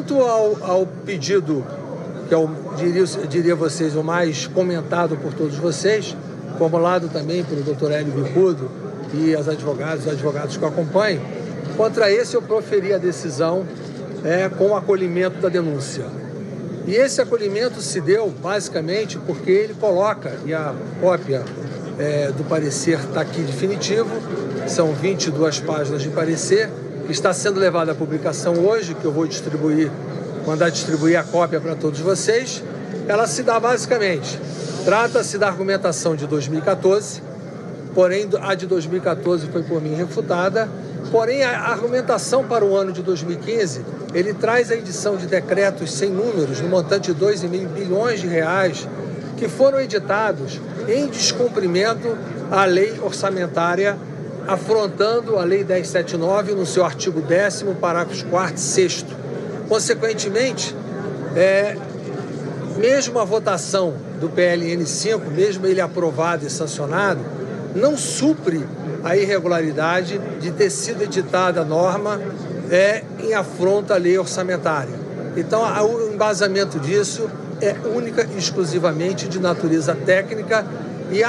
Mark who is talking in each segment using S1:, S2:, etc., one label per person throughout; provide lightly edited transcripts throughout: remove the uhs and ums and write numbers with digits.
S1: Quanto ao pedido, que eu diria vocês, o mais comentado por todos vocês, formulado também pelo Dr. Hélio Bicudo e os advogados que o acompanham, contra esse eu proferi a decisão com o acolhimento da denúncia. E esse acolhimento se deu basicamente porque ele coloca, e a cópia do parecer está aqui definitivo, são 22 páginas de parecer, que está sendo levado à publicação hoje, que eu vou mandar distribuir a cópia para todos vocês. Ela se dá basicamente, trata-se da argumentação de 2014, porém a de 2014 foi por mim refutada, porém a argumentação para o ano de 2015, ele traz a edição de decretos sem números, no montante de 2,5 bilhões de reais, que foram editados em descumprimento à lei orçamentária, afrontando a Lei 1079 no seu artigo 10º, parágrafos 4º e 6º. Consequentemente, mesmo a votação do PLN 5, mesmo ele aprovado e sancionado, não supre a irregularidade de ter sido editada a norma em afronta à lei orçamentária. Então, o embasamento disso é única e exclusivamente de natureza técnica e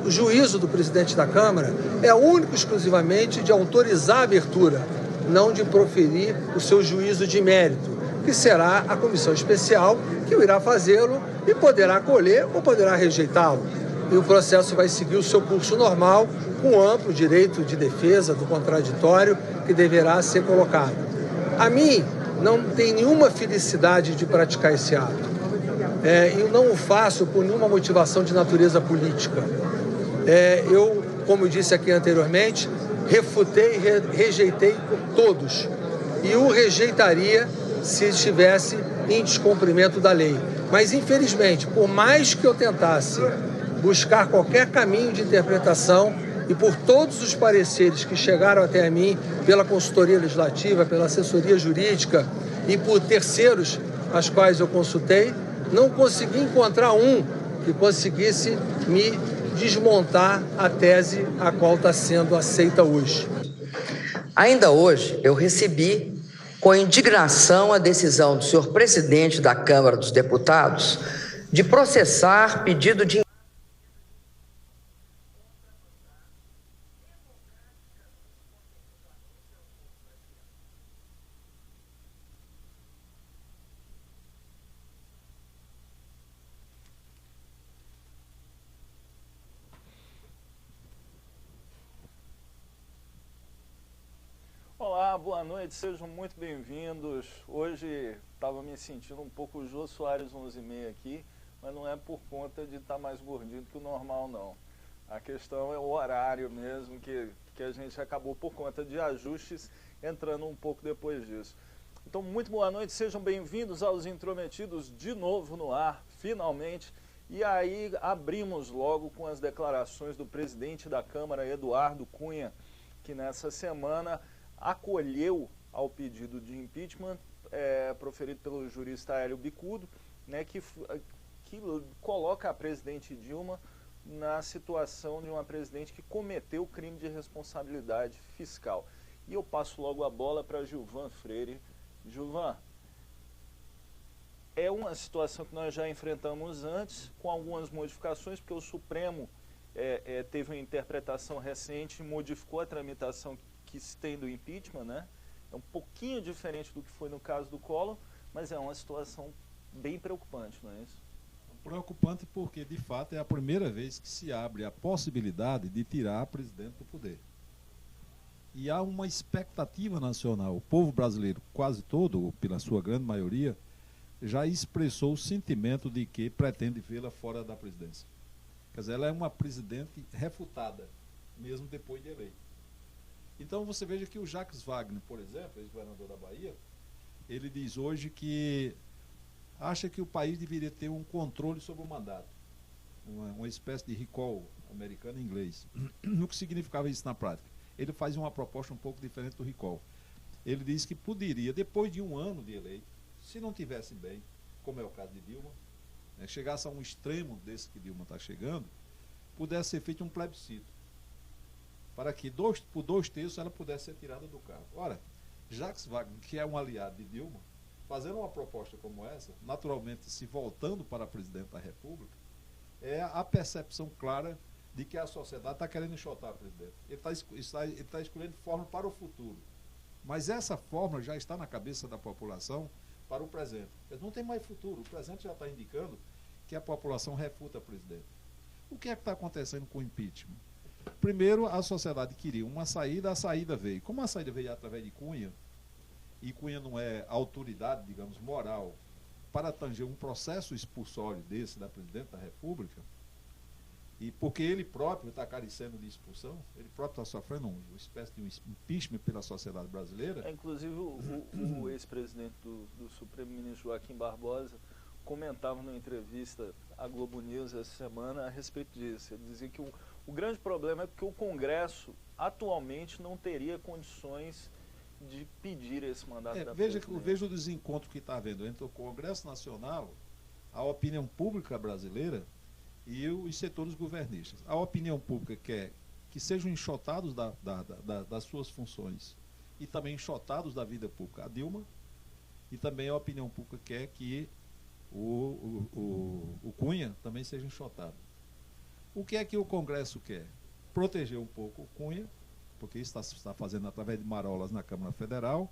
S1: o juízo do presidente da Câmara é único e exclusivamente de autorizar a abertura, não de proferir o seu juízo de mérito, que será a comissão especial que irá fazê-lo e poderá acolher ou poderá rejeitá-lo. E o processo vai seguir o seu curso normal, com amplo direito de defesa do contraditório que deverá ser colocado. A mim não tem nenhuma felicidade de praticar esse ato. Eu não o faço por nenhuma motivação de natureza política. Eu, como eu disse aqui anteriormente, refutei e rejeitei todos. E o rejeitaria se estivesse em descumprimento da lei. Mas, infelizmente, por mais que eu tentasse buscar qualquer caminho de interpretação e por todos os pareceres que chegaram até a mim pela consultoria legislativa, pela assessoria jurídica e por terceiros as quais eu consultei, não consegui encontrar um que conseguisse me desmontar a tese a qual está sendo aceita hoje.
S2: Ainda hoje, eu recebi com indignação a decisão do senhor presidente da Câmara dos Deputados de processar pedido de
S3: Olá, boa noite, sejam muito bem-vindos. Hoje estava me sentindo um pouco o Jô Soares 11h30 aqui, mas não é por conta de estar mais gordinho que o normal, não. A questão é o horário mesmo, que a gente acabou por conta de ajustes entrando um pouco depois disso. Então, muito boa noite, sejam bem-vindos aos Intrometidos de novo no ar, finalmente. E aí abrimos logo com as declarações do presidente da Câmara, Eduardo Cunha, que nessa semana acolheu ao pedido de impeachment proferido pelo jurista Hélio Bicudo, né, que coloca a presidente Dilma na situação de uma presidente que cometeu crime de responsabilidade fiscal. E eu passo logo a bola para Gilvan Freire. Gilvan, é uma situação que nós já enfrentamos antes, com algumas modificações, porque o Supremo teve uma interpretação recente e modificou a tramitação que se tem do impeachment, né? É um pouquinho diferente do que foi no caso do Collor, mas é uma situação bem preocupante, não é isso?
S4: Preocupante porque, de fato, é a primeira vez que se abre a possibilidade de tirar a presidente do poder. E há uma expectativa nacional. O povo brasileiro, quase todo, ou pela sua grande maioria, já expressou o sentimento de que pretende vê-la fora da presidência. Quer dizer, ela é uma presidente refutada, mesmo depois de eleita. Então você veja que o Jacques Wagner, por exemplo, ex-governador da Bahia, ele diz hoje que acha que o país deveria ter um controle sobre o mandato, uma espécie de recall americano em inglês. O que significava isso na prática? Ele faz uma proposta um pouco diferente do recall. Ele diz que poderia, depois de um ano de eleito, se não tivesse bem, como é o caso de Dilma, chegasse a um extremo desse que Dilma está chegando, pudesse ser feito um plebiscito, para que por 2/3 ela pudesse ser tirada do cargo. Ora, Jacques Wagner, que é um aliado de Dilma, fazendo uma proposta como essa, naturalmente se voltando para presidente da República, é a percepção clara de que a sociedade está querendo enxotar o presidente. Ele está escolhendo forma para o futuro. Mas essa fórmula já está na cabeça da população para o presente. Não tem mais futuro. O presente já está indicando que a população refuta o presidente. O que é que está acontecendo com o impeachment? Primeiro, a sociedade queria uma saída, a saída veio. Como a saída veio através de Cunha, e Cunha não é autoridade, digamos, moral, para tanger um processo expulsório desse da presidente da República, e porque ele próprio está carecendo de expulsão, ele próprio está sofrendo uma espécie de um impeachment pela sociedade brasileira.
S3: Inclusive, o ex-presidente do Supremo, ministro Joaquim Barbosa, comentava numa entrevista à Globo News essa semana a respeito disso. Ele dizia que o grande problema é que o Congresso atualmente não teria condições de pedir esse mandato da presidente.
S4: Veja o desencontro que está havendo entre o Congresso Nacional, a opinião pública brasileira e os setores governistas. A opinião pública quer que sejam enxotados das suas funções e também enxotados da vida pública a Dilma, e também a opinião pública quer que o Cunha também seja enxotado. O que é que o Congresso quer? Proteger um pouco o Cunha, porque isso está fazendo através de marolas na Câmara Federal,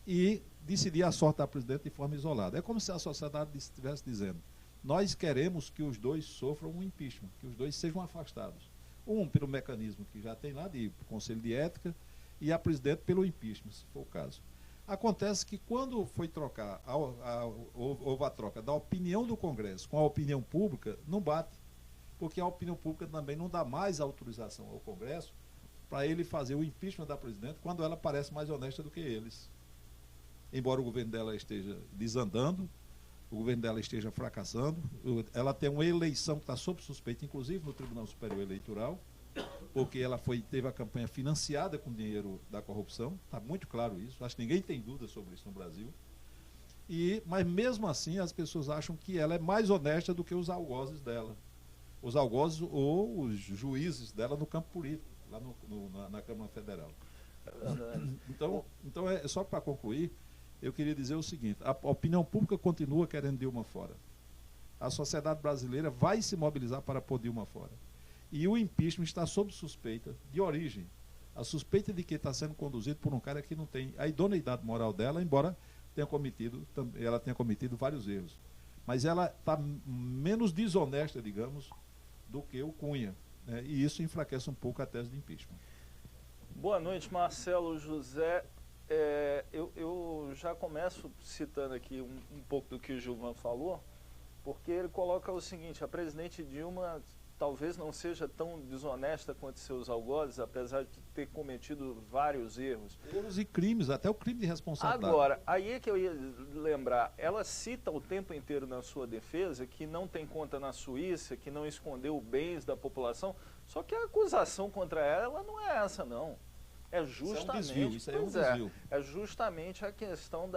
S4: e decidir a sorte da presidente de forma isolada. É como se a sociedade estivesse dizendo: nós queremos que os dois sofram um impeachment, que os dois sejam afastados. Um pelo mecanismo que já tem lá de Conselho de Ética, e a presidente pelo impeachment, se for o caso. Acontece que quando foi trocar, houve a troca da opinião do Congresso com a opinião pública, não bate. Porque a opinião pública também não dá mais autorização ao Congresso para ele fazer o impeachment da presidente quando ela parece mais honesta do que eles. Embora o governo dela esteja desandando, o governo dela esteja fracassando, ela tem uma eleição que está sob suspeita, inclusive no Tribunal Superior Eleitoral, porque ela teve a campanha financiada com dinheiro da corrupção, está muito claro isso, acho que ninguém tem dúvida sobre isso no Brasil. Mas mesmo assim as pessoas acham que ela é mais honesta do que os algozes dela. Os algozes ou os juízes dela no campo político, lá na Câmara Federal. Então só para concluir, eu queria dizer o seguinte: a opinião pública continua querendo Dilma fora. A sociedade brasileira vai se mobilizar para pôr Dilma fora. E o impeachment está sob suspeita de origem. A suspeita de que está sendo conduzido por um cara que não tem a idoneidade moral dela, embora ela tenha cometido vários erros. Mas ela está menos desonesta, digamos, do que o Cunha, né? E isso enfraquece um pouco a tese de impeachment.
S3: Boa noite, Marcelo José. Eu já começo citando aqui um pouco do que o Gilvan falou, porque ele coloca o seguinte: a presidente Dilma talvez não seja tão desonesta quanto seus algozes, apesar de ter cometido vários erros.
S4: Erros e crimes, até o crime de responsabilidade.
S3: Agora, aí é que eu ia lembrar, ela cita o tempo inteiro na sua defesa que não tem conta na Suíça, que não escondeu bens da população, só que a acusação contra ela não é essa, não. É justamente,
S4: isso é um desvio.
S3: É justamente a questão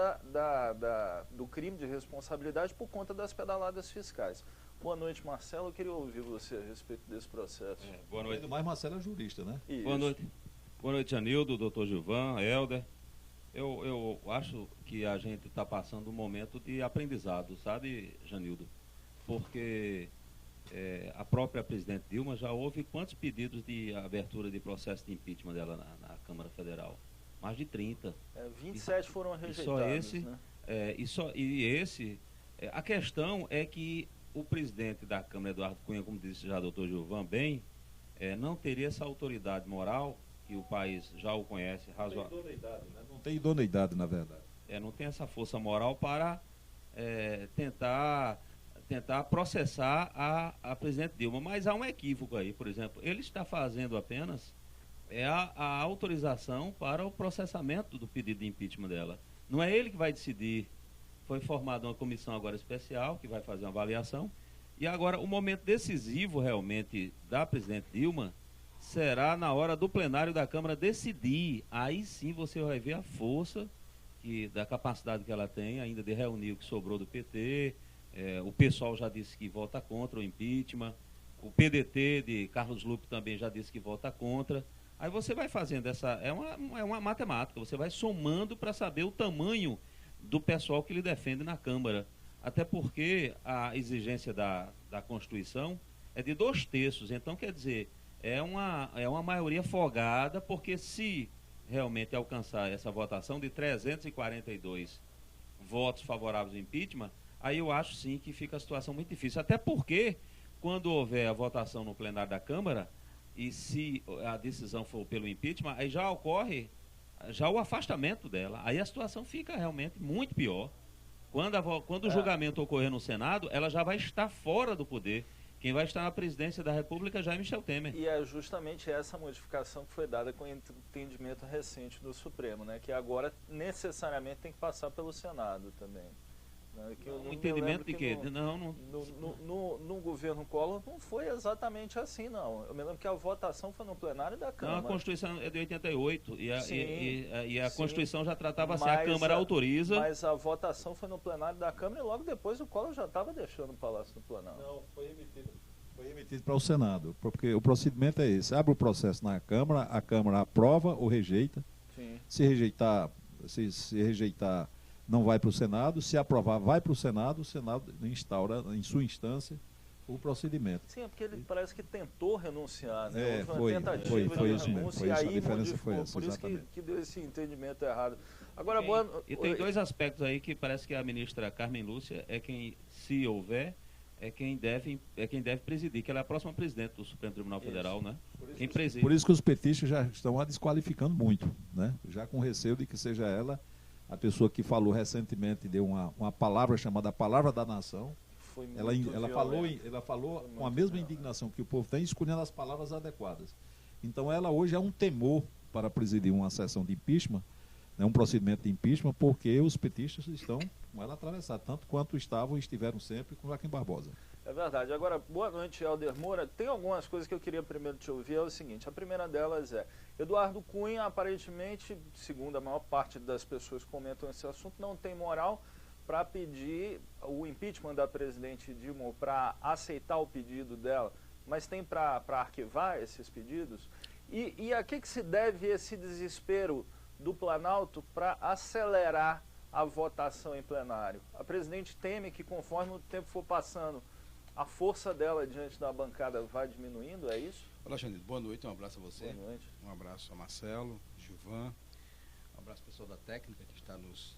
S3: do crime de responsabilidade por conta das pedaladas fiscais. Boa noite, Marcelo. Eu queria ouvir você a respeito desse processo.
S4: Boa noite. Mas Marcelo é jurista, né?
S3: Isso.
S5: Boa noite, Anildo, doutor Gilvan, Helder. Eu acho que a gente está passando um momento de aprendizado, sabe, Janildo? Porque a própria presidente Dilma já houve quantos pedidos de abertura de processo de impeachment dela na Câmara Federal? Mais de 30.
S3: 27 foram rejeitados.
S5: Só esse,
S3: né?
S5: A questão é que o presidente da Câmara, Eduardo Cunha, como disse já o doutor Gilvan bem, não teria essa autoridade moral, que o país já o conhece razoavelmente.
S4: Não tem idoneidade, na verdade.
S5: Não tem essa força moral para tentar processar a presidente Dilma. Mas há um equívoco aí, por exemplo. Ele está fazendo apenas a autorização para o processamento do pedido de impeachment dela. Não é ele que vai decidir. Foi formada uma comissão agora especial que vai fazer uma avaliação. E agora o momento decisivo realmente da presidente Dilma será na hora do plenário da Câmara decidir. Aí sim você vai ver a força da capacidade que ela tem ainda de reunir o que sobrou do PT. O pessoal já disse que vota contra o impeachment. O PDT de Carlos Lupe também já disse que vota contra. Aí você vai fazendo é uma matemática, você vai somando para saber o tamanho do pessoal que lhe defende na Câmara. Até porque a exigência da Constituição é de 2/3. Então, quer dizer, é uma maioria folgada, porque se realmente alcançar essa votação de 342 votos favoráveis ao impeachment, aí eu acho sim que fica a situação muito difícil. Até porque, quando houver a votação no plenário da Câmara, e se a decisão for pelo impeachment, aí já ocorre o afastamento dela. Aí a situação fica realmente muito pior. Quando o julgamento ocorrer no Senado, ela já vai estar fora do poder. Quem vai estar na presidência da República já é Michel Temer.
S3: E é justamente essa modificação que foi dada com o entendimento recente do Supremo, né? Que agora necessariamente tem que passar pelo Senado também. Né? Que
S5: Um entendimento de quê?
S3: No governo Collor não foi exatamente assim, não. Eu me lembro que a votação foi no plenário da Câmara.
S5: Não, a Constituição é de 88 e a
S3: sim,
S5: Constituição já tratava assim, a Câmara autoriza.
S3: Mas a votação foi no plenário da Câmara e logo depois o Collor já estava deixando o Palácio do Planalto.
S4: Não, foi remetido para o Senado, porque o procedimento é esse: abre o processo na Câmara, a Câmara aprova ou rejeita.
S3: Sim.
S4: Se rejeitar, não vai para o Senado. Se aprovar, vai para o Senado instaura em sua instância o procedimento.
S3: Sim, é porque ele parece que tentou renunciar, né?
S4: Foi isso mesmo.
S3: E aí
S4: a diferença foi essa,
S3: por isso que deu esse entendimento errado. Agora,
S5: e tem dois aspectos aí que parece que a ministra Carmen Lúcia é quem, se houver, é quem deve presidir, que ela é a próxima presidente do Supremo Tribunal Federal, né? Quem preside.
S4: Por isso que os petistas já estão a desqualificando muito, né? Já com receio de que seja ela a pessoa que falou recentemente, deu uma palavra chamada Palavra da Nação. Ela falou com a mesma indignação que o povo tem, escolhendo as palavras adequadas. Então ela hoje é um temor para presidir uma sessão de impeachment, né, um procedimento de impeachment, porque os petistas estão com ela atravessada, tanto quanto estiveram sempre com Joaquim Barbosa.
S3: É verdade. Agora, boa noite, Helder Moura. Tem algumas coisas que eu queria primeiro te ouvir. É o seguinte: a primeira delas é: Eduardo Cunha, aparentemente, segundo a maior parte das pessoas que comentam esse assunto, não tem moral para pedir o impeachment da presidente Dilma, ou para aceitar o pedido dela, mas tem para arquivar esses pedidos? E a que se deve esse desespero do Planalto para acelerar a votação em plenário? A presidente teme que, conforme o tempo for passando, a força dela diante da bancada vai diminuindo, é isso?
S6: Olá, Janito. Boa noite, um abraço a você.
S3: Boa noite.
S6: Um abraço a Marcelo, Gilvan, um abraço ao pessoal da técnica que está nos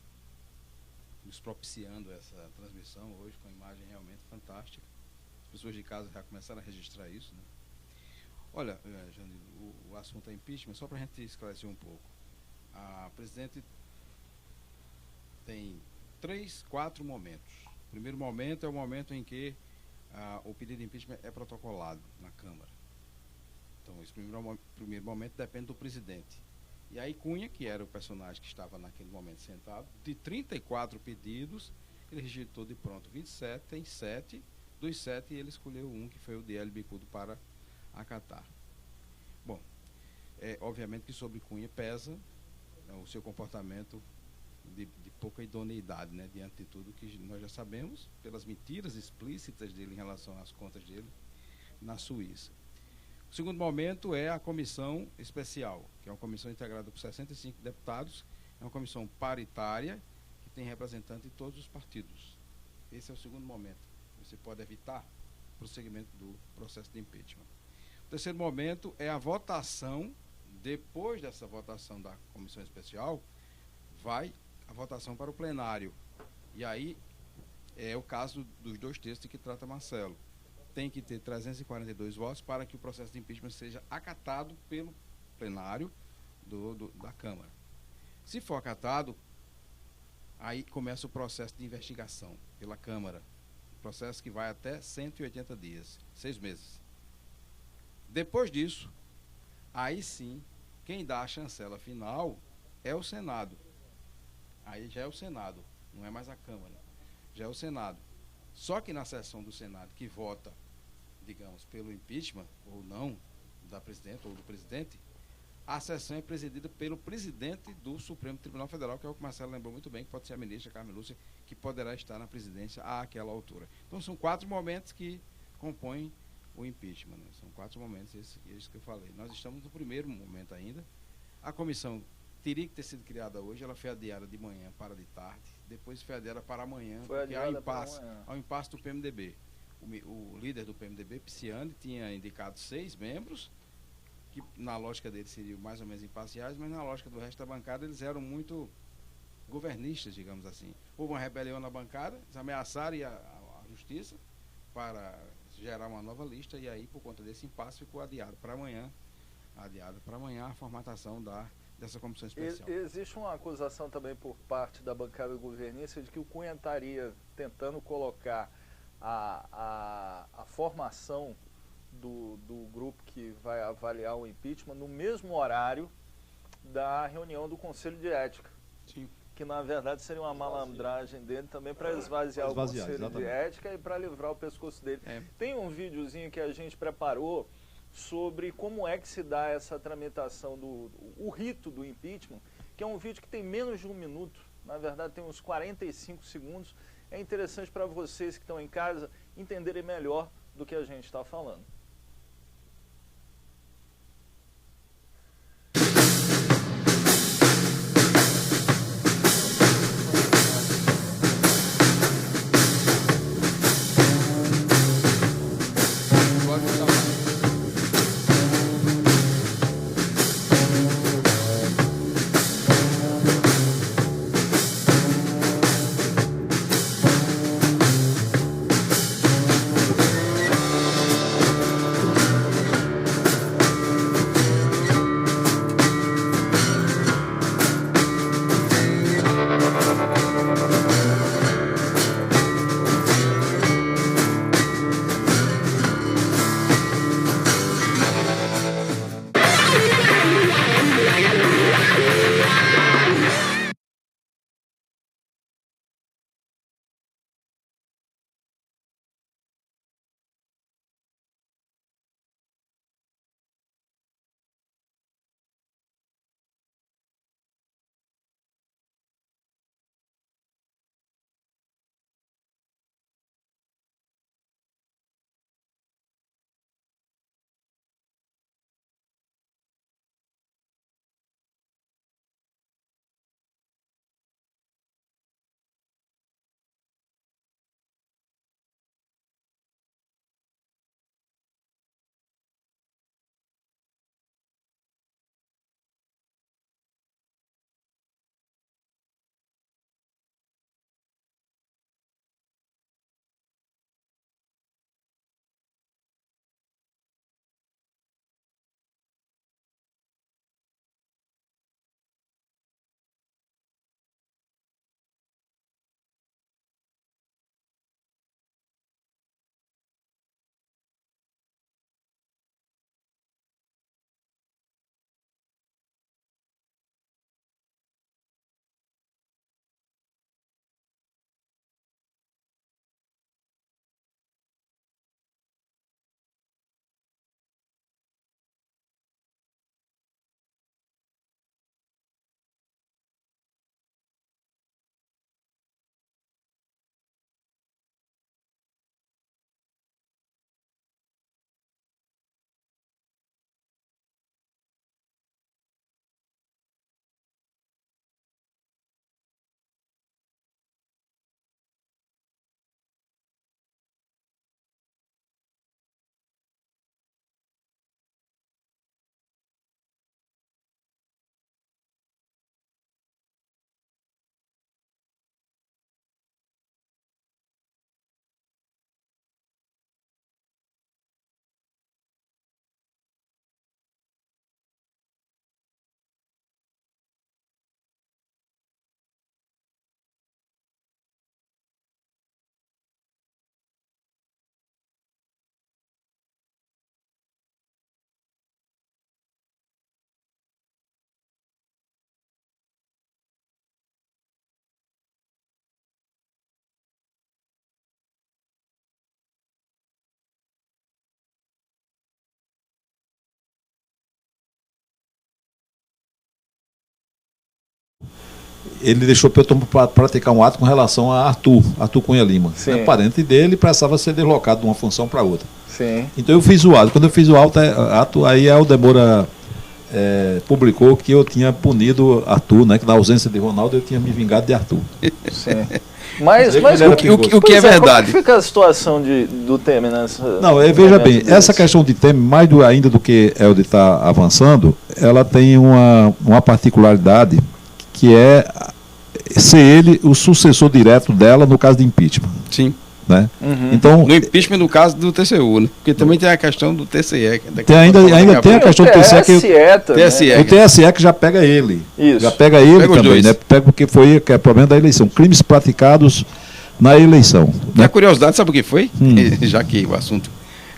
S6: propiciando essa transmissão hoje com a imagem realmente fantástica. As pessoas de casa já começaram a registrar isso, né? Olha, Janito, o assunto é impeachment, só para a gente esclarecer um pouco. A presidente tem 4 momentos. O primeiro momento é o momento em que o pedido de impeachment é protocolado na Câmara. Então, esse primeiro momento depende do presidente. E aí Cunha, que era o personagem que estava naquele momento sentado, de 34 pedidos, ele rejeitou de pronto 27, tem 7, dos 7 ele escolheu um, que foi o de Hélio Bicudo, para acatar. Bom, obviamente que sobre Cunha pesa o seu comportamento de pouca idoneidade, né, diante de tudo que nós já sabemos, pelas mentiras explícitas dele em relação às contas dele na Suíça. O segundo momento é a comissão especial, que é uma comissão integrada por 65 deputados, é uma comissão paritária, que tem representante de todos os partidos. Esse é o segundo momento. Você pode evitar o prosseguimento do processo de impeachment. O terceiro momento é a votação. Depois dessa votação da comissão especial, vai a votação para o plenário. E aí é o caso dos 2/3 que trata Marcelo. Tem que ter 342 votos para que o processo de impeachment seja acatado pelo plenário da Câmara. Se for acatado, aí começa o processo de investigação pela Câmara. Processo que vai até 180 dias, 6 meses. Depois disso, aí sim, quem dá a chancela final é o Senado. Aí já é o Senado, não é mais a Câmara, já é o Senado. Só que na sessão do Senado que vota, digamos, pelo impeachment ou não da presidenta ou do presidente, a sessão é presidida pelo presidente do Supremo Tribunal Federal, que é o que o Marcelo lembrou muito bem, que pode ser a ministra Carmen Lúcia, que poderá estar na presidência àquela altura. Então são 4 momentos que compõem o impeachment, né? São 4 momentos, isso que eu falei. Nós estamos no primeiro momento ainda. A comissão teria que ter sido criada hoje, ela foi adiada de manhã para de tarde, depois foi adiada para amanhã,
S3: Foi
S6: porque há um impasse do PMDB. O líder do PMDB, Pisciani, tinha indicado 6 membros, que na lógica dele seriam mais ou menos imparciais, mas na lógica do resto da bancada eles eram muito governistas, digamos assim. Houve uma rebelião na bancada, eles ameaçaram a justiça para gerar uma nova lista, e aí, por conta desse impasse, ficou adiado para amanhã a formatação dessa comissão especial.
S3: Existe uma acusação também por parte da bancada governista de que o Cunha estaria tentando colocar a formação do grupo que vai avaliar o impeachment no mesmo horário da reunião do Conselho de Ética.
S6: Sim.
S3: Que na verdade seria uma malandragem dele também para esvaziar o Conselho
S4: exatamente.
S3: de Ética e para livrar o pescoço dele. Tem um videozinho que a gente preparou sobre como é que se dá essa tramitação o rito do impeachment, que é um vídeo que tem menos de 1 minuto, na verdade tem uns 45 segundos. É interessante para vocês que estão em casa entenderem melhor do que a gente está falando.
S4: Ele deixou para eu praticar um ato com relação a Arthur Cunha Lima. Né? Parente dele, precisava ser deslocado de uma função para outra.
S3: Sim.
S4: Então eu fiz o ato. Quando eu fiz o ato, aí a Aldemora publicou que eu tinha punido Arthur, né? Que na ausência de Ronaldo eu tinha me vingado de Arthur.
S3: Sim. Mas
S6: o que é verdade?
S3: Como fica a situação do Temer nessa...
S4: Não, veja bem, essa questão de Temer, mais ainda do que Helder está avançando, ela tem uma particularidade que é ser ele o sucessor direto dela no caso de impeachment.
S6: Sim.
S4: Né? Então,
S6: no impeachment, no caso do TCU, né? Porque também tem a questão do TSE.
S4: Ainda tem a questão do TSE
S6: que
S4: o TSE que já pega ele.
S3: Isso.
S4: Já pega ele também, né? Pega porque que é problema da eleição. Crimes praticados na eleição. Né?
S6: A curiosidade, sabe o que foi? Já que o assunto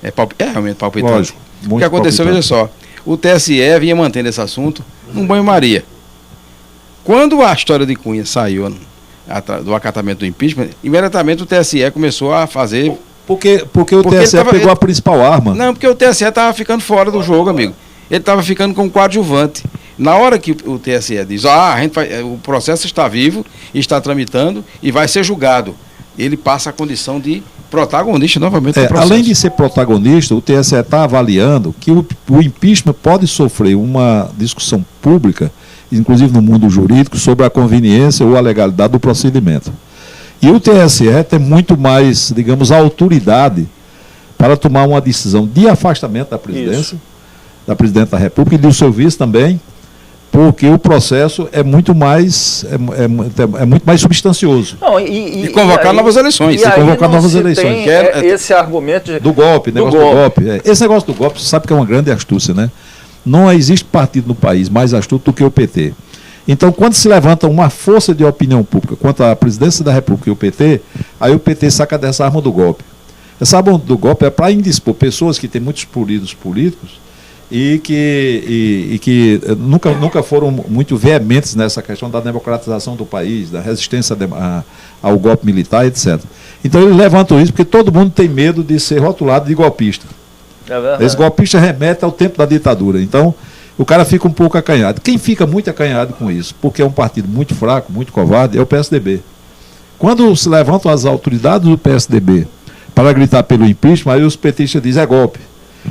S6: é realmente palpitante.
S4: Lógico,
S6: o que aconteceu, veja só, o TSE vinha mantendo esse assunto num banho-maria. Quando a história de Cunha saiu do acatamento do impeachment, imediatamente o TSE começou a fazer...
S4: Porque o TSE pegou a principal arma.
S6: Não, porque o TSE estava ficando fora do jogo, amigo. Ele estava ficando com um coadjuvante. Na hora que o TSE diz, o processo está vivo, está tramitando e vai ser julgado, ele passa a condição de protagonista novamente do processo.
S4: Além de ser protagonista, o TSE está avaliando que o impeachment pode sofrer uma discussão pública, inclusive no mundo jurídico, sobre a conveniência ou a legalidade do procedimento. E o TSE tem muito mais, digamos, autoridade para tomar uma decisão de afastamento da presidência, da presidente da República e do seu vice também, porque o processo é muito mais, muito mais substancioso.
S3: Não,
S6: e convocar novas eleições.
S3: E convocar novas eleições. Esse argumento
S4: do golpe, negócio do golpe. Esse negócio do golpe, você sabe que é uma grande astúcia, né? Não existe partido no país mais astuto do que o PT. Então, quando se levanta uma força de opinião pública contra a presidência da República e o PT, aí o PT saca dessa arma do golpe. Essa arma do golpe é para indispor pessoas que têm muitos polidos políticos e que nunca foram muito veementes nessa questão da democratização do país, da resistência ao golpe militar, etc. Então, eles levantam isso porque todo mundo tem medo de ser rotulado de golpista. Esse golpista remete ao tempo da ditadura. Então, o cara fica um pouco acanhado. Quem fica muito acanhado com isso, porque é um partido muito fraco, muito covarde, é o PSDB. Quando se levantam as autoridades do PSDB para gritar pelo impeachment, aí os petistas dizem é golpe.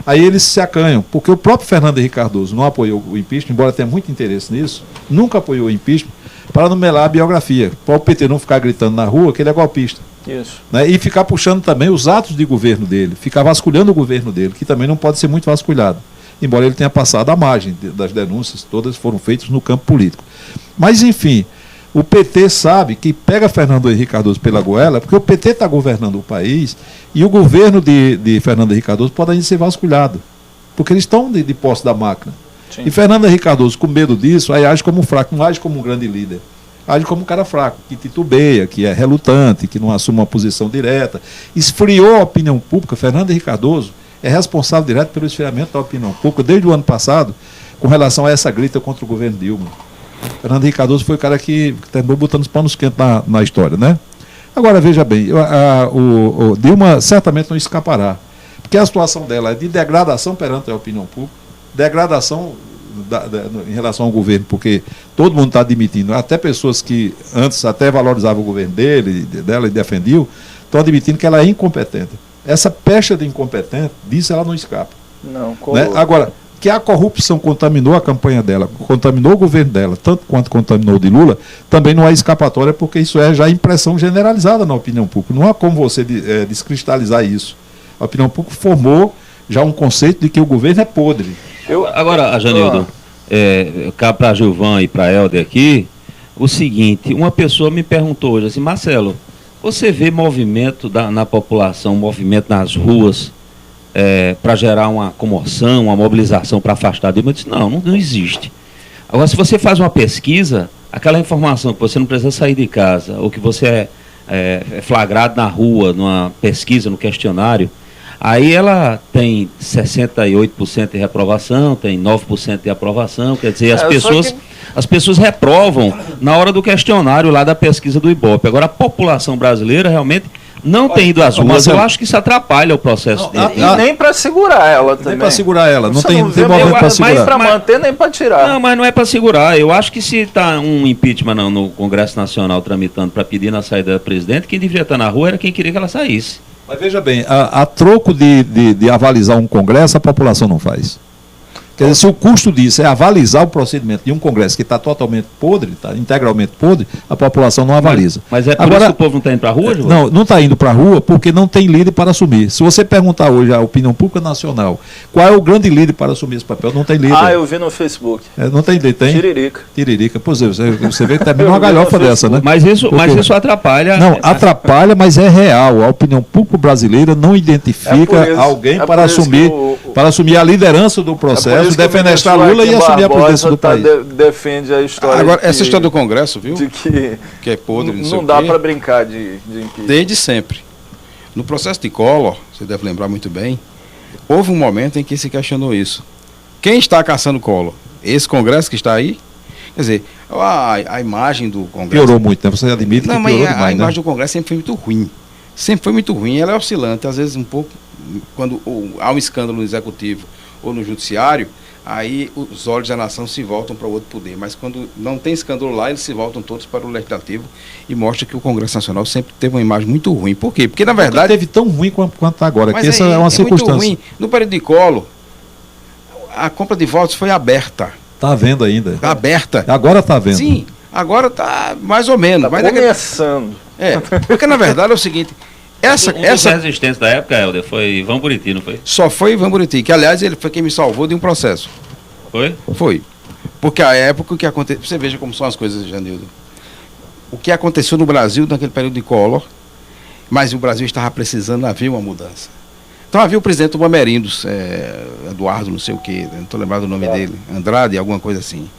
S4: Aí eles se acanham, porque o próprio Fernando Henrique Cardoso não apoiou o impeachment, embora tenha muito interesse nisso, nunca apoiou o impeachment, para não melar a biografia, para o PT não ficar gritando na rua que ele é golpista.
S3: Isso.
S4: Né? E ficar puxando também os atos de governo dele, ficar vasculhando o governo dele, que também não pode ser muito vasculhado, embora ele tenha passado à margem das denúncias, todas foram feitas no campo político. Mas, enfim, o PT sabe que pega Fernando Henrique Cardoso pela goela, porque o PT está governando o país e o governo de Fernando Henrique Cardoso pode ainda ser vasculhado, porque eles estão de posse da máquina. Sim. E Fernando Henrique Cardoso, com medo disso, aí age como um fraco, não age como um grande líder. Age como um cara fraco, que titubeia, que é relutante, que não assume uma posição direta. Esfriou a opinião pública. Fernando Henrique Cardoso é responsável direto pelo esfriamento da opinião pública desde o ano passado, com relação a essa grita contra o governo Dilma. Fernando Henrique Cardoso foi o cara que terminou botando os panos quentes na história, né? Agora, veja bem, o Dilma certamente não escapará, porque a situação dela é de degradação perante a opinião pública, degradação em relação ao governo, porque todo mundo está admitindo, até pessoas que antes até valorizavam o governo dela e defendiam, estão admitindo que ela é incompetente. Essa pecha de incompetente, disso ela não escapa.
S3: Não,
S4: né? Agora, que a corrupção contaminou a campanha dela, contaminou o governo dela, tanto quanto contaminou o de Lula, também não há escapatória, porque isso é já impressão generalizada na opinião pública. Não há como você descristalizar isso. A opinião pública formou já um conceito de que o governo é podre.
S5: Agora, Janildo, cabe para a Gilvan e para a Helder aqui, o seguinte, uma pessoa me perguntou hoje assim, Marcelo, você vê movimento na população, movimento nas ruas, para gerar uma comoção, uma mobilização para afastar Dilma? Eu disse, não existe. Agora, se você faz uma pesquisa, aquela informação que você não precisa sair de casa, ou que você é flagrado na rua, numa pesquisa, no questionário, aí ela tem 68% de reprovação, tem 9% de aprovação, quer dizer, as pessoas reprovam na hora do questionário lá da pesquisa do Ibope. Agora, a população brasileira realmente não tem ido às ruas. Eu acho que isso atrapalha o processo dele.
S3: E nem para segurar ela também.
S4: Nem para segurar ela. Não tem movimento para segurar.
S3: Nem para manter, nem para tirar.
S5: Não, mas não é para segurar. Eu acho que se está um impeachment no Congresso Nacional tramitando para pedir na saída da presidente, quem deveria estar na rua era quem queria que ela saísse.
S4: Mas veja bem, a troco de avalizar um Congresso, a população não faz. Quer dizer, se o custo disso é avalizar o procedimento de um Congresso que está totalmente podre, está integralmente podre, a população não avaliza.
S5: Mas é por isso que o povo não está indo para a rua, João?
S4: Não está indo para a rua porque não tem líder para assumir. Se você perguntar hoje à opinião pública nacional, qual é o grande líder para assumir esse papel, não tem líder.
S3: Eu vi no Facebook.
S4: Não tem líder, tem?
S3: Tiririca.
S4: Pois é, você vê que também uma galhofa dessa, né?
S5: Mas isso atrapalha...
S4: Não, atrapalha, mas é real. A opinião pública brasileira não identifica alguém para assumir a liderança do processo, defenestrar Lula e assumir a presidência do país.
S3: Defende a história.
S6: Agora, essa história do Congresso, viu?
S3: De que
S6: é podre,
S3: não dá para brincar de impeachment.
S6: Desde sempre. No processo de Collor, você deve lembrar muito bem, houve um momento em que se questionou isso. Quem está caçando Collor? Esse Congresso que está aí? Quer dizer, a imagem do Congresso...
S4: Piorou muito, né? Você admite que piorou demais,
S6: a imagem do Congresso sempre foi muito ruim. Sempre foi muito ruim. Ela é oscilante, às vezes um pouco, quando há um escândalo no Executivo ou no Judiciário, aí os olhos da nação se voltam para o outro poder. Mas quando não tem escândalo lá, eles se voltam todos para o Legislativo e mostra que o Congresso Nacional sempre teve uma imagem muito ruim. Por quê? Porque, na verdade...
S4: Teve tão ruim quanto agora, que essa é uma circunstância.
S6: Muito ruim. No período de Collor, a compra de votos foi aberta.
S4: Está havendo ainda.
S6: Está aberta.
S4: Agora está vendo.
S6: Sim, agora está mais ou menos.
S3: Está começando.
S6: Porque, na verdade, é o seguinte... Essa
S5: resistência da época, Helder, foi Ivan Buriti, não foi?
S6: Só foi Ivan Buriti, que aliás ele foi quem me salvou de um processo.
S5: Foi?
S6: Foi. Porque a época que aconteceu... Você veja como são as coisas, Janildo. O que aconteceu no Brasil naquele período de Collor, mas o Brasil estava precisando haver uma mudança. Então havia o presidente do Bamerindos, Eduardo, não sei o quê, não estou lembrado do nome dele, Andrade, alguma coisa assim.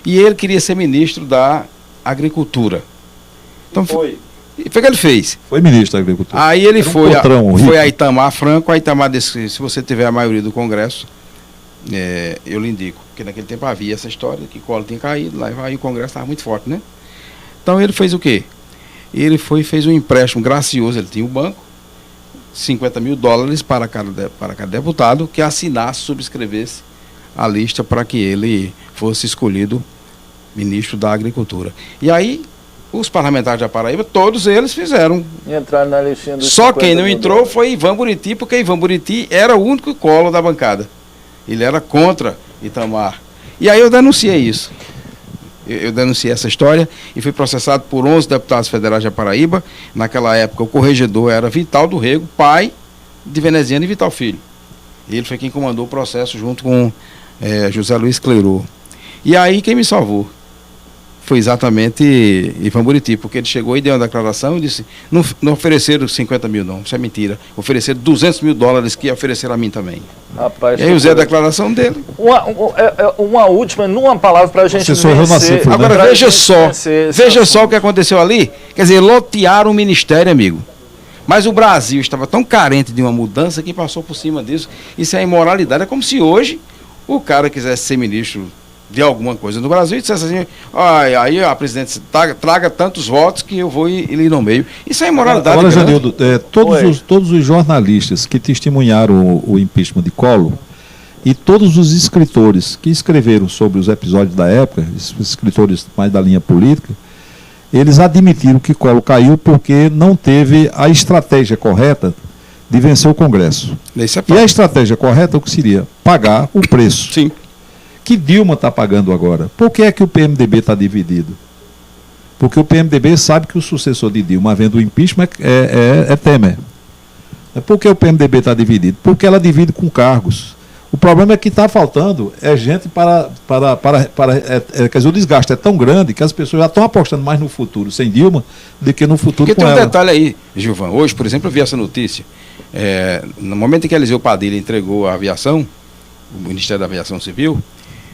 S6: E ele queria ser ministro da Agricultura. Então foi o que ele fez.
S4: Foi ministro da Agricultura.
S6: Aí ele foi a Itamar Franco. A Itamar disse, se você tiver a maioria do Congresso, eu lhe indico. Porque naquele tempo havia essa história que Collor tinha caído, lá e o Congresso estava muito forte, né? Então ele fez o quê? Ele fez um empréstimo gracioso, ele tinha o banco, $50 mil para cada deputado que assinasse, subscrevesse a lista para que ele fosse escolhido ministro da Agricultura. E aí... os parlamentares da Paraíba, todos eles fizeram.
S3: Entraram na listinha dos
S6: Só quem não entrou foi Ivan Buriti, porque Ivan Buriti era o único Collor da bancada. Ele era contra Itamar. E aí eu denunciei isso. Eu denunciei essa história e fui processado por 11 deputados federais da Paraíba. Naquela época o corregedor era Vital do Rego, pai de Veneziano e Vital Filho. Ele foi quem comandou o processo junto com José Luiz Cleirô. E aí quem me salvou foi exatamente Ivan Buriti, porque ele chegou e deu uma declaração e disse, não ofereceram 50 mil não, isso é mentira, ofereceram $200 mil que ofereceram a mim também. Rapaz, e aí usei a declaração dele.
S3: Uma última, numa palavra para a gente vencer.
S6: Agora veja só o que aconteceu ali, quer dizer, lotearam o ministério, amigo. Mas o Brasil estava tão carente de uma mudança que passou por cima disso. Isso é imoralidade, é como se hoje o cara quisesse ser ministro de alguma coisa no Brasil e dissesse assim, aí a presidente traga tantos votos que eu vou e lhe nomeio. Isso é imoralidade.
S4: Agora, Janildo, todos os jornalistas que testemunharam o impeachment de Collor e todos os escritores que escreveram sobre os episódios da época, escritores mais da linha política, eles admitiram que Collor caiu porque não teve a estratégia correta de vencer o Congresso. E a estratégia correta o que seria? Pagar o preço.
S6: Sim.
S4: Que Dilma está pagando agora. Por que é que o PMDB está dividido? Porque o PMDB sabe que o sucessor de Dilma, havendo o impeachment, é Temer. Por que o PMDB está dividido? Porque ela divide com cargos. O problema é que está faltando gente quer dizer, o desgaste é tão grande que as pessoas já estão apostando mais no futuro sem Dilma do que no futuro
S6: porque
S4: com ela.
S6: Porque tem um detalhe aí, Gilvan. Hoje, por exemplo, eu vi essa notícia. No momento em que Eliseu Padilha entregou a aviação, o Ministério da Aviação Civil,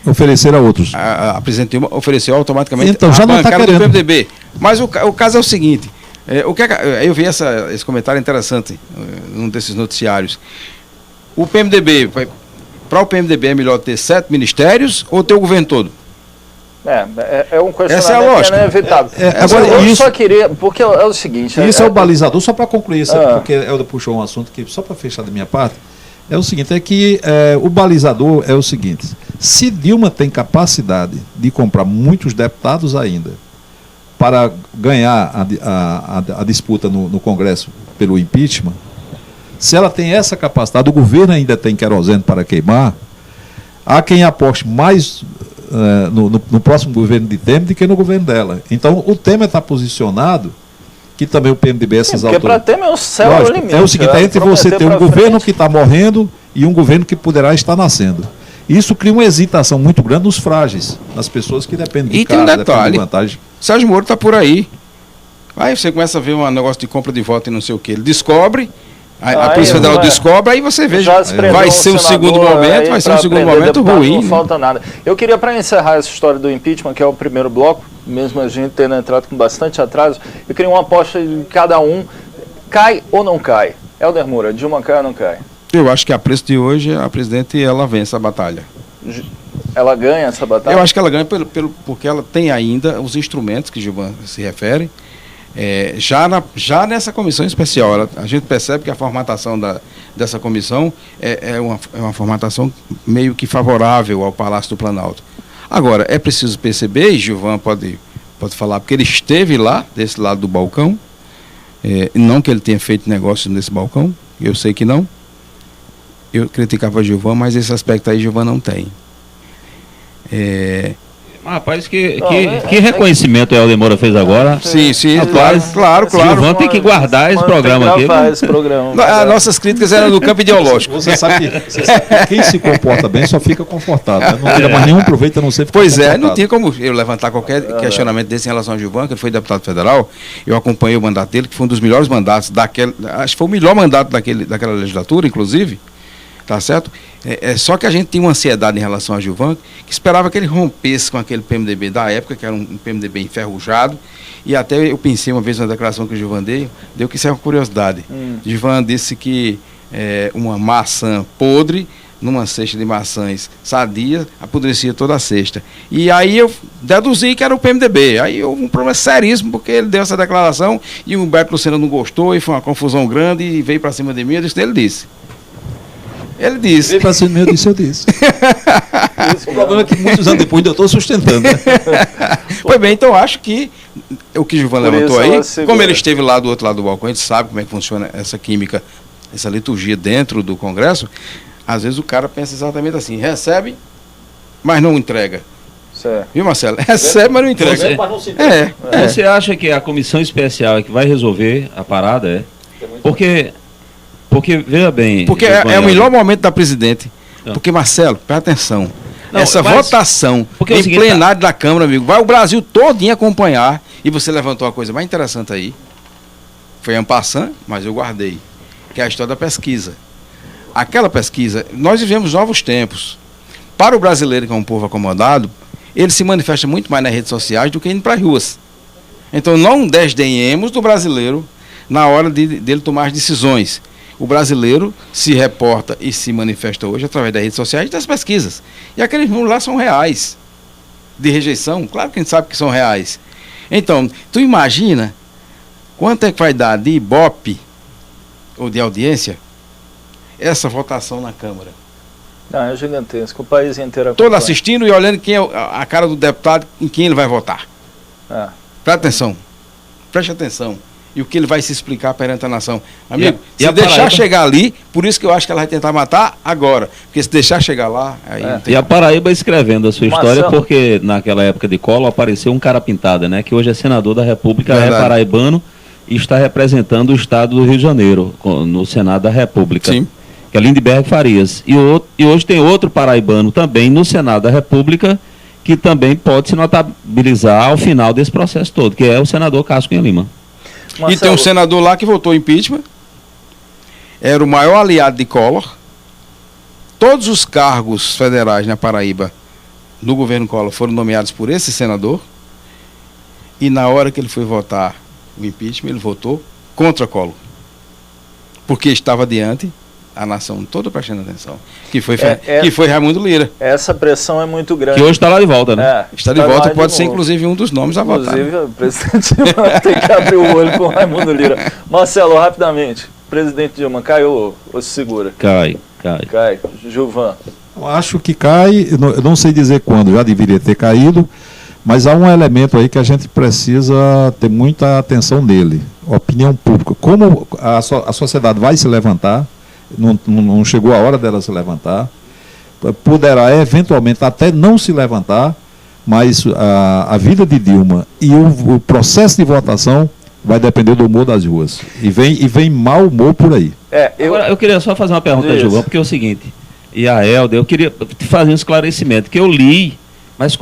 S4: oferecer a outros.
S6: A presidente Dilma ofereceu automaticamente
S4: então, já não bancada do
S6: PMDB. Mas o caso é o seguinte, eu vi esse comentário interessante num desses noticiários. O PMDB, para o PMDB é melhor ter 7 ministérios ou ter o governo todo?
S3: É um questionamento
S6: essa é a lógica.
S3: Que é inevitável.
S4: Agora,
S3: eu só queria, porque é o seguinte...
S4: Isso é o balizador, só para concluir isso, porque Helder puxou um assunto que, só para fechar da minha parte, é o seguinte, o balizador é o seguinte, se Dilma tem capacidade de comprar muitos deputados ainda para ganhar a disputa no Congresso pelo impeachment, se ela tem essa capacidade, o governo ainda tem querosene para queimar, há quem aposte mais no próximo governo de Temer do que no governo dela. Então, o Temer está posicionado, que também o PMDB, essas
S3: autoridades... Porque para Temer é o céu é o limite.
S4: É o seguinte, é entre você ter um governo que está morrendo e um governo que poderá estar nascendo. Isso cria uma hesitação muito grande nos frágeis, nas pessoas que dependem de casa,
S6: tem um detalhe,
S4: de vantagem.
S6: Sérgio Moro está por aí. Aí você começa a ver um negócio de compra de voto e não sei o que. Ele descobre, a Polícia Federal descobre, aí você vê, vai ser um segundo momento, vai ser um segundo momento ruim.
S3: Não falta nada. Eu queria, para encerrar essa história do impeachment, que é o primeiro bloco, mesmo a gente tendo entrado com bastante atraso, eu queria uma aposta de cada um. Cai ou não cai? Helder Moura, Dilma cai ou não cai?
S6: Eu acho que a preço de hoje, a presidente, ela vence a batalha.
S3: Ela ganha essa batalha?
S6: Eu acho que ela ganha porque ela tem ainda os instrumentos que Gilvan se refere. Já nessa comissão especial, a gente percebe que a formatação dessa comissão é uma formatação meio que favorável ao Palácio do Planalto. Agora, é preciso perceber, e Gilvan pode falar, porque ele esteve lá, desse lado do balcão, não que ele tenha feito negócio nesse balcão, eu sei que não. Eu criticava Gilvan, mas esse aspecto aí Gilvan não tem.
S5: Rapaz, que reconhecimento o Helder Moura fez agora.
S6: Sim,
S5: rapaz,
S6: claro.
S5: Gilvan tem que guardar esse programa aqui.
S6: As nossas críticas eram do campo ideológico.
S4: Você sabe que quem se comporta bem só fica confortado. Né? Não tira mais nenhum proveito a não ser ficar confortado.
S6: Não tinha como eu levantar qualquer questionamento desse em relação a Gilvan, que ele foi deputado federal. Eu acompanhei o mandato dele, que foi um dos melhores mandatos acho que foi o melhor mandato daquela legislatura, inclusive. Tá certo? Só que a gente tinha uma ansiedade em relação a Gilvan, que esperava que ele rompesse com aquele PMDB da época, que era um PMDB enferrujado, e até eu pensei uma vez na declaração que o Gilvan deu que isso é uma curiosidade. Gilvan disse que uma maçã podre, numa cesta de maçãs sadias, apodrecia toda a cesta. E aí eu deduzi que era o PMDB. Aí houve um problema seríssimo, porque ele deu essa declaração, e o Humberto Lucena não gostou, e foi uma confusão grande, e veio para cima de mim, ele disse. Ele disse.
S4: Eu disse. O problema é que muitos anos depois eu estou sustentando. Né?
S6: Pois bem, então acho que o que o Gilvan levantou aí, como ele esteve lá do outro lado do balcão, a gente sabe como é que funciona essa química, essa liturgia dentro do Congresso. Às vezes o cara pensa exatamente assim: recebe, mas não entrega.
S3: Certo.
S6: Viu, Marcelo? Recebe, mas não entrega.
S5: Você acha que a comissão especial é que vai resolver a parada? Porque, veja bem...
S6: Porque é o melhor momento da presidente. Não. Porque, Marcelo, presta atenção. Essa votação em plenário da Câmara, amigo, vai o Brasil todinho acompanhar. E você levantou uma coisa mais interessante aí. Foi en passant, mas eu guardei. Que é a história da pesquisa. Aquela pesquisa, nós vivemos novos tempos. Para o brasileiro, que é um povo acomodado, ele se manifesta muito mais nas redes sociais do que indo para as ruas. Então, não desdenhemos do brasileiro na hora dele tomar as decisões. O brasileiro se reporta e se manifesta hoje através das redes sociais e das pesquisas. E aqueles números lá são reais. De rejeição, claro que a gente sabe que são reais. Então, tu imagina quanto é que vai dar de ibope ou de audiência essa votação na Câmara?
S3: É gigantesco, o país inteiro acompanha.
S6: Todo assistindo e olhando quem é a cara do deputado, em quem ele vai votar. Preste atenção. E o que ele vai se explicar perante a nação. Amigo, se deixar chegar ali, por isso que eu acho que ela vai tentar matar agora. Porque se deixar chegar lá... Aí
S5: E a Paraíba escrevendo a sua história, porque naquela época de Collor apareceu um cara pintado, né? Que hoje é senador da República, é paraibano e está representando o estado do Rio de Janeiro, no Senado da República.
S6: Sim.
S5: Que é Lindbergh Farias. E hoje tem outro paraibano também no Senado da República, que também pode se notabilizar ao final desse processo todo, que é o senador Cássio Cunha Lima.
S6: Marcelo. E tem um senador lá que votou impeachment, era o maior aliado de Collor. Todos os cargos federais na Paraíba, no governo Collor, foram nomeados por esse senador. E na hora que ele foi votar o impeachment, ele votou contra Collor. Porque estava diante a nação toda prestando atenção. Que foi Raimundo Lira.
S3: Essa pressão é muito grande.
S5: Que hoje está lá de volta, né?
S6: Está de volta, pode ser inclusive um dos nomes a votar.
S3: Inclusive, o presidente Dilma tem que abrir o olho com o Raimundo Lira. Marcelo, rapidamente, presidente Dilma, cai ou se segura?
S5: Cai.
S3: Gilvan.
S4: Eu acho que cai, eu não sei dizer quando, já deveria ter caído, mas há um elemento aí que a gente precisa ter muita atenção nele. Opinião pública. Como a sociedade vai se levantar, não chegou a hora dela se levantar, poderá eventualmente até não se levantar, mas a vida de Dilma e o processo de votação vai depender do humor das ruas. E vem mau humor por aí.
S5: Agora, eu queria só fazer uma pergunta, Gilvan, porque é o seguinte, e a Helder, eu queria fazer um esclarecimento, que eu li, mas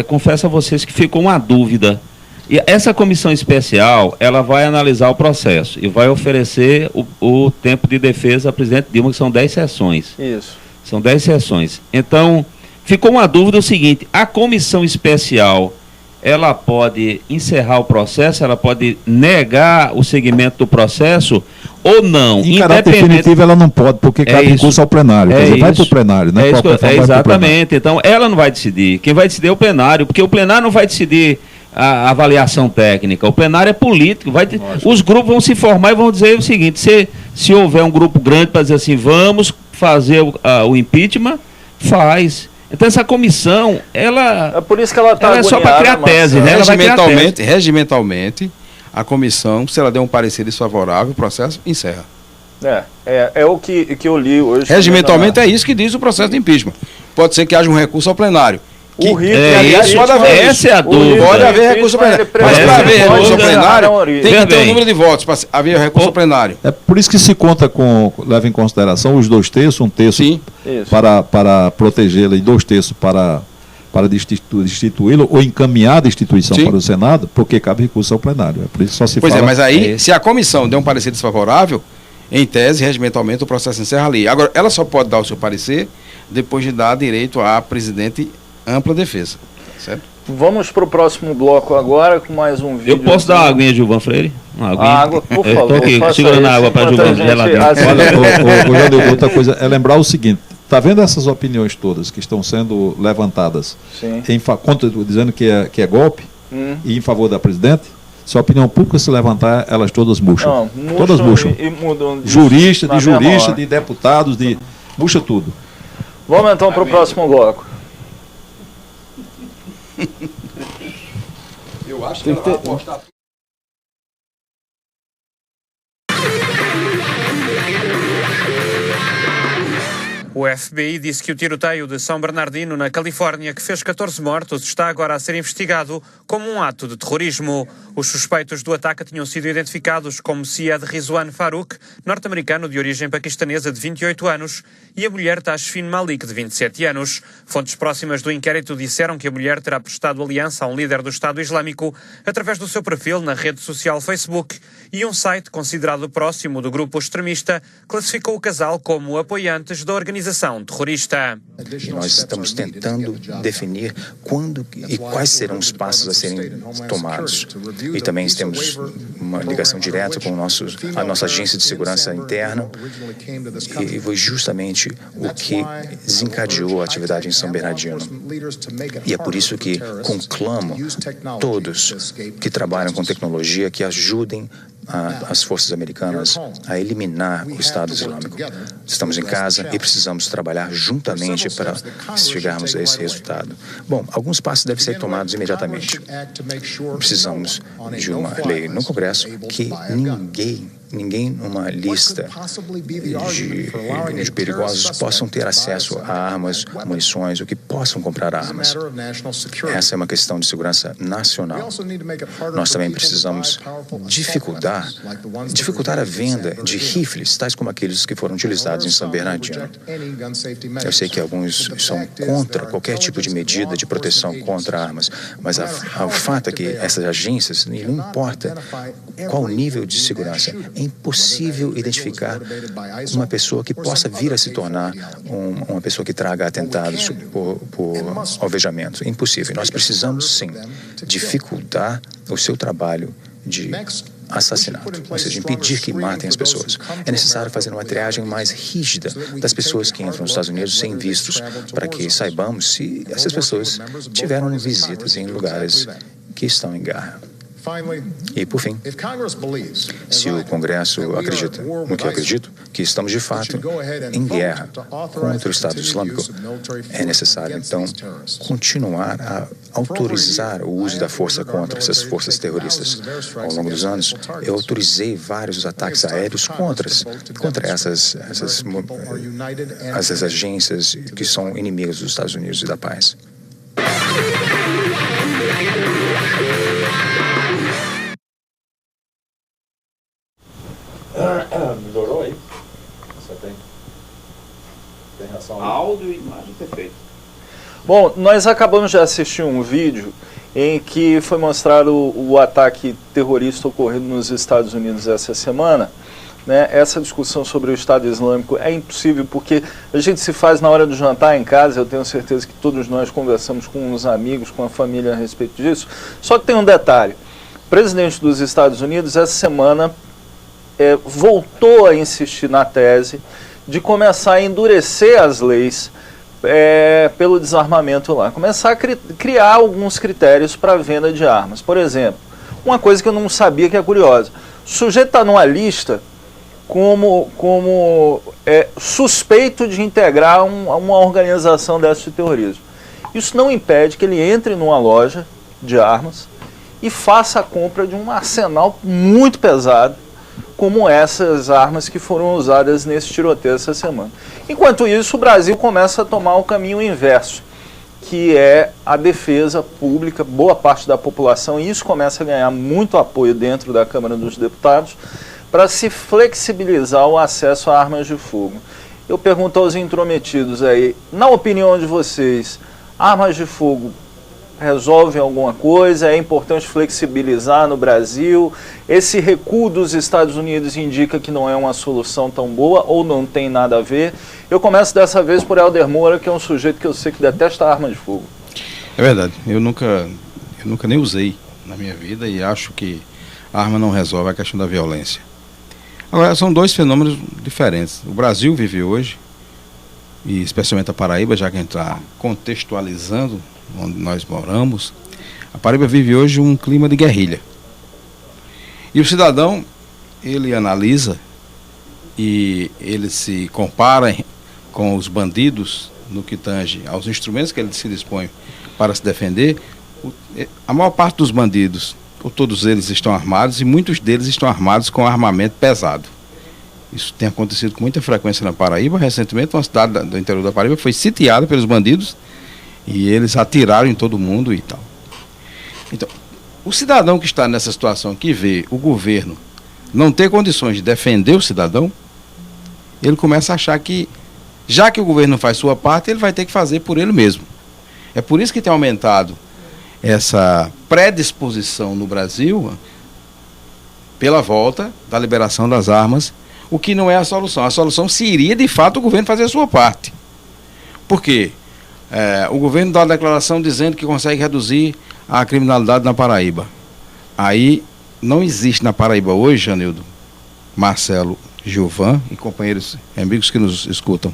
S5: confesso a vocês que ficou uma dúvida. E essa comissão especial, ela vai analisar o processo e vai oferecer o tempo de defesa à presidente Dilma, que são 10 sessões.
S3: Isso.
S5: São 10 sessões. Então, ficou uma dúvida o seguinte, a comissão especial, ela pode encerrar o processo, ela pode negar o segmento do processo ou não?
S4: Em caráter definitivo ela não pode, porque cabe recurso ao plenário. Quer dizer, vai para o plenário, né?
S5: Exatamente. Então, ela não vai decidir. Quem vai decidir é o plenário, porque o plenário não vai decidir a avaliação técnica. O plenário é político. Os grupos vão se formar e vão dizer o seguinte, se houver um grupo grande para dizer assim, vamos fazer o impeachment, faz. Então essa comissão, ela...
S3: É por isso que ela está
S5: é só para criar tese, né?
S6: Regimentalmente, a comissão, se ela der um parecer desfavorável, o processo encerra.
S3: É o que eu li hoje.
S6: Regimentalmente é isso que diz o processo de impeachment. Pode ser que haja um recurso ao plenário.
S3: O Rio
S6: pode haver
S5: essa é a dúvida.
S6: Pode haver recurso ao plenário. Mas para haver recurso ao plenário, tem que ter um número de votos para haver recurso ao plenário.
S4: É por isso que se leva em consideração os 2 terços, 1 terço para protegê-la e 2 terços para destituí-lo ou encaminhar a destituição para o Senado, porque cabe recurso ao plenário. É por isso que só se fala...
S6: mas aí, se a comissão der um parecer desfavorável, em tese, regimentalmente, o processo encerra ali. Agora, ela só pode dar o seu parecer depois de dar direito à presidente ampla defesa, certo?
S3: Vamos para o próximo bloco agora com mais um vídeo.
S5: Eu posso dar uma aguinha, Gilvan Freire? Uma aguinha?
S3: Água, por favor.
S5: Estou aqui segurando a água para Gilvan geladinho.
S4: Olha, outra coisa é lembrar o seguinte, está vendo essas opiniões todas que estão sendo levantadas, dizendo que é golpe e em favor da presidente? Se a opinião pública se levantar, elas todas murcham. Todas murcham.
S3: E mudam
S4: jurista, de deputados, murcha tudo.
S3: Vamos então para o próximo bloco.
S6: Eu acho que ela vai apostar.
S7: O FBI disse que o tiroteio de São Bernardino, na Califórnia, que fez 14 mortos, está agora a ser investigado como um ato de terrorismo. Os suspeitos do ataque tinham sido identificados como Syed Rizwan Farouk, norte-americano de origem paquistanesa de 28 anos, e a mulher Tashfin Malik, de 27 anos. Fontes próximas do inquérito disseram que a mulher terá prestado aliança a um líder do Estado Islâmico através do seu perfil na rede social Facebook, e um site considerado próximo do grupo extremista classificou o casal como apoiantes da organização terrorista.
S8: E nós estamos tentando definir quando e quais serão os passos a serem tomados. E também temos uma ligação direta com a nossa agência de segurança interna, e foi justamente o que desencadeou a atividade em São Bernardino. E é por isso que conclamo todos que trabalham com tecnologia que ajudem as forças americanas a eliminar o Estado Islâmico. Estamos em casa e precisamos trabalhar juntamente para chegarmos a esse resultado. Bom, alguns passos devem ser tomados imediatamente. Precisamos de uma lei no Congresso que ninguém numa lista de perigosos possam ter acesso a armas, munições, ou que possam comprar armas. Essa é uma questão de segurança nacional. Nós também precisamos dificultar a venda de rifles, tais como aqueles que foram utilizados em São Bernardino. Eu sei que alguns são contra qualquer tipo de medida de proteção contra armas, mas o fato é que essas agências, não importa qual o nível de segurança, é impossível identificar uma pessoa que possa vir a se tornar uma pessoa que traga atentados por alvejamento. É impossível. Nós precisamos, sim, dificultar o seu trabalho de assassinato, ou seja, impedir que matem as pessoas. É necessário fazer uma triagem mais rígida das pessoas que entram nos Estados Unidos sem vistos, para que saibamos se essas pessoas tiveram visitas em lugares que estão em guerra. E, por fim, se o Congresso acredita no que eu acredito, que estamos de fato em guerra contra o Estado Islâmico, é necessário, então, continuar a autorizar o uso da força contra essas forças terroristas. Ao longo dos anos, eu autorizei vários ataques aéreos contra essas agências que são inimigas dos Estados Unidos e da paz.
S3: Melhorou aí? Você tem reação aí?
S5: Áudio e imagem perfeito.
S3: Bom, nós acabamos de assistir um vídeo em que foi mostrado o ataque terrorista ocorrido nos Estados Unidos essa semana. Né? Essa discussão sobre o Estado Islâmico é impossível porque a gente se faz na hora do jantar em casa. Eu tenho certeza que todos nós conversamos com uns amigos, com a família a respeito disso. Só que tem um detalhe. O presidente dos Estados Unidos essa semana voltou a insistir na tese de começar a endurecer as leis pelo desarmamento lá. Começar a criar alguns critérios para a venda de armas. Por exemplo, uma coisa que eu não sabia, que é curiosa. O sujeito está numa lista como suspeito de integrar uma organização dessa de terrorismo. Isso não impede que ele entre numa loja de armas e faça a compra de um arsenal muito pesado, como essas armas que foram usadas nesse tiroteio essa semana. Enquanto isso, o Brasil começa a tomar o caminho inverso, que é a defesa pública, boa parte da população, e isso começa a ganhar muito apoio dentro da Câmara dos Deputados, para se flexibilizar o acesso a armas de fogo. Eu pergunto aos intrometidos aí, na opinião de vocês, armas de fogo resolvem alguma coisa? É importante flexibilizar no Brasil? Esse recuo dos Estados Unidos indica que não é uma solução tão boa ou não tem nada a ver? Eu começo dessa vez por Helder Moura, que é um sujeito que eu sei que detesta arma de fogo.
S6: É verdade, eu nunca nem usei na minha vida e acho que a arma não resolve a questão da violência. Agora, são dois fenômenos diferentes. O Brasil vive hoje, e especialmente a Paraíba, já que a gente está contextualizando onde nós moramos, a Paraíba vive hoje um clima de guerrilha. E o cidadão, ele analisa e ele se compara com os bandidos no que tange aos instrumentos que ele se dispõe para se defender. A maior parte dos bandidos, ou todos eles, estão armados, e muitos deles estão armados com armamento pesado. Isso tem acontecido com muita frequência na Paraíba. Recentemente, uma cidade do interior da Paraíba foi sitiada pelos bandidos e eles atiraram em todo mundo e tal. Então, o cidadão que está nessa situação, que vê o governo não ter condições de defender o cidadão, ele começa a achar que, já que o governo não faz sua parte, ele vai ter que fazer por ele mesmo. É por isso que tem aumentado essa predisposição no Brasil pela volta da liberação das armas, o que não é a solução. A solução seria, de fato, o governo fazer a sua parte. Por quê? O governo dá uma declaração dizendo que consegue reduzir a criminalidade na Paraíba. Aí não existe na Paraíba hoje, Janildo, Marcelo, Gilvan e companheiros, amigos que nos escutam,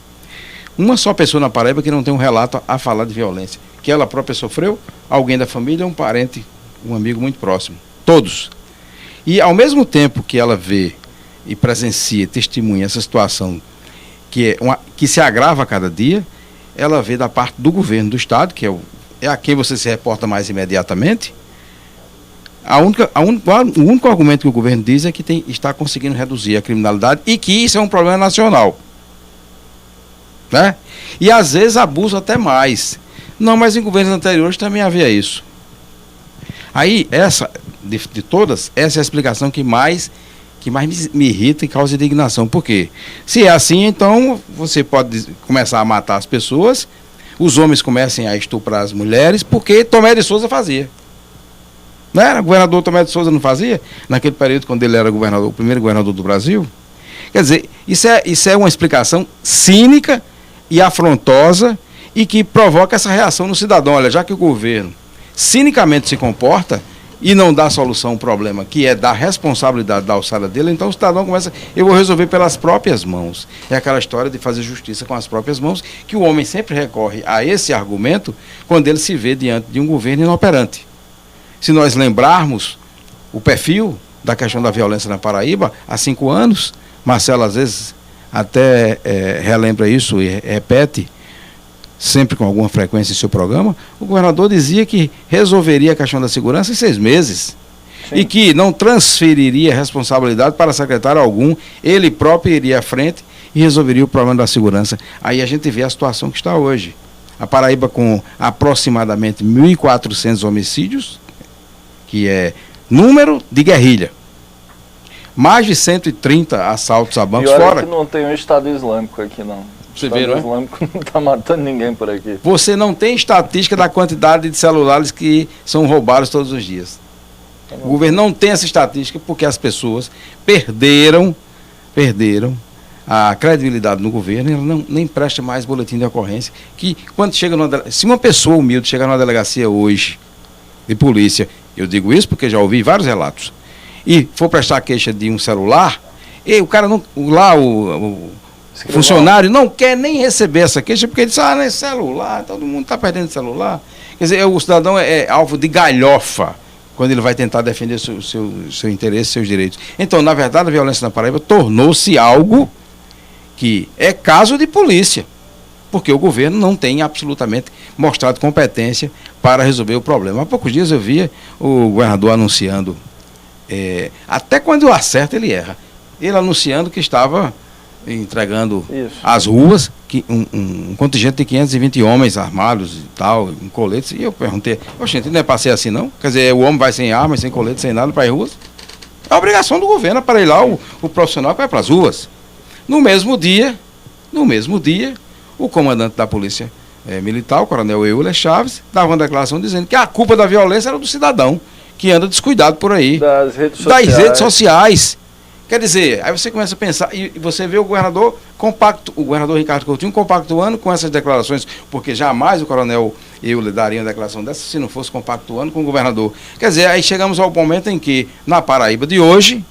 S6: uma só pessoa na Paraíba que não tem um relato a falar de violência, que ela própria sofreu, alguém da família, um parente, um amigo muito próximo. Todos. E ao mesmo tempo que ela vê e presencia, testemunha essa situação que se agrava a cada dia, ela vê da parte do governo do Estado, que é a quem você se reporta mais imediatamente, o único argumento que o governo diz é que está conseguindo reduzir a criminalidade e que isso é um problema nacional. Né? E às vezes abusa até mais. Não, mas em governos anteriores também havia isso. Aí, de todas, essa é a explicação que mais me irrita e causa indignação. Por quê? Se é assim, então você pode começar a matar as pessoas, os homens comecem a estuprar as mulheres, porque Tomé de Souza fazia. Não era? O governador Tomé de Souza não fazia? Naquele período, quando ele era governador, o primeiro governador do Brasil? Quer dizer, isso é uma explicação cínica e afrontosa e que provoca essa reação no cidadão. Olha, já que o governo cinicamente se comporta e não dá solução ao problema, que é dar responsabilidade da alçada dele, então o cidadão começa, eu vou resolver pelas próprias mãos. É aquela história de fazer justiça com as próprias mãos, que o homem sempre recorre a esse argumento quando ele se vê diante de um governo inoperante. Se nós lembrarmos o perfil da questão da violência na Paraíba há 5 anos. Marcelo, às vezes, até relembra isso e repete, sempre com alguma frequência em seu programa. O governador dizia que resolveria a questão da segurança em 6 meses. Sim. E que não transferiria responsabilidade para secretário algum, ele próprio iria à frente e resolveria o problema da segurança. Aí a gente vê a situação que está hoje. A Paraíba com aproximadamente 1.400 homicídios, que é número de guerrilha. Mais de 130 assaltos a bancos fora.
S3: Que não tem um Estado Islâmico aqui, não.
S6: Você
S3: vê,
S6: não é?
S3: O Estado Islâmico não está matando ninguém por aqui.
S6: Você não tem estatística da quantidade de celulares que são roubados todos os dias. O governo não tem essa estatística porque as pessoas perderam a credibilidade no governo e ela nem presta mais boletim de ocorrência. Que quando chega se uma pessoa humilde chegar numa delegacia hoje de polícia, eu digo isso porque já ouvi vários relatos, e for prestar queixa de um celular, e o cara não, lá o funcionário não quer nem receber essa queixa porque ele diz, não é celular, todo mundo está perdendo celular. Quer dizer, o cidadão é alvo de galhofa quando ele vai tentar defender seu interesse, seus direitos. Então, na verdade, a violência na Paraíba tornou-se algo que é caso de polícia, porque o governo não tem absolutamente mostrado competência para resolver o problema. Há poucos dias eu via o governador anunciando, até quando acerta ele erra, ele anunciando que estava entregando às ruas um contingente de 520 homens armados e tal, em coletes, e eu perguntei, gente, não é para ser assim não? Quer dizer, o homem vai sem armas, sem colete, sem nada para as ruas? É a obrigação do governo para ir lá o profissional que vai para as ruas. No mesmo dia, o comandante da Polícia Militar, o coronel Euler Chaves, dava uma declaração dizendo que a culpa da violência era do cidadão, que anda descuidado por aí.
S3: Das redes
S6: sociais. Quer dizer, aí você começa a pensar, e você vê o governador Ricardo Coutinho compactuando com essas declarações, porque jamais o coronel Euler daria uma declaração dessa se não fosse compactuando com o governador. Quer dizer, aí chegamos ao momento em que, na Paraíba de hoje,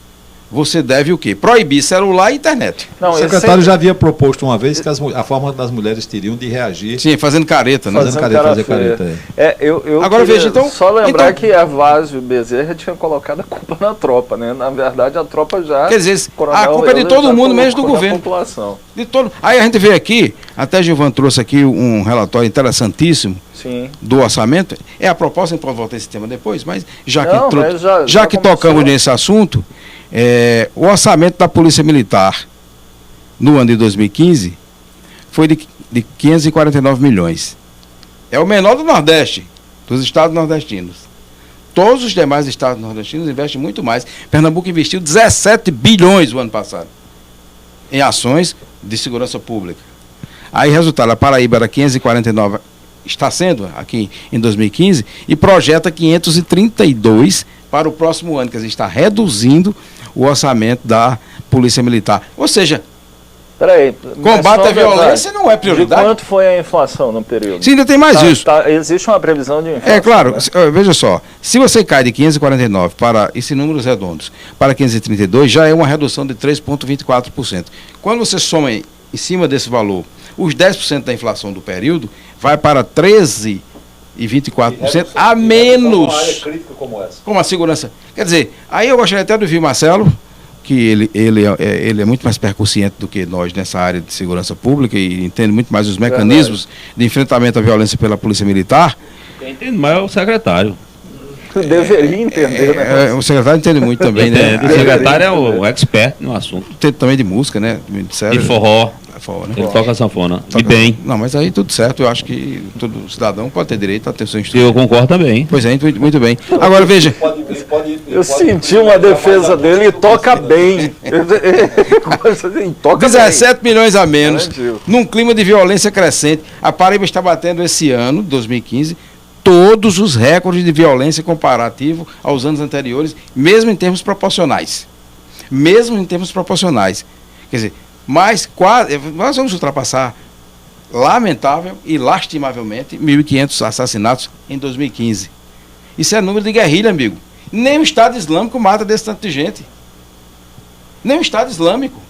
S6: você deve o quê? Proibir celular e internet.
S4: Não, o secretário já havia proposto uma vez que a forma das mulheres teriam de reagir.
S6: Sim, fazendo careta, né?
S4: Fazer careta.
S3: Eu
S6: agora veja, então.
S3: Só lembrar que a Vazio Bezerra tinha colocado a culpa na tropa, né? Na verdade, a tropa já.
S6: Quer dizer, a culpa é de todo mundo, menos do governo.
S3: População.
S6: Aí a gente vê aqui, até Gilvan trouxe aqui um relatório interessantíssimo.
S3: Sim.
S6: Do orçamento. É a proposta, a gente pode voltar esse tema depois, mas já que tocamos nesse assunto. O orçamento da Polícia Militar no ano de 2015 foi de 549 milhões. É o menor do Nordeste, dos estados nordestinos. Todos os demais estados nordestinos investem muito mais. Pernambuco investiu 17 bilhões o ano passado em ações de segurança pública. Aí, resultado, a Paraíba era 549, está sendo aqui em 2015, e projeta 532 para o próximo ano, quer dizer, está reduzindo o orçamento da Polícia Militar. Ou seja, combate à violência não é prioridade.
S3: De quanto foi a inflação no período?
S6: Sim, ainda tem mais isso.
S3: Existe uma previsão de inflação.
S6: É claro, veja só, se você cai de 549 para, esses números redondos, para 532, já é uma redução de 3,24%. Quando você soma em cima desse valor os 10% da inflação do período, vai para 13,24% a menos. Uma área crítica como essa. Como a segurança. Quer dizer, aí eu gostaria até de ouvir o Marcelo, que ele é muito mais percussiente do que nós nessa área de segurança pública e entende muito mais os mecanismos de enfrentamento à violência pela Polícia Militar.
S5: Quem entende mais é o secretário.
S3: Deveria entender, né?
S6: O secretário entende muito também, né?
S5: O secretário é o expert no assunto.
S6: Entende também de música, né?
S5: De forró.
S6: Né?
S5: Ele toca sanfona. E bem.
S6: Não, mas aí tudo certo. Eu acho que todo cidadão pode ter direito a ter seu instrumento.
S5: Eu concordo também.
S6: Pois é, muito bem. Agora veja.
S3: Eu senti uma defesa dele e toca bem.
S6: Toca 17 bem. Milhões a menos, num clima de violência crescente. A Paraíba está batendo esse ano, 2015, todos os recordes de violência comparativo aos anos anteriores, mesmo em termos proporcionais. Quer dizer, mas nós vamos ultrapassar, lamentável e lastimavelmente, 1.500 assassinatos em 2015. Isso é número de guerrilha, amigo. Nem o Estado Islâmico mata desse tanto de gente. Nem o Estado Islâmico.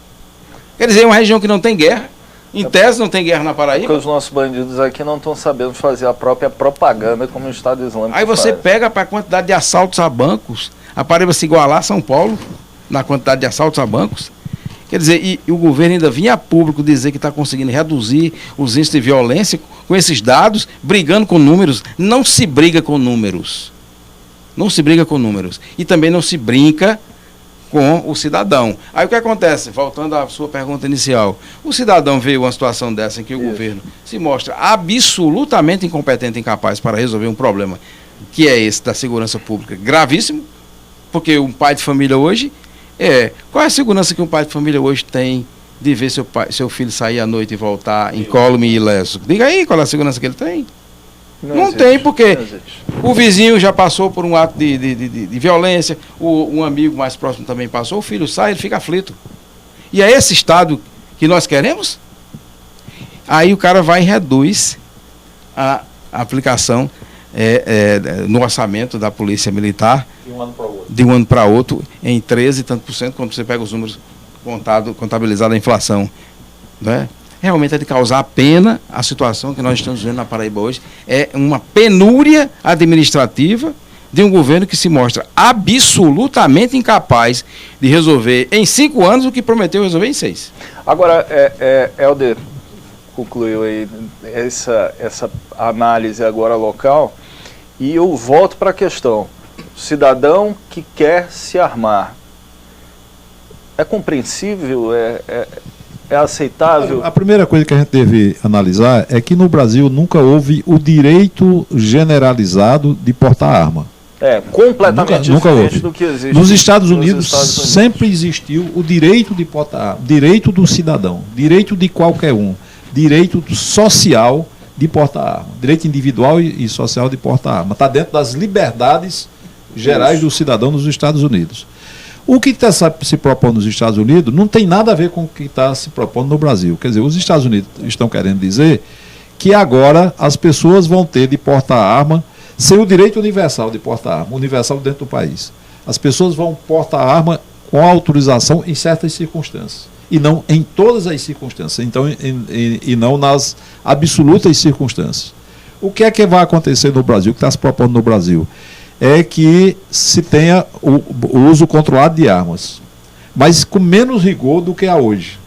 S6: Quer dizer, é uma região que não tem guerra. Em tese não tem guerra na Paraíba.
S3: Porque os nossos bandidos aqui não estão sabendo fazer a própria propaganda como o Estado Islâmico
S6: Aí você pega para a quantidade de assaltos a bancos, A Paraíba se igualar a São Paulo na quantidade de assaltos a bancos. Quer dizer, e o governo ainda vinha a público dizer que está conseguindo reduzir os índices de violência com esses dados, brigando com números. Não se briga com números. Não se briga com números. E também não se brinca com o cidadão. Aí o que acontece? Voltando à sua pergunta inicial. O cidadão vê uma situação dessa em que o governo se mostra absolutamente incompetente e incapaz para resolver um problema que é esse da segurança pública, gravíssimo, porque um pai de família hoje... Qual é a segurança que um pai de família hoje tem de ver seu filho sair à noite e voltar incólume e ileso? Diga aí qual é a segurança que ele tem. Não tem, porque o vizinho já passou por um ato de violência, um amigo mais próximo também passou, o filho sai, ele fica aflito. E é esse Estado que nós queremos? Aí o cara vai e reduz a aplicação no orçamento da Polícia Militar de um ano para outro em 13 e tanto por cento, quando você pega os números contabilizados da inflação, né? Realmente é de causar pena. A situação que nós estamos vendo na Paraíba hoje é uma penúria administrativa de um governo que se mostra absolutamente incapaz de resolver em 5 anos o que prometeu resolver em 6.
S3: Agora, Helder concluiu aí essa análise agora local, e eu volto para a questão. Cidadão que quer se armar, é compreensível, é aceitável?
S4: A primeira coisa que a gente deve analisar é que no Brasil nunca houve o direito generalizado de portar arma.
S3: Completamente
S4: nunca
S3: diferente
S4: houve.
S3: do que existe
S4: nos Estados Unidos. Sempre existiu o direito de portar arma, direito do cidadão, direito de qualquer um, direito social de portar arma, direito individual e social de portar arma. Está dentro das liberdades gerais do cidadão nos Estados Unidos. O que está se propondo nos Estados Unidos não tem nada a ver com o que está se propondo no Brasil. Quer dizer, os Estados Unidos estão querendo dizer que agora as pessoas vão ter de portar arma sem o direito universal de portar arma, universal dentro do país. As pessoas vão portar arma com autorização em certas circunstâncias, e não em todas as circunstâncias, então, e não nas absolutas circunstâncias. O que é que vai acontecer no Brasil, o que está se propondo no Brasil? É que se tenha o uso controlado de armas, mas com menos rigor do que há hoje,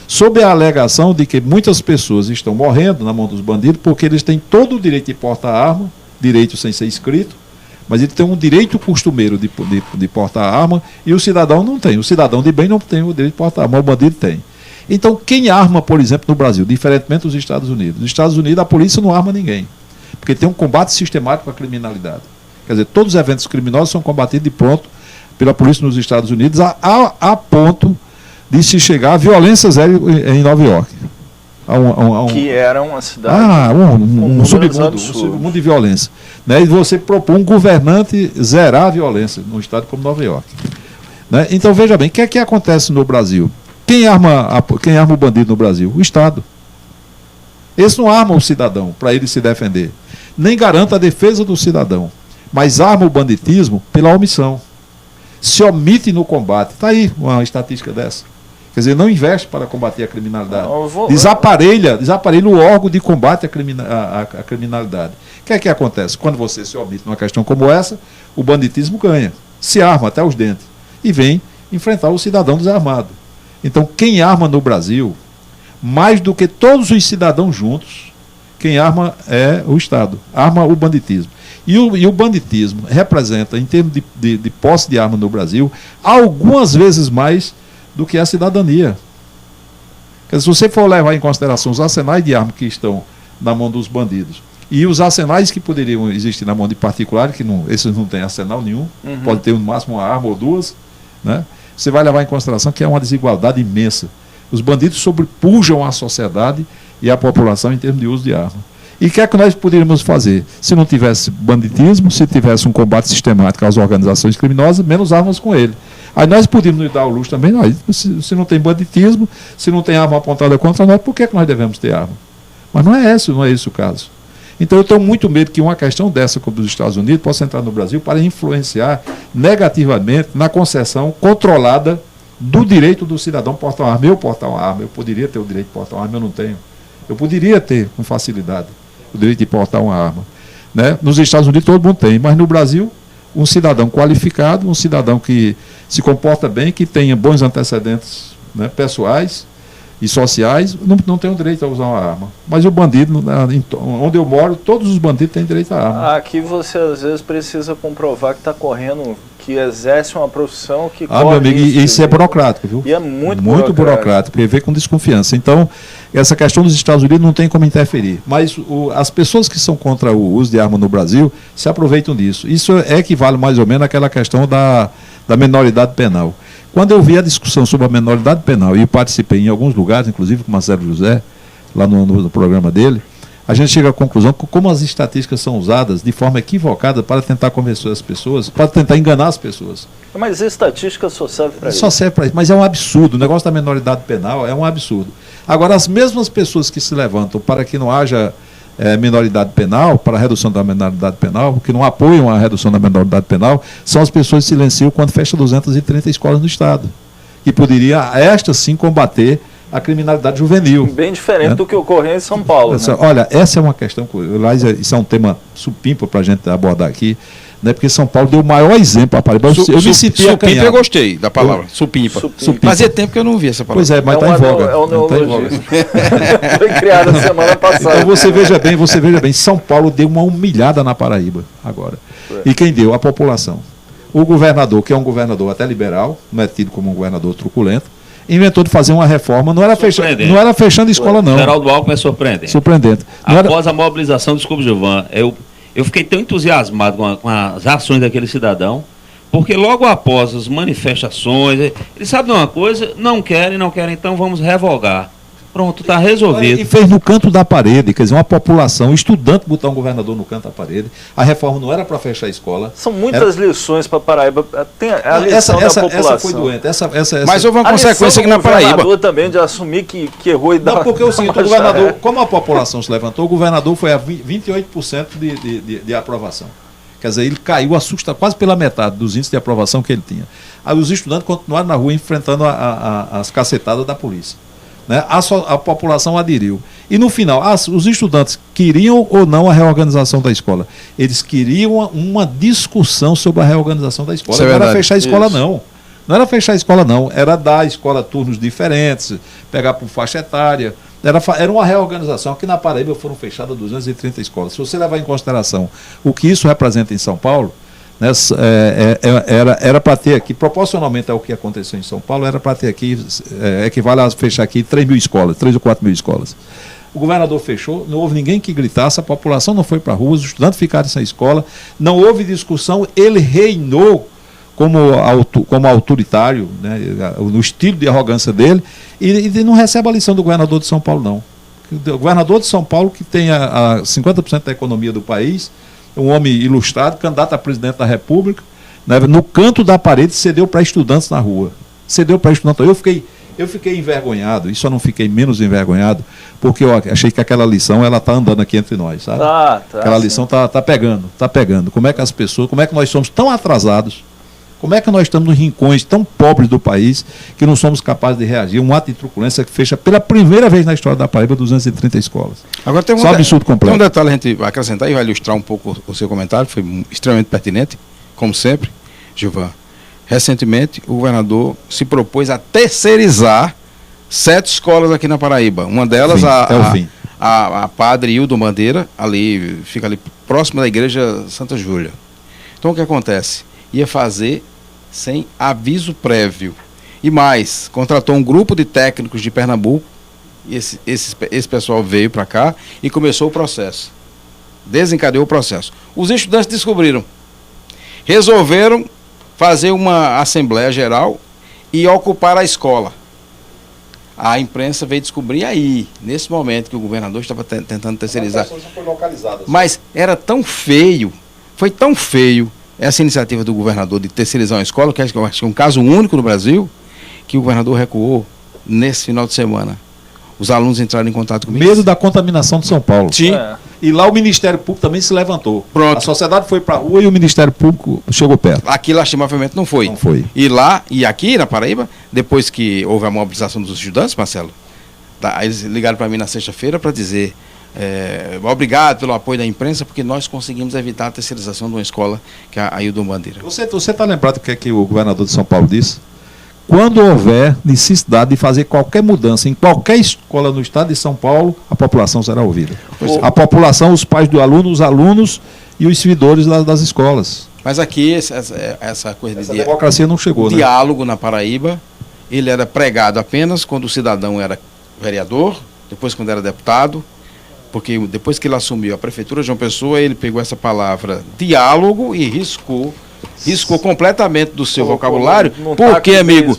S4: sob a alegação de que muitas pessoas estão morrendo na mão dos bandidos porque eles têm todo o direito de portar arma, direito sem ser escrito, mas ele tem um direito costumeiro de portar arma, e o cidadão não tem. O cidadão de bem não tem o direito de portar arma, mas o bandido tem. Então, quem arma, por exemplo, no Brasil, diferentemente dos Estados Unidos? Nos Estados Unidos, a polícia não arma ninguém, porque tem um combate sistemático à criminalidade. Quer dizer, todos os eventos criminosos são combatidos de pronto pela polícia nos Estados Unidos, a ponto de se chegar a violência zero em Nova York.
S3: Que era uma cidade
S4: um submundo de violência, né? E você propõe um governante zerar a violência num estado como Nova York, né? Então veja bem, o que é que acontece no Brasil? Quem arma o bandido no Brasil? O Estado. Esse não arma o cidadão para ele se defender, nem garanta a defesa do cidadão, mas arma o banditismo pela omissão, se omite no combate. Está aí uma estatística dessa. Quer dizer, não investe para combater a criminalidade. Desaparelha o órgão de combate à criminalidade. O que é que acontece? Quando você se omite numa questão como essa, o banditismo ganha, se arma até os dentes e vem enfrentar o cidadão desarmado. Então, quem arma no Brasil, mais do que todos os cidadãos juntos, quem arma é o Estado, arma o banditismo. E o banditismo representa, em termos de posse de arma no Brasil, algumas vezes mais do que a cidadania. Quer dizer, se você for levar em consideração os arsenais de armas que estão na mão dos bandidos e os arsenais que poderiam existir na mão de particulares, que esses não têm arsenal nenhum, pode ter no máximo uma arma ou duas, né? Você vai levar em consideração que é uma desigualdade imensa. Os bandidos sobrepujam a sociedade e a população em termos de uso de arma. E o que é que nós poderíamos fazer? Se não tivesse banditismo, se tivesse um combate sistemático às organizações criminosas, menos armas com ele. Aí nós podíamos nos dar o luxo também, se não tem banditismo, se não tem arma apontada contra nós, por que nós devemos ter arma? Mas não é esse o caso. Então eu tenho muito medo que uma questão dessa, como dos Estados Unidos, possa entrar no Brasil para influenciar negativamente na concessão controlada do direito do cidadão portar uma arma. Eu portar uma arma, eu poderia ter o direito de portar uma arma, eu não tenho. Eu poderia ter com facilidade o direito de portar uma arma, né? Nos Estados Unidos todo mundo tem, mas no Brasil um cidadão qualificado, um cidadão que se comporta bem, que tenha bons antecedentes, né, pessoais e sociais, não tem o direito a usar uma arma. Mas o bandido, onde eu moro, todos os bandidos têm direito à arma.
S3: Aqui você às vezes precisa comprovar que está correndo, que exerce uma profissão que corre
S4: meu amigo,
S3: risco,
S4: isso é burocrático, viu?
S3: E é muito
S4: burocrático, porque vê com desconfiança. Então, essa questão dos Estados Unidos não tem como interferir. Mas as pessoas que são contra o uso de arma no Brasil se aproveitam disso. Isso equivale mais ou menos àquela questão da menoridade penal. Quando eu vi a discussão sobre a menoridade penal, e participei em alguns lugares, inclusive com o Marcelo José, lá no programa dele, a gente chega à conclusão que como as estatísticas são usadas de forma equivocada para tentar convencer as pessoas, para tentar enganar as pessoas.
S3: Mas a estatística só serve para isso.
S4: Só serve para isso, mas é um absurdo. O negócio da menoridade penal é um absurdo. Agora, as mesmas pessoas que se levantam para que não haja minoridade penal, para a redução da minoridade penal, que não apoiam a redução da minoridade penal, são as pessoas que silenciam quando fecha 230 escolas no Estado. Que poderia, estas sim, combater a criminalidade juvenil.
S3: Bem diferente do que ocorreu em São Paulo. Né?
S4: Olha, essa é uma questão, aliás, isso é um tema supimpa para a gente abordar aqui, né, porque São Paulo deu o maior exemplo à Paraíba. Eu me senti
S6: supimpa, eu gostei da palavra. Supimpa. Fazia tempo que eu não via essa palavra.
S4: Pois é, mas está em voga.
S3: É o neologismo. Foi criada semana passada.
S4: Então você veja bem, São Paulo deu uma humilhada na Paraíba agora. E quem deu? A população. O governador, que é um governador até liberal, não é tido como um governador truculento, inventou de fazer uma reforma, não era fechando escola, não.
S5: Geraldo Alckmin é surpreendente.
S4: Surpreendente.
S5: Após a mobilização, desculpa, Gilvan, eu fiquei tão entusiasmado com as ações daquele cidadão, porque logo após as manifestações, ele sabe de uma coisa, não querem, então vamos revogar. Pronto, está resolvido.
S4: E fez no canto da parede, quer dizer, uma população, estudante botar um governador no canto da parede. A reforma não era para fechar a escola.
S3: São muitas lições para Paraíba. Tem a lição da população. Essa foi doente.
S6: Mas houve uma consequência aqui na Paraíba.
S3: O governador também de assumir que errou e dar.
S4: Não, porque o seguinte, o governador, como a população se levantou, o governador foi a 28% de aprovação. Quer dizer, ele caiu, assusta quase pela metade dos índices de aprovação que ele tinha. Aí os estudantes continuaram na rua enfrentando as cacetadas da polícia. Né? A população aderiu. E no final, os estudantes queriam ou não a reorganização da escola. Eles queriam uma discussão sobre a reorganização da escola. Não era fechar a escola, não. Não era fechar a escola, não. Era dar à escola turnos diferentes, pegar por faixa etária. Era uma reorganização. Aqui na Paraíba foram fechadas 230 escolas. Se você levar em consideração o que isso representa em São Paulo, né, era para ter aqui, proporcionalmente ao que aconteceu em São Paulo, era para ter aqui, equivale a fechar aqui 3 mil escolas, 3 ou 4 mil escolas. O governador fechou, não houve ninguém que gritasse, a população não foi para a rua, os estudantes ficaram sem escola, não houve discussão, ele reinou como autoritário, né, no estilo de arrogância dele, e não recebe a lição do governador de São Paulo, não. O governador de São Paulo, que tem a 50% da economia do país, um homem ilustrado, candidato a presidente da República, né, no canto da parede, cedeu para estudantes na rua. Cedeu para estudantes. Eu fiquei envergonhado, e só não fiquei menos envergonhado, porque eu achei que aquela lição ela está andando aqui entre nós, sabe? Aquela lição está pegando. Como é que as pessoas, como é que nós somos tão atrasados, como é que nós estamos nos rincões tão pobres do país, que não somos capazes de reagir. Um ato de truculência que fecha pela primeira vez na história da Paraíba 230 escolas.
S6: Agora tem
S4: um absurdo completo.
S6: Tem um detalhe a gente vai acrescentar e vai ilustrar um pouco o seu comentário, foi extremamente pertinente, como sempre, Gilvan. Recentemente, o governador se propôs a terceirizar 7 escolas aqui na Paraíba. Uma delas, a Padre Hildo Bandeira, fica ali próximo da igreja Santa Júlia. Então o que acontece? Ia fazer sem aviso prévio. E mais, contratou um grupo de técnicos de Pernambuco, e esse pessoal veio para cá e começou o processo. Desencadeou o processo. Os estudantes descobriram. Resolveram fazer uma assembleia geral e ocupar a escola. A imprensa veio descobrir aí, nesse momento que o governador estava tentando terceirizar. Mas era tão feio, foi tão feio essa iniciativa do governador de terceirizar uma escola, que acho que é um caso único no Brasil, que o governador recuou nesse final de semana. Os alunos entraram em contato comigo.
S4: Medo da contaminação de São Paulo.
S6: Sim.
S4: E lá o Ministério Público também se levantou.
S6: Pronto.
S4: A sociedade foi para a rua e o Ministério Público chegou perto.
S6: Aqui, lastimavelmente, não foi.
S4: Não foi.
S6: E lá, e aqui na Paraíba, depois que houve a mobilização dos estudantes, Marcelo, eles ligaram para mim na sexta-feira para dizer: obrigado pelo apoio da imprensa, porque nós conseguimos evitar a terceirização de uma escola, que é a Ailton Bandeira.
S4: Você está lembrado do que o governador de São Paulo disse? Quando houver necessidade de fazer qualquer mudança em qualquer escola no estado de São Paulo, a população será ouvida. A população, os pais do aluno, os alunos e os servidores das escolas.
S6: Mas aqui, essa coisa de
S4: democracia não chegou, né?
S6: Diálogo na Paraíba, ele era pregado apenas quando o cidadão era vereador, depois quando era deputado, porque depois que ele assumiu a prefeitura de João Pessoa, ele pegou essa palavra diálogo e riscou completamente do seu vocabulário, porque, amigo,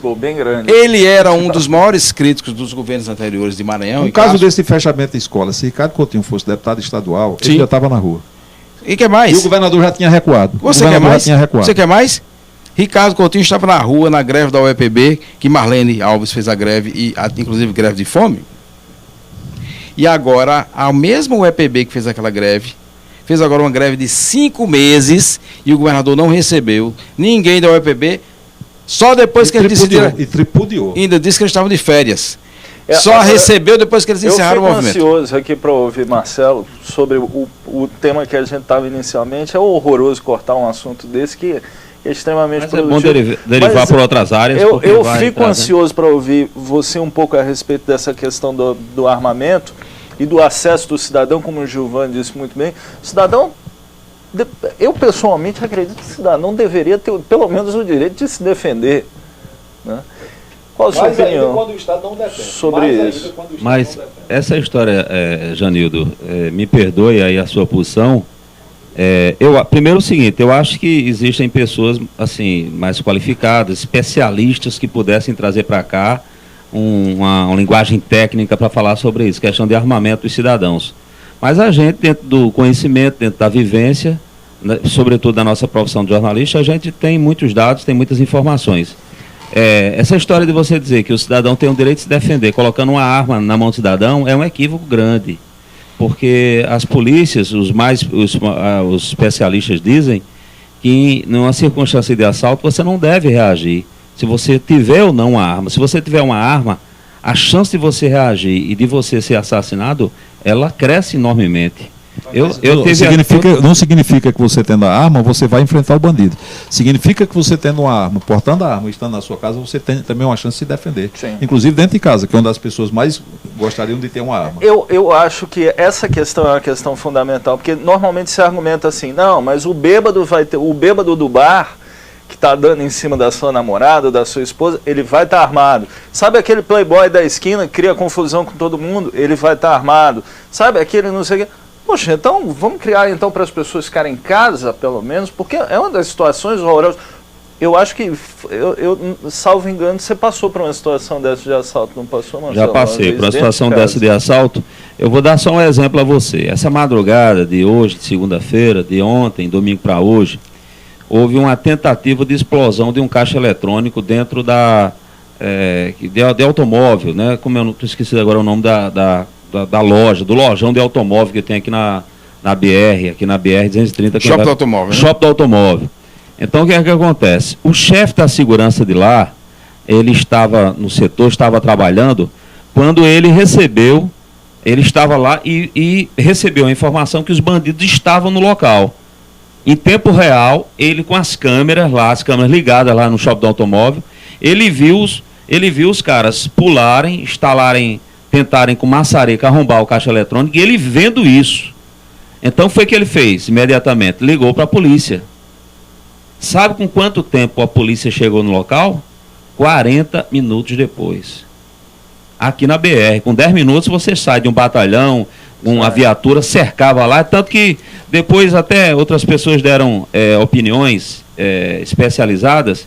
S6: ele era um dos maiores críticos dos governos anteriores de Maranhão.
S4: No caso desse fechamento de escola, se Ricardo Coutinho fosse deputado estadual, ele já estava na rua.
S6: E que mais?
S4: E o governador já tinha recuado.
S6: Você quer mais? Ricardo Coutinho estava na rua, na greve da UEPB, que Marlene Alves fez a greve, inclusive greve de fome. E agora, a mesma UEPB que fez aquela greve, fez agora uma greve de 5 meses e o governador não recebeu ninguém da UEPB, só depois que ele decidiu.
S4: E tripudiou.
S6: Ainda disse que eles estavam de férias. Só recebeu depois que eles encerraram o movimento.
S3: Eu fico ansioso aqui para ouvir Marcelo sobre o tema que a gente estava inicialmente. É horroroso cortar um assunto desse que é extremamente produtivo.
S5: É bom derivar por outras áreas.
S3: Eu fico ansioso para ouvir você um pouco a respeito dessa questão do armamento e do acesso do cidadão, como o Gilvan disse muito bem. O cidadão, eu pessoalmente acredito que o cidadão deveria ter pelo menos o direito de se defender, né? Qual a sua opinião
S4: quando o Estado não defende
S3: sobre isso?
S5: Mas essa história, Janildo, me perdoe aí a sua posição. Primeiro o seguinte, eu acho que existem pessoas assim mais qualificadas, especialistas que pudessem trazer para cá uma linguagem técnica para falar sobre isso, questão de armamento dos cidadãos. Mas a gente, dentro do conhecimento, dentro da vivência, né, sobretudo da nossa profissão de jornalista, a gente tem muitos dados, tem muitas informações. Essa história de você dizer que o cidadão tem o direito de se defender colocando uma arma na mão do cidadão é um equívoco grande. Porque as polícias, os especialistas dizem que numa circunstância de assalto você não deve reagir. Se você tiver ou não uma arma, se você tiver uma arma, a chance de você reagir e de você ser assassinado, ela cresce enormemente.
S4: Não significa que você tendo a arma, você vai enfrentar o bandido. Significa que você tendo uma arma, portando a arma e estando na sua casa, você tem também uma chance de se defender.
S3: Sim.
S4: Inclusive dentro de casa, que é uma das pessoas mais gostariam de ter uma arma.
S3: Eu acho que essa questão é uma questão fundamental, porque normalmente se argumenta assim, não, mas o bêbado do bar que está dando em cima da sua namorada, da sua esposa, ele vai estar armado. Sabe aquele playboy da esquina que cria confusão com todo mundo? Ele vai estar armado. Sabe aquele não sei o que... Poxa, então vamos criar então para as pessoas ficarem em casa, pelo menos, porque é uma das situações horrorosas. Eu acho que, salvo engano, você passou por uma situação dessa de assalto, não passou, Marcelo?
S5: Já passei por uma situação dessa de assalto. Eu vou dar só um exemplo a você. Essa madrugada de hoje, de segunda-feira, de ontem, domingo para hoje, houve uma tentativa de explosão de um caixa eletrônico dentro de automóvel, né? Como eu não esqueci agora o nome da loja, do lojão de automóvel que tem aqui na BR, aqui na BR-230.
S6: Shopping do automóvel, né?
S5: Shopping do automóvel. Então, o que é que acontece? O chefe da segurança de lá, ele estava no setor, estava trabalhando, quando ele estava lá e recebeu a informação que os bandidos estavam no local. Em tempo real, ele com as câmeras ligadas lá no shopping do automóvel, ele viu os caras pularem, tentarem com maçareca arrombar o caixa eletrônico, e ele vendo isso. Então foi o que ele fez imediatamente, ligou para a polícia. Sabe com quanto tempo a polícia chegou no local? 40 minutos depois. Aqui na BR, com 10 minutos você sai de um batalhão, uma viatura, cercava lá, tanto que depois até outras pessoas deram opiniões especializadas,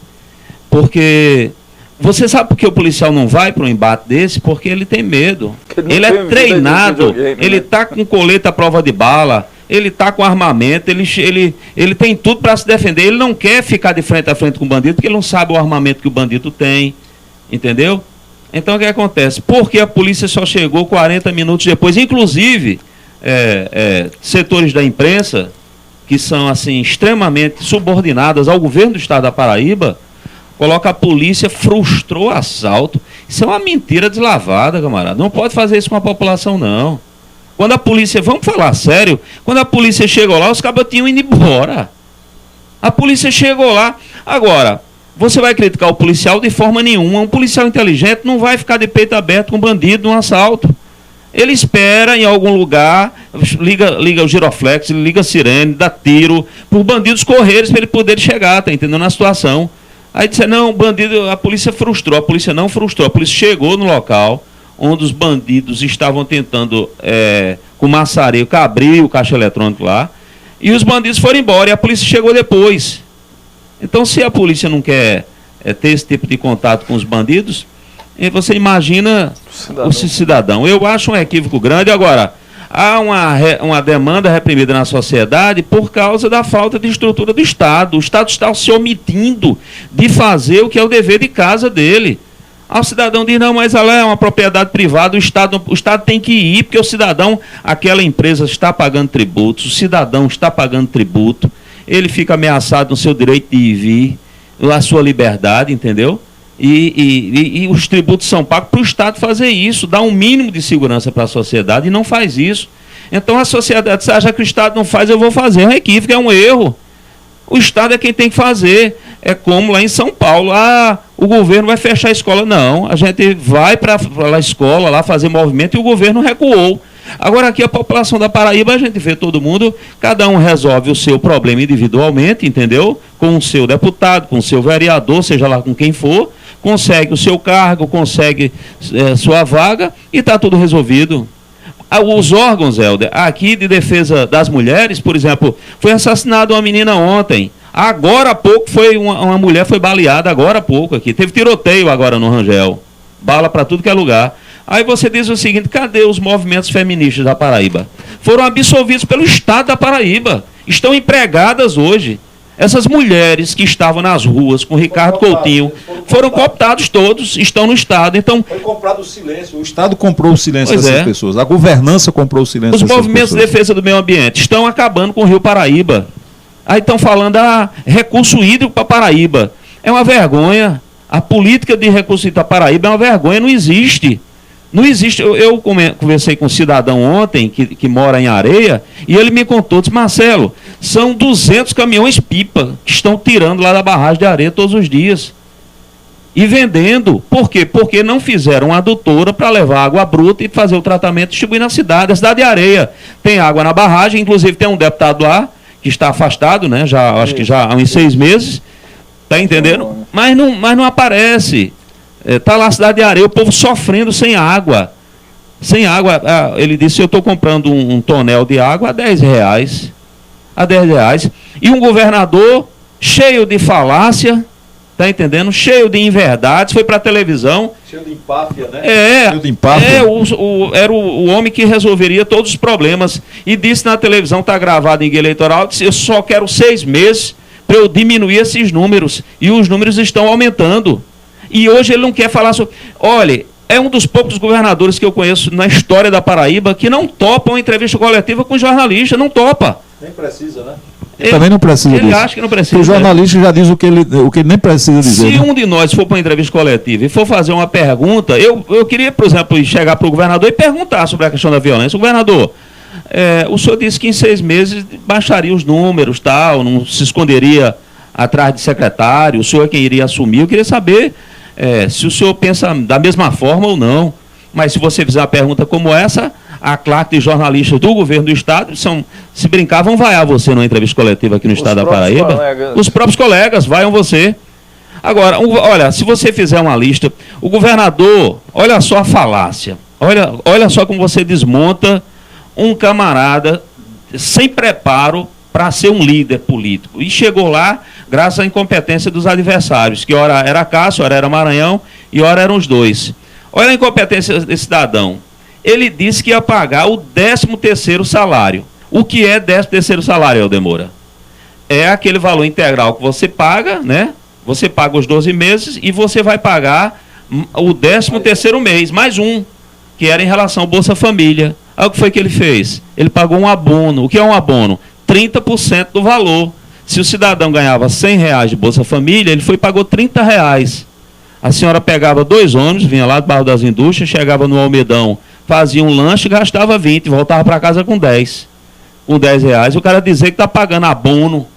S5: porque você sabe por que o policial não vai para um embate desse? Porque ele tem medo. Ele é treinado, ele está com colete à prova de bala, ele está com armamento, ele tem tudo para se defender. Ele não quer ficar de frente a frente com o bandido, porque ele não sabe o armamento que o bandido tem, entendeu? Então o que acontece? Porque a polícia só chegou 40 minutos depois, inclusive setores da imprensa, que são assim extremamente subordinadas ao governo do estado da Paraíba, coloca a polícia, frustrou o assalto. Isso é uma mentira deslavada, camarada. Não pode fazer isso com a população, não. Quando a polícia, vamos falar sério, quando a polícia chegou lá, os cabos tinham ido embora. A polícia chegou lá. Agora, você vai criticar o policial de forma nenhuma. Um policial inteligente não vai ficar de peito aberto com um bandido num assalto. Ele espera em algum lugar, liga o giroflex, liga a sirene, dá tiro, para os bandidos correrem para ele poder chegar, tá entendendo a situação. Aí disse, não, bandido, a polícia frustrou. A polícia não frustrou. A polícia chegou no local onde os bandidos estavam tentando, com maçareco, abrir o caixa eletrônico lá, e os bandidos foram embora, e a polícia chegou depois. Então, se a polícia não quer ter esse tipo de contato com os bandidos, você imagina o cidadão. Eu acho um equívoco grande. Agora, há uma demanda reprimida na sociedade por causa da falta de estrutura do Estado. O Estado está se omitindo de fazer o que é o dever de casa dele. O cidadão diz, não, mas ela é uma propriedade privada, o Estado tem que ir, porque o cidadão, aquela empresa está pagando tributos, o cidadão está pagando tributo, ele fica ameaçado no seu direito de ir e vir, a sua liberdade, entendeu? E os tributos são pagos para o Estado fazer isso, dar um mínimo de segurança para a sociedade, e não faz isso. Então a sociedade, se acha que o Estado não faz, eu vou fazer. É um equívoco, é um erro. O Estado é quem tem que fazer. É como lá em São Paulo, o governo vai fechar a escola. Não, a gente vai para a escola lá fazer movimento e o governo recuou. Agora aqui a população da Paraíba, a gente vê todo mundo, cada um resolve o seu problema individualmente, entendeu? Com o seu deputado, com o seu vereador, seja lá com quem for, consegue o seu cargo, consegue sua vaga e está tudo resolvido. Os órgãos, Helder, aqui de defesa das mulheres, por exemplo, foi assassinada uma menina ontem. Agora há pouco uma mulher foi baleada, agora há pouco aqui. Teve tiroteio agora no Rangel. Bala para tudo que é lugar. Aí você diz o seguinte, cadê os movimentos feministas da Paraíba? Foram absolvidos pelo Estado da Paraíba. Estão empregadas hoje. Essas mulheres que estavam nas ruas com Ricardo Coutinho, foram cooptados todos, estão no Estado. Então,
S4: foi comprado o silêncio. O Estado comprou o silêncio dessas pessoas. A governança comprou o silêncio dessas pessoas. Os movimentos de defesa do meio ambiente estão acabando com o Rio Paraíba. Aí estão falando, recurso hídrico para Paraíba. É uma vergonha. A política de recurso hídrico para Paraíba é uma vergonha, não existe. Não existe. Eu conversei com um cidadão ontem que mora em Areia e ele me contou, disse, Marcelo, são 200 caminhões-pipa que estão tirando lá da barragem de areia todos os dias. E vendendo. Por quê? Porque não fizeram uma adutora para levar água bruta e fazer o tratamento e distribuir na cidade. A cidade de Areia tem água na barragem, inclusive tem um deputado lá que está afastado, né? Acho que já há uns 6 meses. Está entendendo? Mas não aparece. Está lá a cidade de Areia, o povo sofrendo sem água. Sem água. Ele disse, eu estou comprando um tonel de água a R$10. A R$10. E um governador cheio de falácia, tá entendendo? Cheio de inverdades, foi para a televisão. Cheio de empáfia, né?
S5: Cheio de empáfia. Era o homem que resolveria todos os problemas. E disse na televisão, está gravado em guia eleitoral, disse, eu só quero 6 meses para eu diminuir esses números. E os números estão aumentando. E hoje ele não quer falar sobre... Olha, é um dos poucos governadores que eu conheço na história da Paraíba que não topa uma entrevista coletiva com jornalista, não topa.
S4: Nem precisa, né?
S5: Ele
S4: também não precisa disso.
S5: Ele acha que não precisa.
S4: O jornalista já diz o que ele nem precisa dizer.
S5: Se um de nós for para uma entrevista coletiva e for fazer uma pergunta, eu queria, por exemplo, chegar para o governador e perguntar sobre a questão da violência. Governador, o senhor disse que em 6 meses baixaria os números, tal, não se esconderia atrás de secretário, o senhor é quem iria assumir. Eu queria saber se o senhor pensa da mesma forma ou não. Mas se você fizer uma pergunta como essa, a claque de jornalistas do governo do Estado, se brincar, vão vaiar você numa entrevista coletiva aqui no Estado da Paraíba. Os próprios colegas vaiam você. Agora, olha, se você fizer uma lista, o governador, olha só a falácia, olha só como você desmonta um camarada sem preparo para ser um líder político. E chegou lá graças à incompetência dos adversários, que ora era Cássio, ora era Maranhão e ora eram os dois. Olha a incompetência desse cidadão. Ele disse que ia pagar o 13º salário. O que é 13º salário, Eldemora? É aquele valor integral que você paga, né? Você paga os 12 meses e você vai pagar o 13º mês, mais um, que era em relação ao Bolsa Família. Aí o que foi que ele fez? Ele pagou um abono. O que é um abono? 30% do valor. Se o cidadão ganhava R$100 de Bolsa Família, ele foi e pagou R$30. A senhora pegava 2 ônibus, vinha lá do Bairro das Indústrias, chegava no Almedão fazia um lanche, gastava 20, voltava para casa com 10. Com R$10, o cara dizer que está pagando abono.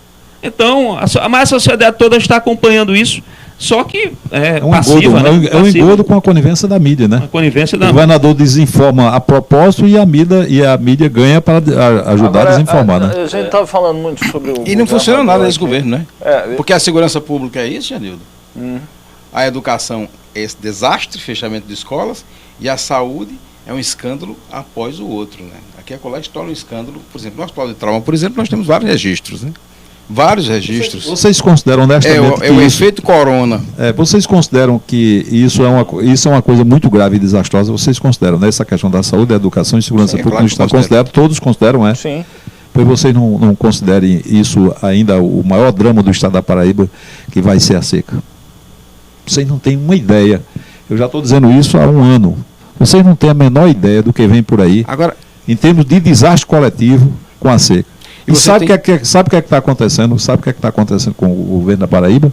S5: Então, mas a sociedade toda está acompanhando isso, só que é um passiva,
S4: engodo,
S5: né?
S4: É um engodo com a conivência da mídia, né?
S5: A conivência da...
S4: O governador desinforma a propósito e a mídia ganha para ajudar a desinformar, né?
S3: A gente estava falando muito sobre o...
S6: E não funciona nada nesse governo, né? Porque a segurança pública é isso, Janildo. A educação é esse desastre, fechamento de escolas, e a saúde é um escândalo após o outro, né? Aqui a colégio torna um escândalo, por exemplo, no Hospital de Trauma, por exemplo, nós temos vários registros, né? Vários registros.
S4: Vocês consideram honestamente
S6: o efeito corona.
S4: Vocês consideram que isso é uma coisa muito grave e desastrosa? Vocês consideram, né? Essa questão da saúde, da educação e segurança pública
S6: claro
S4: no Estado? Consideram, todos consideram, é?
S3: Sim.
S4: Pois vocês não considerem isso ainda o maior drama do Estado da Paraíba, que vai ser a seca? Vocês não têm uma ideia. Eu já estou dizendo isso há um ano. Vocês não têm a menor ideia do que vem por aí,
S6: agora,
S4: em termos de desastre coletivo com a seca. E sabe o que é que está acontecendo? Sabe o que é que está acontecendo com o governo da Paraíba?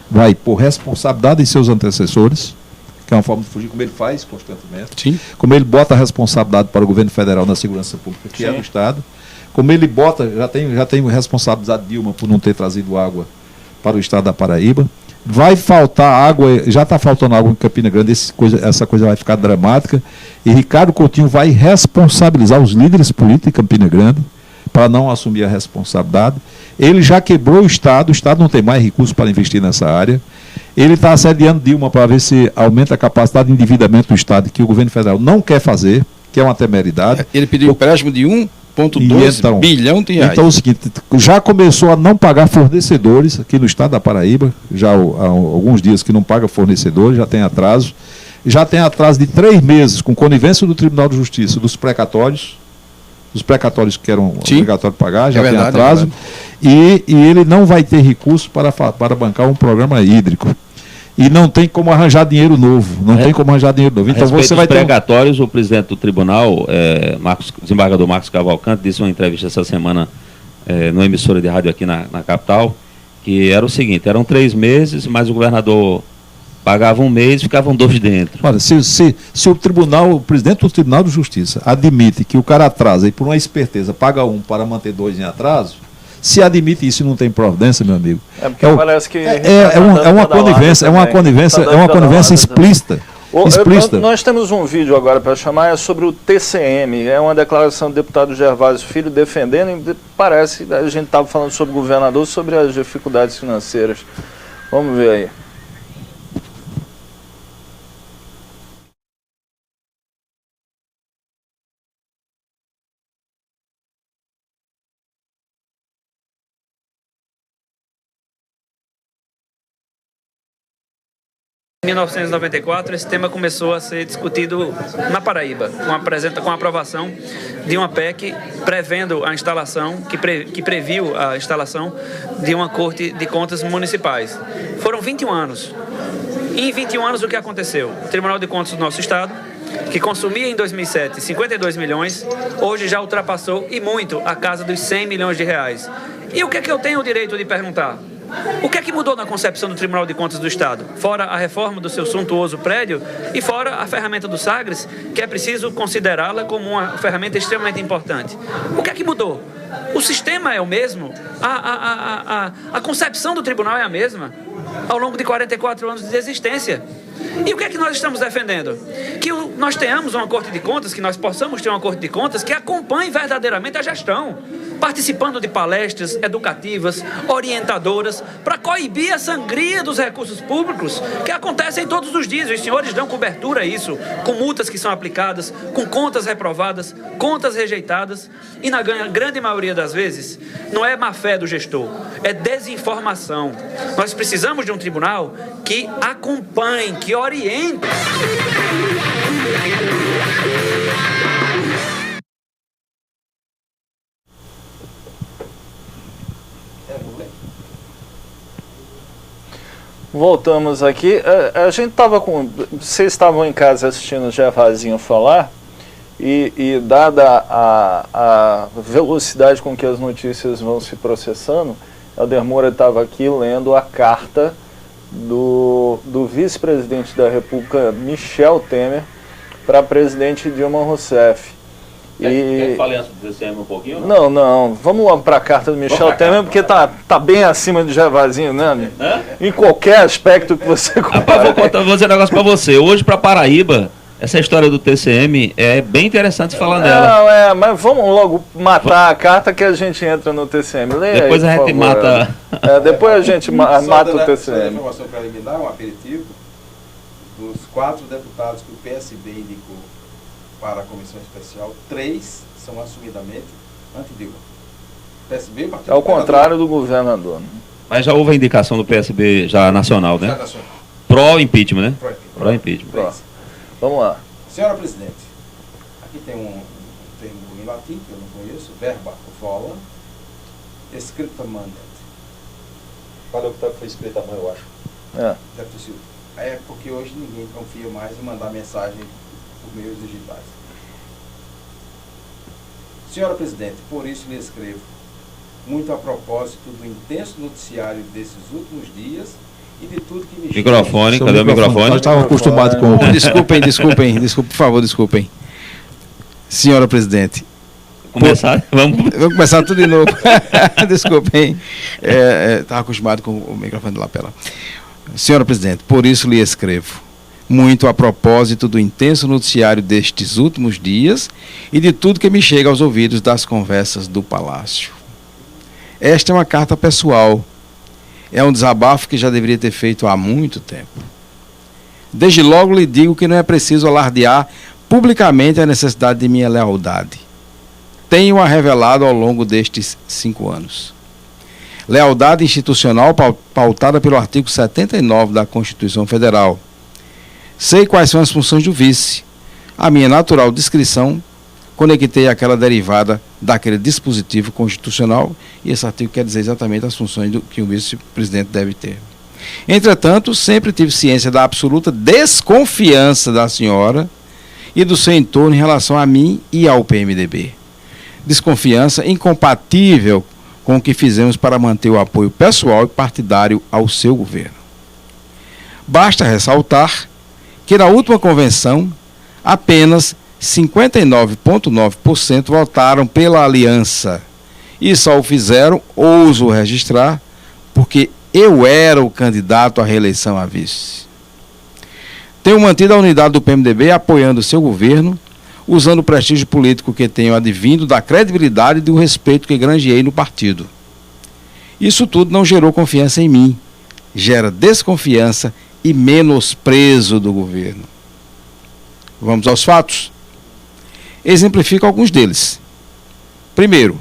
S4: Vai por responsabilidade de seus antecessores, que é uma forma de fugir, como ele faz constantemente.
S6: Sim.
S4: Como ele bota a responsabilidade para o governo federal na segurança pública, que é do Estado. Como ele bota, já tem responsabilidade de Dilma por não ter trazido água para o Estado da Paraíba. Vai faltar água, já está faltando água em Campina Grande, essa coisa vai ficar dramática. E Ricardo Coutinho vai responsabilizar os líderes políticos de Campina Grande para não assumir a responsabilidade. Ele já quebrou o Estado não tem mais recursos para investir nessa área. Ele está assediando Dilma para ver se aumenta a capacidade de endividamento do Estado, que o governo federal não quer fazer, que é uma temeridade.
S6: Ele pediu empréstimo de 1,2 bilhão de reais.
S4: Então é o seguinte, já começou a não pagar fornecedores aqui no Estado da Paraíba, já há alguns dias que não paga fornecedores, já tem atraso. Já tem atraso de 3 meses com conivência do Tribunal de Justiça dos precatórios. Os precatórios que eram obrigatórios de pagar, já tem atraso. E ele não vai ter recurso para bancar um programa hídrico. E não tem como arranjar dinheiro novo. Então você vai ter
S5: precatórios, o presidente do tribunal, desembargador Marcos Cavalcante, disse em uma entrevista essa semana numa emissora de rádio aqui na capital, que era o seguinte, eram 3 meses, mas o governador pagava 1 mês e ficavam 2 dentro.
S4: Olha, se o presidente do Tribunal de Justiça admite que o cara atrasa e por uma esperteza paga 1 para manter 2 em atraso, se admite isso e não tem providência, meu amigo.
S3: Porque parece que
S4: uma conivência explícita.
S3: Nós temos um vídeo agora para chamar, sobre o TCM, é uma declaração do deputado Gervásio Filho defendendo, parece, a gente estava falando sobre o governador, sobre as dificuldades financeiras. Vamos ver aí.
S9: Em 1994, esse tema começou a ser discutido na Paraíba, com a aprovação de uma PEC prevendo a instalação, que previu a instalação de uma Corte de Contas municipais. Foram 21 anos. E em 21 anos o que aconteceu? O Tribunal de Contas do nosso Estado, que consumia em 2007 52 milhões, hoje já ultrapassou e muito a casa dos 100 milhões de reais. E o que é que eu tenho o direito de perguntar? O que é que mudou na concepção do Tribunal de Contas do Estado? Fora a reforma do seu suntuoso prédio e fora a ferramenta do Sagres, que é preciso considerá-la como uma ferramenta extremamente importante. O que é que mudou? O sistema é o mesmo? A concepção do tribunal é a mesma? Ao longo de 44 anos de existência. E o que é que nós estamos defendendo? Que nós tenhamos uma Corte de Contas, que nós possamos ter uma Corte de Contas que acompanhe verdadeiramente a gestão, participando de palestras educativas, orientadoras, para coibir a sangria dos recursos públicos que acontecem todos os dias. Os senhores dão cobertura a isso, com multas que são aplicadas, com contas reprovadas, contas rejeitadas, e na grande maioria das vezes não é má fé do gestor, é desinformação. Nós precisamos de um tribunal que acompanhe, que oriente.
S3: Voltamos aqui. A gente estava com... Vocês estavam em casa assistindo o Gervasinho falar e dada a velocidade com que as notícias vão se processando, Helder Moura estava aqui lendo a carta do vice-presidente da República, Michel Temer, para a presidente Dilma Rousseff.
S5: Quer que fale antes do TCM um pouquinho?
S3: Não. Vamos logo para a carta do Michel Temer, porque tá bem acima do Javazinho, né? Em qualquer aspecto que você compare.
S5: Vou dizer um negócio para você. Hoje, para Paraíba, essa história do TCM é bem interessante falar nela.
S3: Mas vamos logo matar a carta que a gente entra no TCM. Leia
S5: depois
S3: aí,
S5: a gente mata.
S3: Depois a gente mata o TCM.
S6: Só informação preliminar, um aperitivo. Dos 4 deputados que o PSB indicou para a comissão especial, 3 são assumidamente anti-Dilma. PSB, Partido
S3: É o contrário do governador. Né?
S5: Mas já houve a indicação do PSB já nacional, né?
S6: Já nacional.
S5: Pró-impeachment, né? Pró-impeachment.
S3: Vamos lá.
S6: Senhora Presidente, aqui tem um termo em latim que eu não conheço, verba vola, scripta mandat.
S4: Qual é o que foi escrito à mão, eu acho?
S6: Deve ter sido. É porque hoje ninguém confia mais em mandar mensagem por meios digitais. Senhora Presidente, por isso lhe escrevo, muito a propósito do intenso noticiário desses últimos dias e de tudo que me chega.
S5: Microfone, cadê o microfone?
S6: Nós estávamos acostumados com... Desculpem, por favor, desculpem. Senhora Presidente.
S5: Vamos
S6: começar tudo de novo. Desculpem. Estava acostumado com o microfone de lapela. Senhora Presidente, por isso lhe escrevo, muito a propósito do intenso noticiário destes últimos dias e de tudo que me chega aos ouvidos das conversas do Palácio. Esta é uma carta pessoal. É um desabafo que já deveria ter feito há muito tempo. Desde logo lhe digo que não é preciso alardear publicamente a necessidade de minha lealdade. Tenho-a revelado ao longo destes 5 anos. Lealdade institucional pautada pelo artigo 79 da Constituição Federal. Sei quais são as funções do vice. A minha natural descrição conectei aquela derivada daquele dispositivo constitucional e esse artigo quer dizer exatamente as funções que o vice-presidente deve ter. Entretanto, sempre tive ciência da absoluta desconfiança da senhora e do seu entorno em relação a mim e ao PMDB. Desconfiança incompatível com o que fizemos para manter o apoio pessoal e partidário ao seu governo. Basta ressaltar que na última convenção, apenas 59,9% votaram pela aliança e só o fizeram, ouso registrar, porque eu era o candidato à reeleição a vice. Tenho mantido a unidade do PMDB apoiando seu governo, usando o prestígio político que tenho advindo da credibilidade e do respeito que granjeei no partido. Isso tudo não gerou confiança em mim, gera desconfiança e menosprezo do governo. Vamos aos fatos? Exemplifico alguns deles. Primeiro,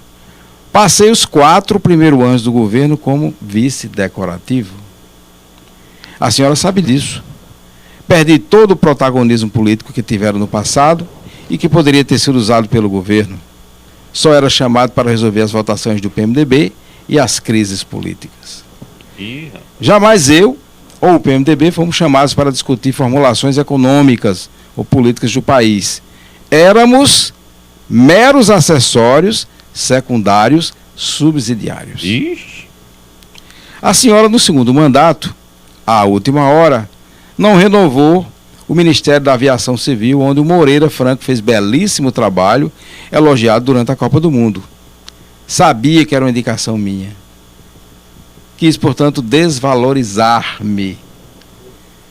S6: passei os 4 primeiros anos do governo como vice decorativo. A senhora sabe disso. Perdi todo o protagonismo político que tiveram no passado e que poderia ter sido usado pelo governo. Só era chamado para resolver as votações do PMDB e as crises políticas. Jamais eu ou o PMDB fomos chamados para discutir formulações econômicas ou políticas do país. Éramos meros acessórios, secundários, subsidiários. A senhora, no segundo mandato, à última hora, não renovou o Ministério da Aviação Civil, onde o Moreira Franco fez belíssimo trabalho, elogiado durante a Copa do Mundo. Sabia que era uma indicação minha. Quis, portanto, desvalorizar-me.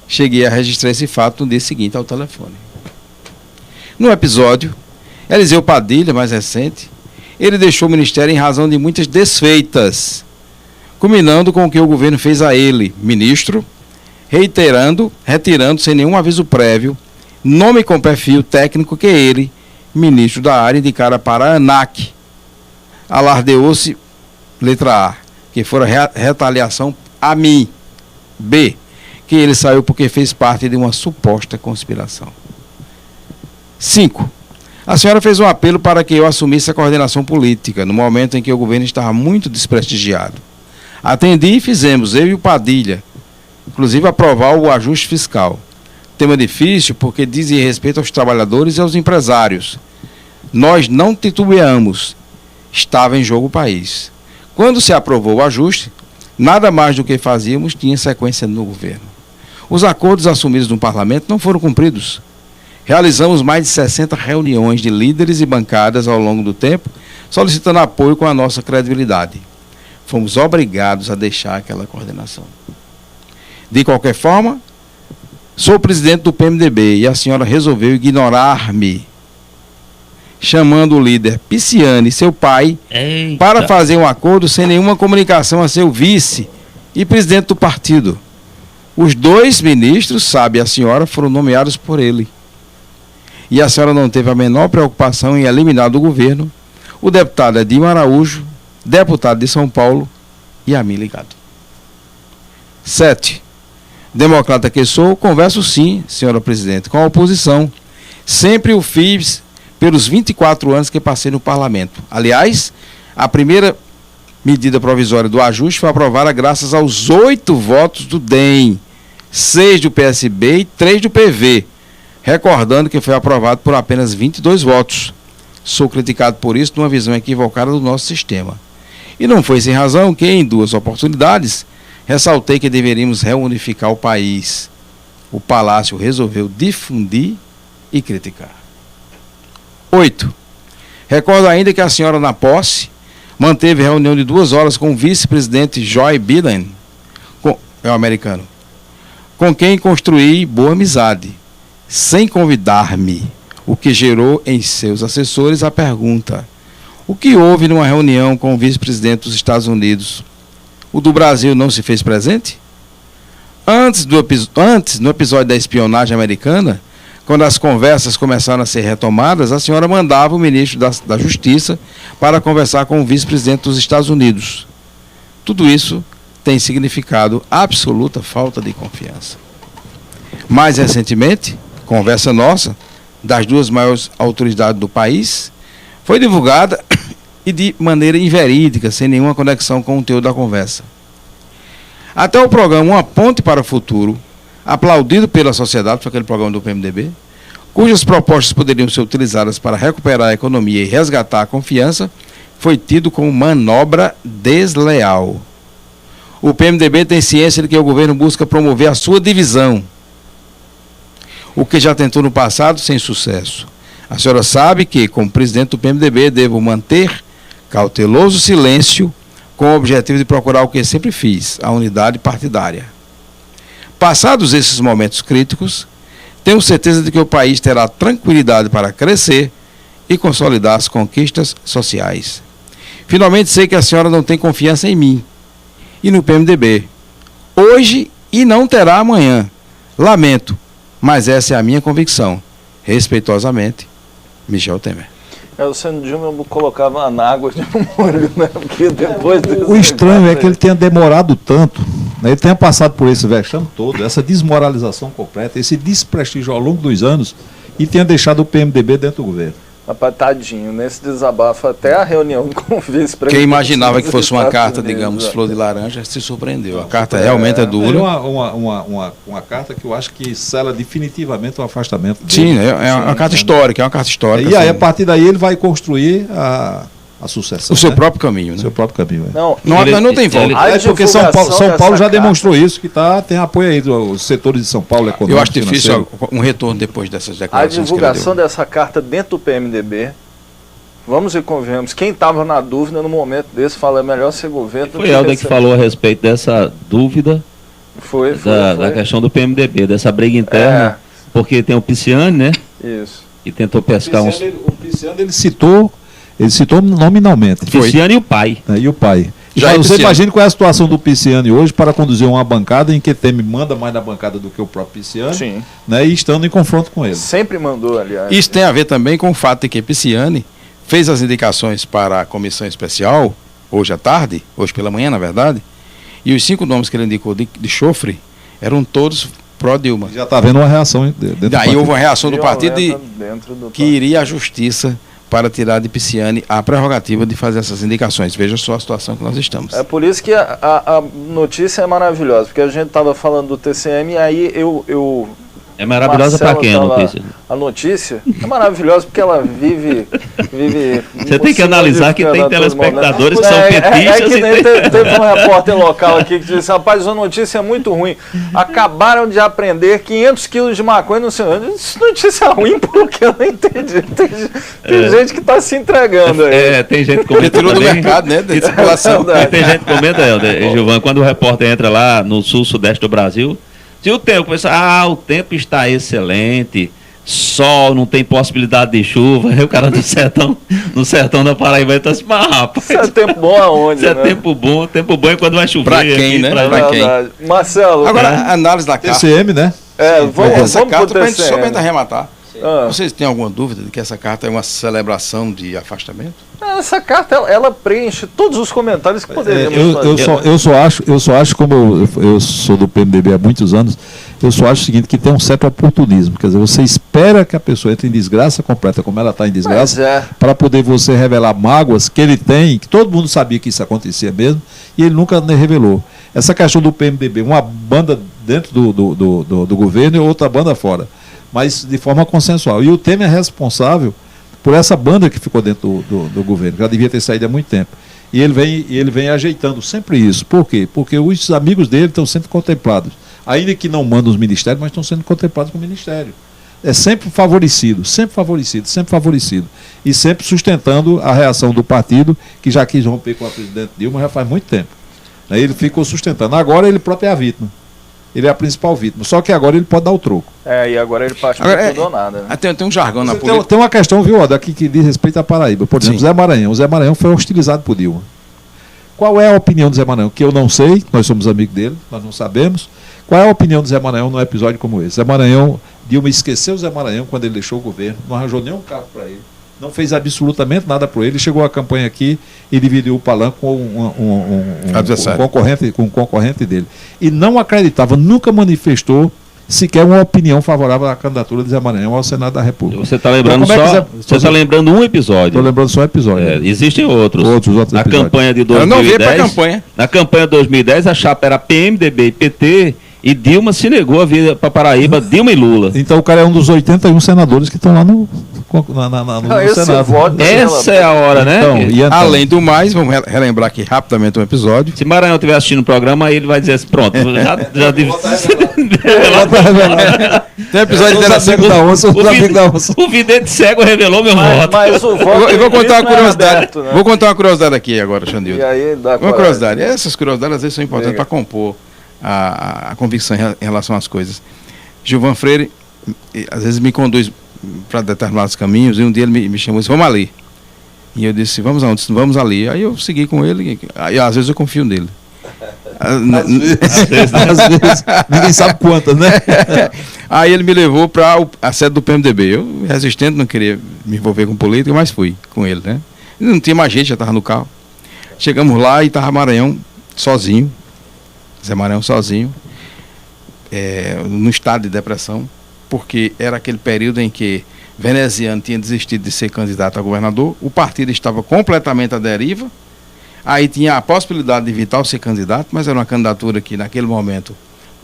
S6: Cheguei a registrar esse fato no dia seguinte ao telefone. No episódio, Eliseu Padilha, mais recente, ele deixou o Ministério em razão de muitas desfeitas, culminando com o que o governo fez a ele, ministro, retirando sem nenhum aviso prévio, nome com perfil técnico que ele, ministro da área, indicara para a ANAC. Alardeou-se, letra A, que fora retaliação a mim. B, que ele saiu porque fez parte de uma suposta conspiração. 5. A senhora fez um apelo para que eu assumisse a coordenação política, no momento em que o governo estava muito desprestigiado. Atendi e fizemos, eu e o Padilha, inclusive aprovar o ajuste fiscal. Tema difícil porque diz respeito aos trabalhadores e aos empresários. Nós não titubeamos, estava em jogo o país. Quando se aprovou o ajuste, nada mais do que fazíamos tinha sequência no governo. Os acordos assumidos no parlamento não foram cumpridos. Realizamos mais de 60 reuniões de líderes e bancadas ao longo do tempo, solicitando apoio com a nossa credibilidade. Fomos obrigados a deixar aquela coordenação. De qualquer forma, sou presidente do PMDB e a senhora resolveu ignorar-me, chamando o líder Pisciani e seu pai para fazer um acordo sem nenhuma comunicação a seu vice e presidente do partido. Os 2 ministros, sabe a senhora, foram nomeados por ele. E a senhora não teve a menor preocupação em eliminar do governo o deputado Edinho Araújo, deputado de São Paulo, e a mim ligado. 7. Democrata que sou, converso sim, senhora presidente, com a oposição. Sempre o fiz pelos 24 anos que passei no parlamento. Aliás, a primeira medida provisória do ajuste foi aprovada graças aos 8 votos do DEM, 6 do PSB e 3 do PV, recordando que foi aprovado por apenas 22 votos. Sou criticado por isso numa visão equivocada do nosso sistema. E não foi sem razão que, em 2 oportunidades, ressaltei que deveríamos reunificar o país. O Palácio resolveu difundir e criticar. 8. Recordo ainda que a senhora, na posse, manteve reunião de 2 horas com o vice-presidente Joe Biden, o americano, com quem construí boa amizade, sem convidar-me, o que gerou em seus assessores a pergunta: o que houve numa reunião com o vice-presidente dos Estados Unidos? O do Brasil não se fez presente? Antes, no episódio da espionagem americana, quando as conversas começaram a ser retomadas, a senhora mandava o ministro da Justiça para conversar com o vice-presidente dos Estados Unidos. Tudo isso tem significado absoluta falta de confiança. Mais recentemente, conversa nossa, das 2 maiores autoridades do país, foi divulgada e de maneira inverídica, sem nenhuma conexão com o teor da conversa. Até o programa Uma Ponte para o Futuro, aplaudido pela sociedade, foi aquele programa do PMDB, cujas propostas poderiam ser utilizadas para recuperar a economia e resgatar a confiança, foi tido como manobra desleal. O PMDB tem ciência de que o governo busca promover a sua divisão, o que já tentou no passado sem sucesso. A senhora sabe que, como presidente do PMDB, devo manter cauteloso silêncio com o objetivo de procurar o que sempre fiz, a unidade partidária. Passados esses momentos críticos, tenho certeza de que o país terá tranquilidade para crescer e consolidar as conquistas sociais. Finalmente sei que a senhora não tem confiança em mim e no PMDB. Hoje e não terá amanhã. Lamento, mas essa é a minha convicção. Respeitosamente, Michel Temer.
S3: O Sandro Júnior colocava na água de molho, né? Porque depois
S4: o estranho é que ele tenha demorado tanto, né? Ele tenha passado por esse vexame todo, essa desmoralização completa, esse desprestígio ao longo dos anos, e tenha deixado o PMDB dentro do governo.
S3: Rapaz, tadinho, nesse desabafo, até a reunião com o vice-presidente.
S6: Quem imaginava que fosse uma carta, digamos, flor de laranja, se surpreendeu. A carta realmente é dura.
S4: É uma carta que eu acho que sela definitivamente o afastamento dele.
S6: Sim, é uma carta histórica, é uma carta histórica.
S4: E aí, a partir daí, ele vai construir a sucessão.
S6: O seu próprio caminho, né?
S4: O seu próprio caminho, é.
S6: Não tem volta.
S4: É porque São Paulo já demonstrou isso, que tem apoio aí dos setores de São Paulo econômico.
S6: Eu acho difícil um retorno depois dessas declarações.
S3: A divulgação dessa carta dentro do PMDB, vamos e convenhamos, quem estava na dúvida no momento desse fala, é melhor ser governo.
S5: Foi Helder que falou a respeito dessa dúvida da questão do PMDB, dessa briga interna, porque tem o Pisciani, né?
S3: Isso.
S5: E tentou pescar
S4: O Pisciani, ele citou nominalmente.
S5: Pisciani e o pai.
S4: E o pai. Você imagina qual é a situação do Pisciani hoje para conduzir uma bancada em que Temer manda mais na bancada do que o próprio Pisciani.
S3: Sim.
S4: Né, e estando em confronto com ele.
S3: Sempre mandou, aliás.
S6: Isso tem a ver também com o fato de que Pisciani fez as indicações para a comissão especial, hoje à tarde, hoje pela manhã, na verdade, e os 5 nomes que ele indicou de chofre eram todos pró-Dilma.
S4: Já está havendo uma reação dentro
S6: Daí houve uma reação do partido que iria à justiça para tirar de Pisciani a prerrogativa de fazer essas indicações. Veja só a situação que nós estamos.
S3: É por isso que a notícia é maravilhosa, porque a gente estava falando do TCM e aí eu
S5: É maravilhosa para quem a notícia?
S3: A notícia é maravilhosa porque ela vive
S5: você tem que analisar que tem telespectadores que são petistas.
S3: Teve um repórter local aqui que disse, rapaz, a notícia é muito ruim. Acabaram de aprender 500 quilos de maconha no senhor. Essa notícia é ruim porque eu não entendi. Tem gente que está se entregando aí.
S5: Tem gente comentando
S6: do mercado, né? De circulação.
S5: Tem gente que comenta, Gilvan, quando o repórter entra lá no sul-sudeste do Brasil, se o tempo, o tempo está excelente, sol, não tem possibilidade de chuva, aí o cara no sertão da Paraíba está assim, mas rapaz...
S3: Isso é tempo bom aonde,
S5: Isso é tempo bom é quando vai chover.
S6: Pra quem, né? Pra quem.
S3: Marcelo...
S6: Agora, a análise da carta...
S4: TCM, né?
S6: Vamos carta, pra gente somente arrematar. Vocês têm alguma dúvida de que essa carta é uma celebração de afastamento?
S3: Essa carta, ela preenche todos os comentários que poderíamos fazer.
S4: Eu só acho, como eu sou do PMDB há muitos anos, eu só acho o seguinte, que tem um certo oportunismo. Quer dizer, você espera que a pessoa entre em desgraça completa, como ela está em desgraça, para poder você revelar mágoas que ele tem, que todo mundo sabia que isso acontecia mesmo, e ele nunca revelou. Essa questão do PMDB, uma banda dentro do governo e outra banda fora, mas de forma consensual. E o Temer é responsável por essa banda que ficou dentro do governo, já devia ter saído há muito tempo. E ele vem ajeitando sempre isso. Por quê? Porque os amigos dele estão sendo contemplados. Ainda que não mandam os ministérios, mas estão sendo contemplados com o ministério. É sempre favorecido, sempre favorecido, sempre favorecido. E sempre sustentando a reação do partido, que já quis romper com a presidente Dilma já faz muito tempo. Ele ficou sustentando. Agora ele próprio é a vítima. Ele é a principal vítima. Só que agora ele pode dar o troco.
S3: E agora ele parte para tudo ou nada. Né?
S6: Tem um jargão na política.
S4: Tem uma questão, viu, daqui que diz respeito à Paraíba. Por exemplo, Zé Maranhão. O Zé Maranhão foi hostilizado por Dilma. Qual é a opinião do Zé Maranhão? Que eu não sei, nós somos amigos dele, nós não sabemos. Qual é a opinião do Zé Maranhão num episódio como esse? Zé Maranhão, Dilma esqueceu o Zé Maranhão quando ele deixou o governo, não arranjou nenhum cargo para ele, não fez absolutamente nada por ele, chegou à campanha aqui e dividiu o palanque com um concorrente dele. E não acreditava, nunca manifestou sequer uma opinião favorável à candidatura de Zé Maranhão ao Senado da República.
S5: Você está lembrando você está lembrando um episódio.
S4: Estou lembrando só um episódio.
S5: Existem outros.
S4: Outros
S5: na
S4: episódios.
S5: Campanha de 2010.
S6: Eu não vi para a campanha.
S5: Na campanha de 2010, a chapa era PMDB e PT, e Dilma se negou a vir para Paraíba, Dilma e Lula.
S4: Então o cara é um dos 81 senadores que estão lá no Senado.
S5: Essa é a hora, né?
S6: Então, além do mais, vamos relembrar aqui rapidamente um episódio.
S5: Se Maranhão estiver assistindo o programa, aí ele vai dizer assim, pronto, já deve...
S6: Tem um episódio interessante da onça.
S5: O vidente cego revelou meu voto.
S3: Mas o voto
S6: eu vou contar uma curiosidade.
S3: Aberto, né?
S6: Vou contar uma curiosidade aqui agora, Xandildo.
S3: E aí dá
S6: uma curiosidade. Essas curiosidades às vezes são importantes para compor a convicção em relação às coisas. Gilvan Freire, às vezes me conduz para determinados caminhos, e um dia ele me chamou e disse, vamos ali. E eu disse, vamos aonde? Vamos ali. Aí eu segui com ele, aí às vezes eu confio nele.
S4: Às vezes, ninguém sabe quantas, né?
S6: Aí ele me levou para a sede do PMDB. Eu, resistente, não queria me envolver com política, mas fui com ele, né? Não tinha mais gente, já estava no carro. Chegamos lá e estava Maranhão sozinho, Zé Maranhão sozinho, no estado de depressão, porque era aquele período em que Veneziano tinha desistido de ser candidato a governador, o partido estava completamente à deriva, aí tinha a possibilidade de Vital ser candidato, mas era uma candidatura que naquele momento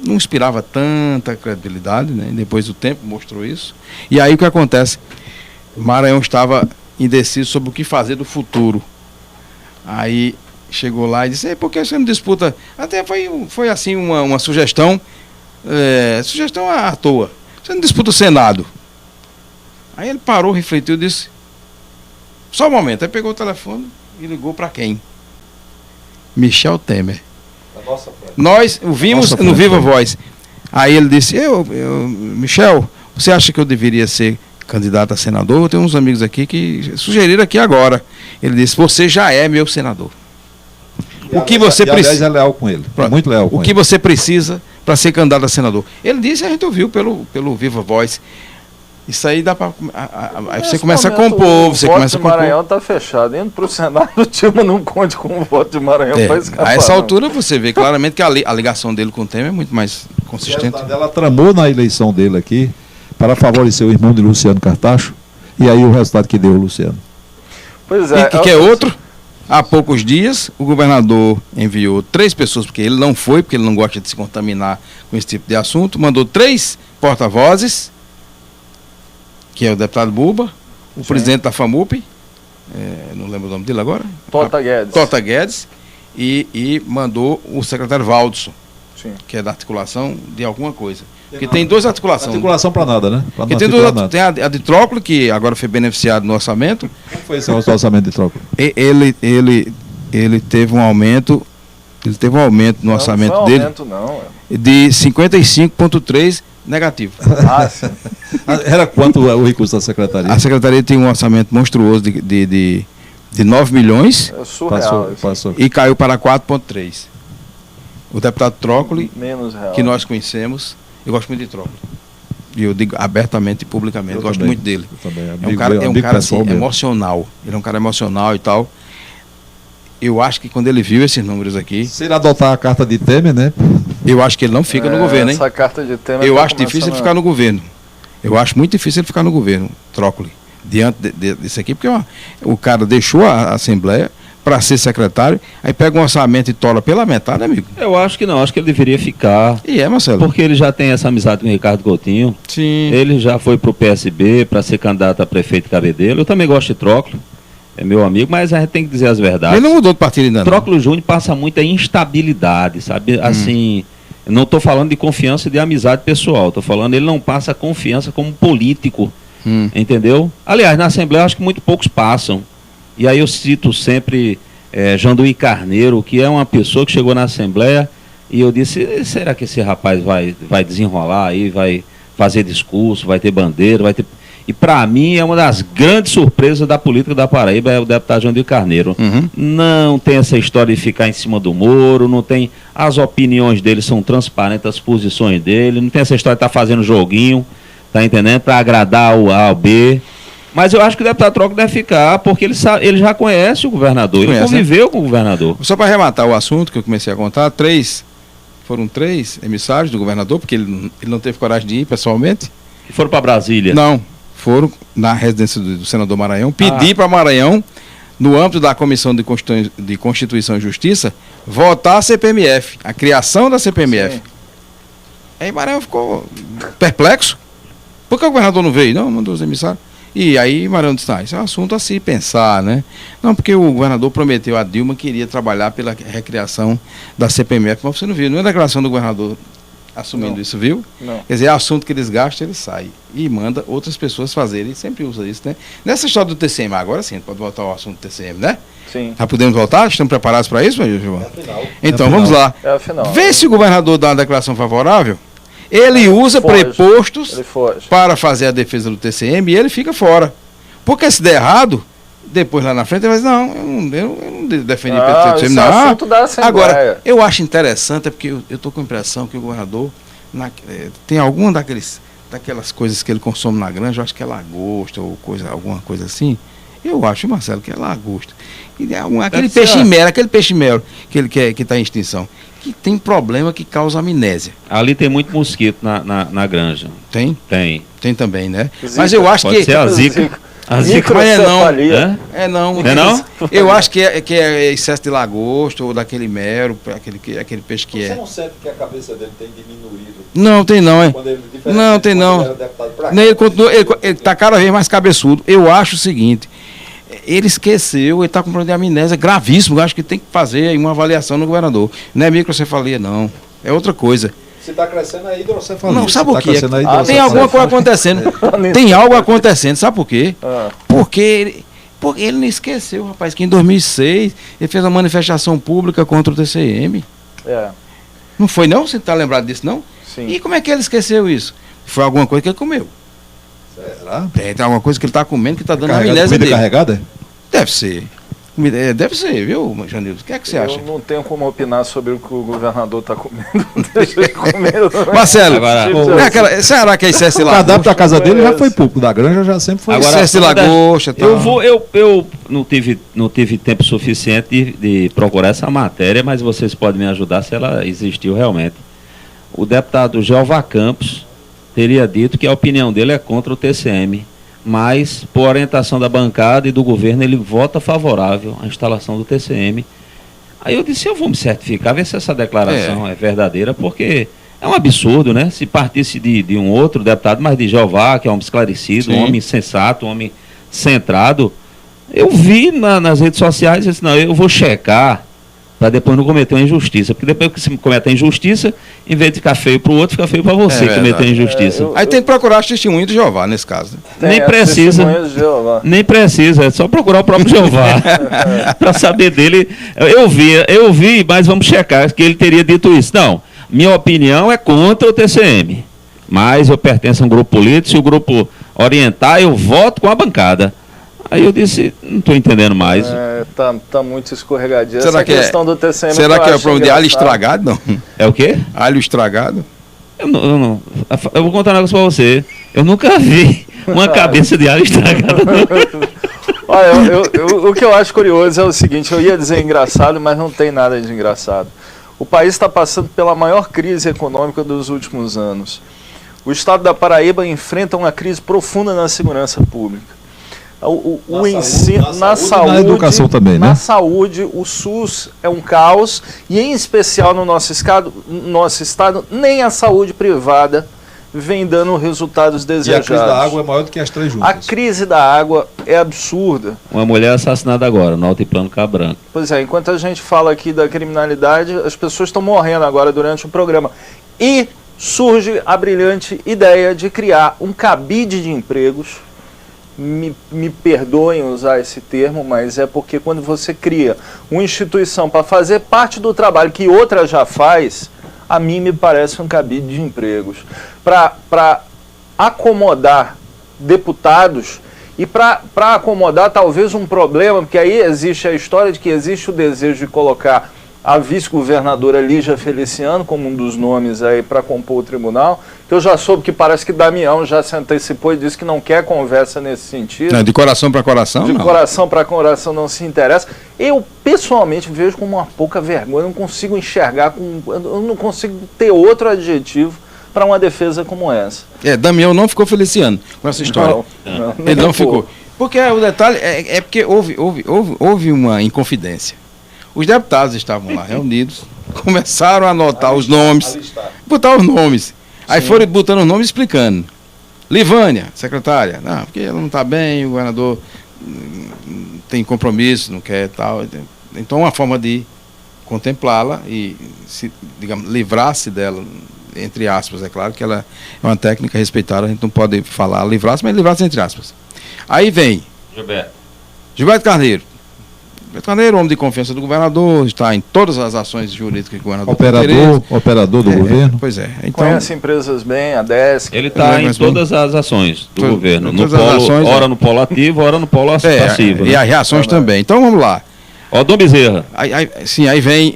S6: não inspirava tanta credibilidade, né? Depois o tempo mostrou isso. E aí o que acontece? Maranhão estava indeciso sobre o que fazer do futuro. Aí chegou lá e disse, por que você não disputa? Até foi assim uma sugestão, sugestão à toa. Você não disputa o Senado? Aí ele parou, refletiu e disse, só um momento. Aí pegou o telefone e ligou para quem? Michel Temer. Nós o vimos no Viva Voz. Aí ele disse, Michel, você acha que eu deveria ser candidato a senador? Eu tenho uns amigos aqui que sugeriram aqui agora. Ele disse, você já é meu senador. O que você precisa?
S4: Aliás, é leal com ele. É muito leal com ele.
S6: O que você precisa para ser candidato a senador? Ele disse, a gente ouviu pelo Viva Voz. Isso aí dá para... Aí você começa a compor, você começa a compor.
S3: O voto de Maranhão está fechado. Indo para o Senado, o Dilma não conte com o voto de Maranhão para escapar.
S6: A essa altura você vê claramente que a ligação dele com o Temer é muito mais consistente.
S4: Ela tramou na eleição dele aqui para favorecer o irmão de Luciano Cartacho, e aí o resultado que deu o Luciano.
S3: Pois é.
S6: E que é outro, há poucos dias, o governador enviou 3 pessoas, porque ele não foi, porque ele não gosta de se contaminar com esse tipo de assunto, mandou 3 porta-vozes, que é o deputado Buba, o presidente da FAMUP, não lembro o nome dele agora. Tota Guedes, e mandou o secretário Valdson, que é da articulação de alguma coisa. Porque tem duas articulações.
S4: Articulação para nada, né?
S6: Tem a de Trócoli, que agora foi beneficiado no orçamento.
S4: Como foi esse orçamento de Trócoli?
S6: Ele teve um aumento. No orçamento dele de 55,3 negativo.
S4: Sim. Era quanto o recurso da secretaria?
S6: A secretaria tem um orçamento monstruoso de 9 milhões.
S3: É surreal,
S6: passou. E caiu para 4,3. O deputado Trócoli, que nós conhecemos, eu gosto muito de Trócoli. E eu digo abertamente e publicamente, gosto muito dele. É um cara assim, emocional. Ele é um cara emocional e tal. Eu acho que quando ele viu esses números aqui...
S4: Se ele adotar a carta de Temer, né?
S6: Eu acho que ele não fica no governo, hein?
S3: Essa carta de Temer
S6: eu acho difícil ele ficar no governo. Eu acho muito difícil ele ficar no governo, Trócoli. Diante disso aqui, porque o cara deixou a Assembleia para ser secretário, aí pega um orçamento e tola pela metade, amigo.
S5: Eu acho que não, acho que ele deveria ficar.
S6: E Marcelo?
S5: Porque ele já tem essa amizade com o Ricardo Coutinho.
S6: Sim.
S5: Ele já foi pro PSB para ser candidato a prefeito Cabedelo. Eu também gosto de Trócoli. É meu amigo, mas a gente tem que dizer as verdades.
S6: Ele não mudou de partido ainda não.
S5: Trócoli Júnior passa muita instabilidade, sabe? Assim, não estou falando de confiança e de amizade pessoal. Estou falando, ele não passa confiança como político, entendeu? Aliás, na Assembleia acho que muito poucos passam. E aí eu cito sempre Janduí Carneiro, que é uma pessoa que chegou na Assembleia e eu disse, será que esse rapaz vai desenrolar aí, vai fazer discurso, vai ter bandeira, vai ter... E para mim é uma das grandes surpresas da política da Paraíba, é o deputado Janduí Carneiro. Não tem essa história de ficar em cima do muro, não tem... As opiniões dele são transparentes, as posições dele, não tem essa história de estar fazendo joguinho, tá entendendo? Para agradar o A ou B. Mas eu acho que o deputado Trócoli deve ficar, porque ele já conhece o governador, ele conviveu com o governador.
S6: Só para arrematar o assunto que eu comecei a contar, foram 3 emissários do governador, porque ele não teve coragem de ir pessoalmente.
S5: E foram para Brasília?
S6: Não. Foram na residência do senador Maranhão, pedir para Maranhão, no âmbito da Comissão de Constituição e Justiça, votar a CPMF, a criação da CPMF. Sim. Aí Maranhão ficou perplexo. Por que o governador não veio? Não, mandou os emissários. E aí Maranhão disse, isso é um assunto a se pensar, né? Não, porque o governador prometeu a Dilma que iria trabalhar pela recriação da CPMF, mas você não viu, não é a declaração do governador assumindo isso, viu?
S3: Não.
S6: Quer dizer, é assunto que eles gastam, ele sai e manda outras pessoas fazerem, ele sempre usa isso, né? Nessa história do TCM, agora sim, pode voltar ao assunto do TCM, né?
S3: Sim.
S6: Já podemos voltar? Estamos preparados para isso, meu João?
S3: É a final.
S6: Então, vamos lá.
S3: É a final.
S6: Vê se o governador dá uma declaração favorável, ele usa prepostos para fazer a defesa do TCM e ele fica fora. Porque se der errado, depois lá na frente ele vai dizer, eu não defendi o TCM, não.
S3: Assunto da Assembleia.
S6: Agora, eu acho interessante, porque eu estou com a impressão que o governador tem alguma daquelas coisas que ele consome na granja, eu acho que é lagosta ou alguma coisa assim. Eu acho, Marcelo, que é lagosta. E aquele peixe-mel que ele quer, que está em extinção, que tem problema que causa amnésia.
S5: Ali tem muito mosquito na granja.
S6: Tem?
S5: Tem
S6: também, né?
S5: Zica.
S6: Mas eu acho
S5: Pode ser a zica.
S6: A zica não.
S5: Não?
S6: Eu acho que é excesso de lagosta ou daquele mero, aquele peixe que
S4: Você não sente que a cabeça dele tem diminuído?
S6: Não, tem não, é.
S4: Não,
S6: tem não. Ele continua, ele tá cada vez mais cabeçudo. Eu acho o seguinte, ele esqueceu, ele está com um problema de amnésia gravíssimo. Eu acho que tem que fazer aí uma avaliação no governador. Não é microcefalia, não. É outra coisa.
S4: Se está crescendo a hidrocefalia.
S6: Não, sabe o que é? Tem alguma coisa acontecendo. Tem algo acontecendo, sabe por quê? Porque ele não esqueceu, rapaz, que em 2006 ele fez uma manifestação pública contra o TCM. Não foi não? Você está lembrado disso, não?
S3: Sim.
S6: E como é que ele esqueceu isso? Foi alguma coisa que ele comeu.
S4: Será?
S6: Tem alguma coisa que ele está comendo que está dando a amnésia dele.
S4: Carregada?
S6: Deve ser. Deve ser, viu, Janildo? O que é que você acha?
S3: Eu não tenho como opinar sobre o que o governador está comendo. Deixa ele comer.
S6: Marcelo, será que é excesso de lagosta?
S4: O cardápio da casa dele já foi público, da granja já sempre foi.
S6: Agora, excesso de lagosta.
S5: Eu não tive tempo suficiente de procurar essa matéria, mas vocês podem me ajudar se ela existiu realmente. O deputado Jeová Campos teria dito que a opinião dele é contra o TCM. Mas, por orientação da bancada e do governo, ele vota favorável à instalação do TCM. Aí eu disse, eu vou me certificar, ver se essa declaração é verdadeira, porque É um absurdo, né? Se partisse de um outro deputado, mas de Jeová, que é um homem esclarecido, um homem sensato, um homem centrado. Eu vi nas redes sociais e disse, não, eu vou checar para depois não cometer uma injustiça. Porque depois que se comete a injustiça, em vez de ficar feio para o outro, fica feio para você cometer a injustiça.
S6: Aí tem que procurar as testemunhas de Jeová, nesse caso.
S5: Nem precisa. Nem precisa, é só procurar o próprio Jeová para saber dele. Eu vi, mas vamos checar que ele teria dito isso. Não, minha opinião é contra o TCM. Mas eu pertenço a um grupo político, se o grupo orientar, eu voto com a bancada. Aí eu disse, não estou entendendo mais.
S3: Tá muito escorregadia.
S6: Será
S3: essa questão do TCM.
S6: Será que é o problema de alho estragado? Não.
S5: É o quê?
S6: Alho estragado?
S5: Eu vou contar um negócio para você. Eu nunca vi uma cabeça de alho estragada.
S3: Olha, o que eu acho curioso é o seguinte, eu ia dizer engraçado, mas não tem nada de engraçado. O país está passando pela maior crise econômica dos últimos anos. O estado da Paraíba enfrenta uma crise profunda na segurança pública. O ensino, na saúde,
S4: na educação também, né?
S3: Na saúde, o SUS é um caos e, em especial, no nosso estado, nem a saúde privada vem dando resultados desejados.
S4: E a crise da água é maior do que as três juntas.
S3: A crise da água é absurda.
S5: Uma mulher assassinada agora, no Altiplano Cabranco.
S3: Pois é, enquanto a gente fala aqui da criminalidade, as pessoas estão morrendo agora durante o programa. E surge a brilhante ideia de criar um cabide de empregos. Me perdoem usar esse termo, mas é porque quando você cria uma instituição para fazer parte do trabalho que outra já faz, a mim me parece um cabide de empregos. Para acomodar deputados e para acomodar talvez um problema, porque aí existe a história de que existe o desejo de colocar a vice-governadora Lígia Feliciano como um dos nomes aí para compor o tribunal, que eu já soube que parece que Damião já se antecipou e disse que não quer conversa nesse sentido.
S6: Não, de coração para coração,
S3: de coração para coração não se interessa. Eu, pessoalmente, vejo como uma pouca vergonha, eu não consigo enxergar, eu não consigo ter outro adjetivo para uma defesa como essa.
S6: Damião não ficou Feliciano com essa história.
S3: Não,
S6: ele não ficou. Porque o detalhe é porque houve uma inconfidência. Os deputados estavam lá reunidos, começaram a anotar os nomes, botar os nomes. Aí foram botando os nomes explicando. Livânia, secretária, não, porque ela não está bem, o governador tem compromisso, não quer tal. Então, uma forma de contemplá-la e, digamos, livrar-se dela, entre aspas, é claro que ela é uma técnica respeitada, a gente não pode falar livrar-se, mas livrar-se entre aspas. Aí vem Gilberto Carneiro. Gilberto Carneiro, homem de confiança do governador, está em todas as ações jurídicas que o governador
S4: operador do governo.
S6: Pois é. Então,
S3: conhece empresas bem, a DESC.
S5: Ele está em todas as ações do governo. No polo, ações, ora no polo ativo, ora no polo passivo.
S6: E as reações também. Então vamos lá.
S5: Ó, Dom Bezerra.
S6: Aí vem.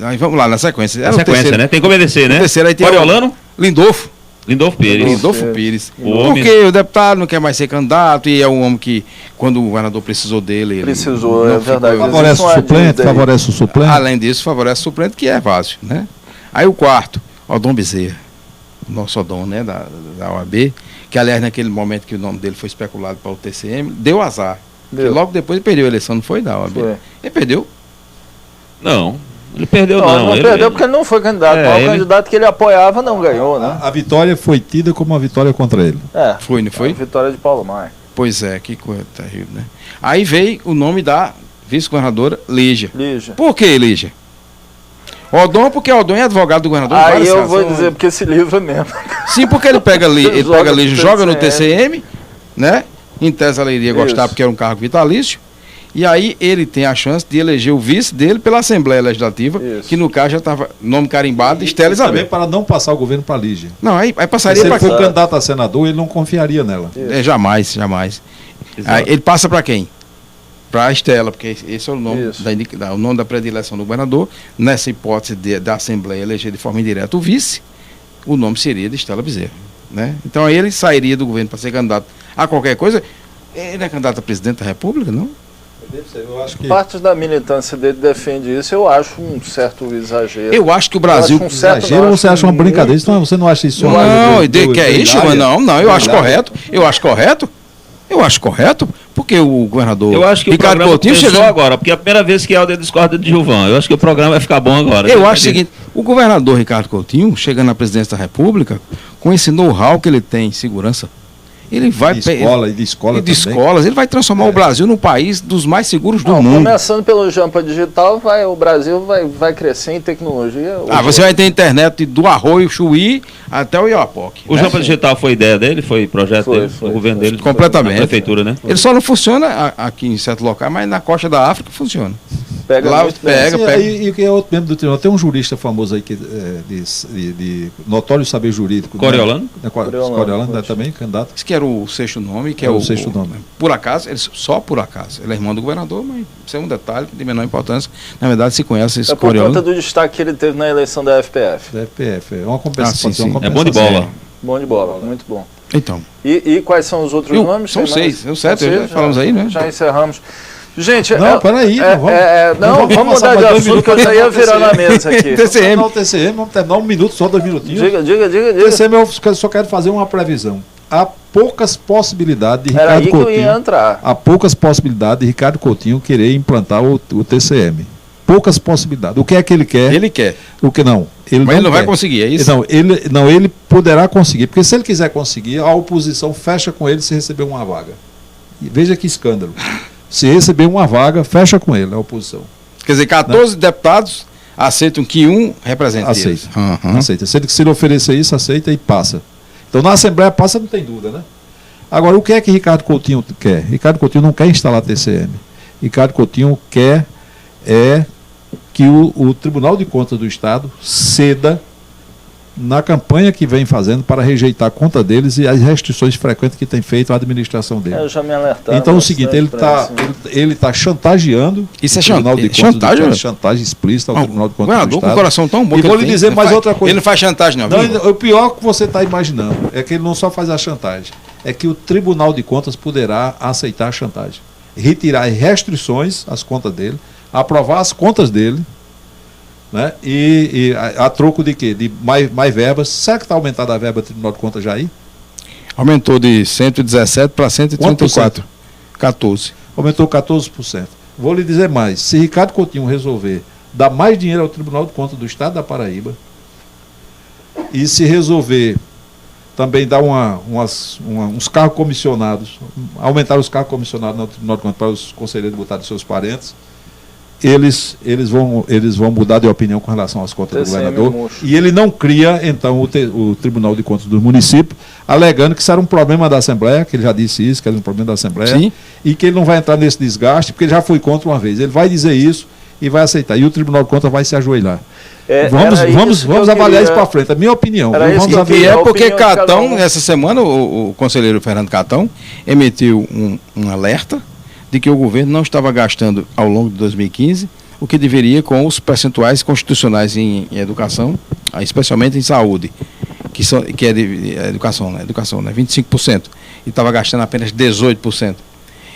S6: Aí vamos lá, na sequência.
S5: Na sequência, né? Tem que obedecer, né?
S6: Aí tem
S5: Oriolano?
S6: Lindolfo
S5: Pires.
S6: Porque o deputado não quer mais ser candidato e é um homem que, quando o governador precisou dele...
S3: Precisou, é verdade.
S4: Favorece o suplente.
S6: Além disso, favorece o suplente, que é Vázio, né? Aí o quarto, Dom Bezerra, o nosso Odom, né, da OAB, que aliás, naquele momento que o nome dele foi especulado para o TCM, deu azar. Logo depois ele perdeu a eleição, não foi da OAB? Foi. Ele perdeu?
S5: Não. Ele perdeu,
S3: não. Ele perdeu porque ele não foi candidato. O candidato que ele apoiava não ganhou, né?
S4: A vitória foi tida como uma vitória contra ele.
S6: Foi, não foi?
S3: A vitória de Paulo Maia.
S6: Pois é, que coisa terrível, né? Aí veio o nome da vice-governadora Lígia. Por que Lígia? Odom, porque Odom é advogado do governador.
S3: Aí eu vou dizer porque se livra mesmo.
S6: Sim, porque ele pega Lígia, joga no TCM, né? Em tese ela iria gostar porque era um cargo vitalício. E aí ele tem a chance de eleger o vice dele pela Assembleia Legislativa, que no caso já estava nome carimbado, Estela Isabel.
S4: Também para não passar o governo para a Lígia.
S6: Não, aí passaria para...
S4: Se ele for candidato a senador, ele não confiaria nela.
S6: Jamais. Aí ele passa para quem? Para a Estela, porque esse é o nome, o nome da predileção do governador. Nessa hipótese da Assembleia eleger de forma indireta o vice, o nome seria de Estela Bezerra, né? Então aí ele sairia do governo para ser candidato a qualquer coisa. Ele não é candidato a presidente da República, não?
S3: Eu acho que... Partes da militância dele defende isso, eu acho um certo exagero.
S6: Eu acho que o Brasil...
S4: Exagero ou você acha uma brincadeira? Você não acha isso?
S6: Não, que é isso? Não, eu acho correto. Eu acho correto, Porque o governador
S5: Eu acho que
S6: Ricardo
S5: o programa
S6: Coutinho
S5: começou
S6: chegou
S5: agora, porque é a primeira vez que Helder discorda de Gilvan. Eu acho que o programa vai ficar bom agora.
S6: Eu acho o seguinte, o governador Ricardo Coutinho, chegando na presidência da República, com esse know-how que ele tem em segurança, ele vai...
S4: De escola também.
S6: escolas, ele vai transformar o Brasil num país dos mais seguros do mundo.
S3: Começando pelo Jampa Digital, o Brasil vai crescer em tecnologia.
S6: Você vai ter internet do Arroio Chuí até o Iapoque.
S5: O Jampa Digital foi ideia dele? Foi projeto dele? O governo dele?
S6: Completamente.
S5: Na prefeitura, né?
S6: Ele só não funciona aqui em certo local, mas na costa da África funciona.
S3: Pega.
S4: E o que é outro membro do tribunal? Tem um jurista famoso aí que de notório saber jurídico.
S5: Coriolano?
S4: Coriolano, né, também, candidato.
S6: Isso que era o sexto nome, que é
S4: o sexto nome.
S6: Por acaso, só por acaso. Ele é irmão do governador, mas isso é um detalhe de menor importância. Na verdade, se conhece esse Coriolano.
S3: É por conta do destaque que ele teve na eleição da FPF.
S4: Da FPF, é uma compensação.
S6: Sim.
S5: É bom de bola.
S3: Bom de bola, muito bom.
S6: Então.
S3: E quais são os outros nomes?
S6: São 6, são 7, já falamos aí, né?
S3: Já encerramos. Gente,
S4: peraí,
S3: vamos mudar de assunto, que eu já ia virar na mesa aqui.
S4: TCM, vamos terminar um minuto, só 2 minutinhos.
S3: Diga.
S4: TCM, eu só quero fazer uma previsão. Há poucas possibilidades de
S3: Era
S4: Ricardo
S3: aí que
S4: Coutinho.
S3: eu ia entrar.
S4: Há poucas possibilidades de Ricardo Coutinho querer implantar o TCM. Poucas possibilidades. O que é que ele quer?
S6: Ele quer.
S4: O que não?
S6: Mas ele não vai conseguir, é isso?
S4: Ele poderá conseguir, porque se ele quiser conseguir, a oposição fecha com ele se receber uma vaga. E veja que escândalo. Se receber uma vaga, fecha com ele, a oposição.
S6: Quer dizer, 14 deputados aceitam que um represente
S4: Aceita.
S6: Uhum.
S4: Aceita. Se ele oferecer isso, aceita e passa. Então, na Assembleia passa, não tem dúvida, né? Agora, o que é que Ricardo Coutinho quer? Ricardo Coutinho não quer instalar TCM. Ricardo Coutinho quer que o Tribunal de Contas do Estado ceda na campanha que vem fazendo para rejeitar a conta deles e as restrições frequentes que tem feito a administração dele.
S3: Eu já me alertava.
S4: Então é o seguinte, ele está chantageando
S6: isso é
S4: o Tribunal de Contas, chantagem explícita ao Tribunal de Contas do Estado.
S6: Com o coração tão bom.
S4: E vou lhe dizer mais outra coisa.
S6: Ele não faz chantagem, não.
S4: O pior que você está imaginando é que ele não só faz a chantagem, é que o Tribunal de Contas poderá aceitar a chantagem, retirar restrições às contas dele, aprovar as contas dele, né? E a troco de quê? De mais verbas. Será que está aumentada a verba do Tribunal de Contas já aí?
S6: Aumentou de 117 para 134. 14.
S4: Aumentou 14%. Vou lhe dizer mais. Se Ricardo Coutinho resolver dar mais dinheiro ao Tribunal de Contas do Estado da Paraíba e se resolver também dar uns cargos comissionados, aumentar os cargos comissionados no Tribunal de Contas para os conselheiros botarem seus parentes, eles vão mudar de opinião com relação às contas do governador. E ele não cria, então, o Tribunal de Contas do município, alegando que isso era um problema da Assembleia, que ele já disse isso, que era um problema da Assembleia, sim, e que ele não vai entrar nesse desgaste, porque ele já foi contra uma vez. Ele vai dizer isso e vai aceitar. E o Tribunal de Contas vai se ajoelhar. Vamos avaliar isso para frente, é a minha opinião.
S6: Vamos avaliar. Porque Catão, essa semana, o conselheiro Fernando Catão emitiu um alerta de que o governo não estava gastando ao longo de 2015 o que deveria com os percentuais constitucionais em educação, especialmente em saúde, que é de educação, né? 25%, e estava gastando apenas 18%.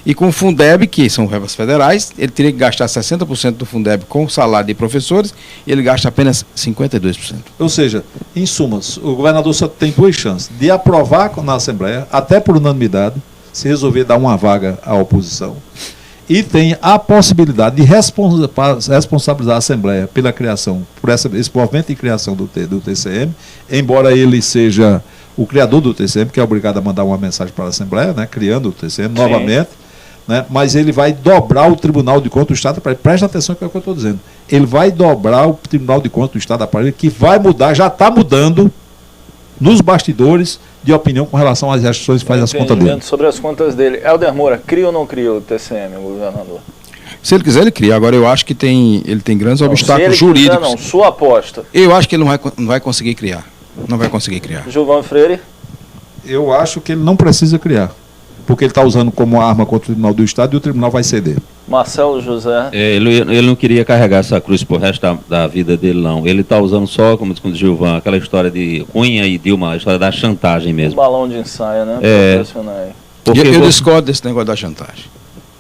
S6: E com o Fundeb, que são verbas federais, ele teria que gastar 60% do Fundeb com o salário de professores, e ele gasta apenas 52%.
S4: Ou seja, em sumas, o governador só tem 2 chances, de aprovar na Assembleia, até por unanimidade, se resolver dar uma vaga à oposição, e tem a possibilidade de responsabilizar a Assembleia pela criação, por esse movimento de criação do TCM, embora ele seja o criador do TCM, que é obrigado a mandar uma mensagem para a Assembleia, né, criando o TCM novamente, né, mas ele vai dobrar o Tribunal de Contas do Estado, presta atenção que é o que eu estou dizendo, ele vai dobrar o Tribunal de Contas do Estado da Paraíba, que vai mudar, já está mudando, nos bastidores, de opinião com relação às restrições que faz as contas dele.
S3: Sobre as contas dele. Helder Moura, cria ou não cria o TCM, o governador?
S6: Se ele quiser, ele cria. Agora, eu acho que ele tem grandes obstáculos jurídicos.
S3: Quiser, não, sua aposta.
S6: Eu acho que ele não vai conseguir criar. Não vai conseguir criar.
S3: Gilvan Freire?
S4: Eu acho que ele não precisa criar, porque ele está usando como arma contra o Tribunal do Estado e o Tribunal vai ceder.
S3: Marcelo José.
S5: Ele não queria carregar essa cruz pro resto da vida dele, não. Ele está usando só, como diz o Gilvan, aquela história de Cunha e Dilma, a história da chantagem mesmo.
S3: Um balão de ensaio, né?
S6: Eu discordo desse negócio da chantagem.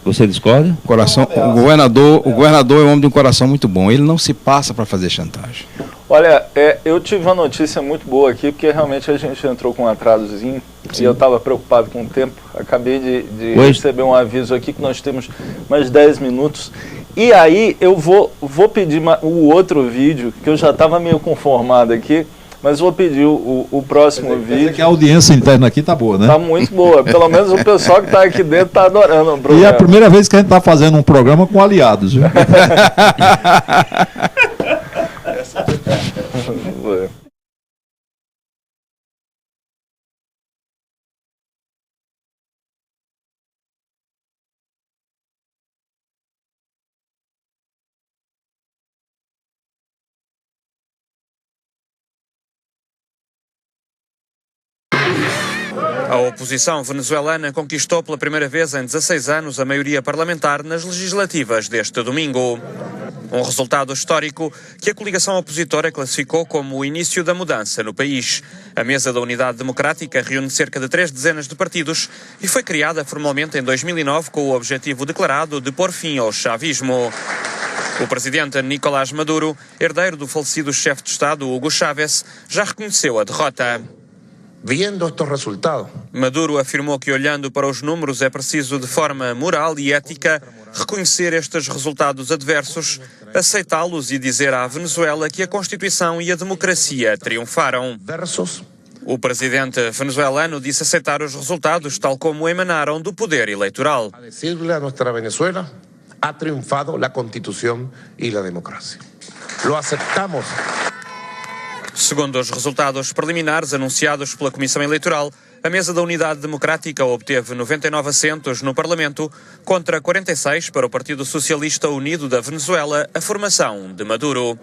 S5: Você discorda?
S6: O governador é um homem de um coração muito bom. Ele não se passa para fazer chantagem.
S3: Olha, eu tive uma notícia muito boa aqui, porque realmente a gente entrou com um atrasozinho. e eu estava preocupado com o tempo. Acabei de receber um aviso aqui que nós temos mais 10 minutos. E aí eu vou pedir o outro vídeo, que eu já estava meio conformado aqui, mas vou pedir o próximo vídeo.
S4: Que a audiência interna aqui tá boa, né?
S3: Tá muito boa. Pelo menos o pessoal que está aqui dentro está adorando o programa.
S4: E é a primeira vez que a gente está fazendo um programa com aliados, viu?
S7: A oposição venezuelana conquistou pela primeira vez em 16 anos a maioria parlamentar nas legislativas deste domingo. Um resultado histórico que a coligação opositora classificou como o início da mudança no país. A Mesa da Unidade Democrática reúne cerca de 3 dezenas de partidos e foi criada formalmente em 2009 com o objetivo declarado de pôr fim ao chavismo. O presidente Nicolás Maduro, herdeiro do falecido chefe de Estado Hugo Chávez, já reconheceu a derrota.
S10: Viendo estos resultados.
S7: Maduro afirmou que, olhando para os números, é preciso, de forma moral e ética, reconhecer estes resultados adversos, aceitá-los e dizer à Venezuela que a Constituição e a democracia triunfaram. O presidente venezuelano disse aceitar os resultados tal como emanaram do poder eleitoral.
S10: A decirle a nuestra Venezuela, ha triunfado la Constitución y la democracia. Lo aceptamos.
S7: Segundo os resultados preliminares anunciados pela Comissão Eleitoral, a Mesa da Unidade Democrática obteve 99 assentos no Parlamento contra 46 para o Partido Socialista Unido da Venezuela, a formação de Maduro.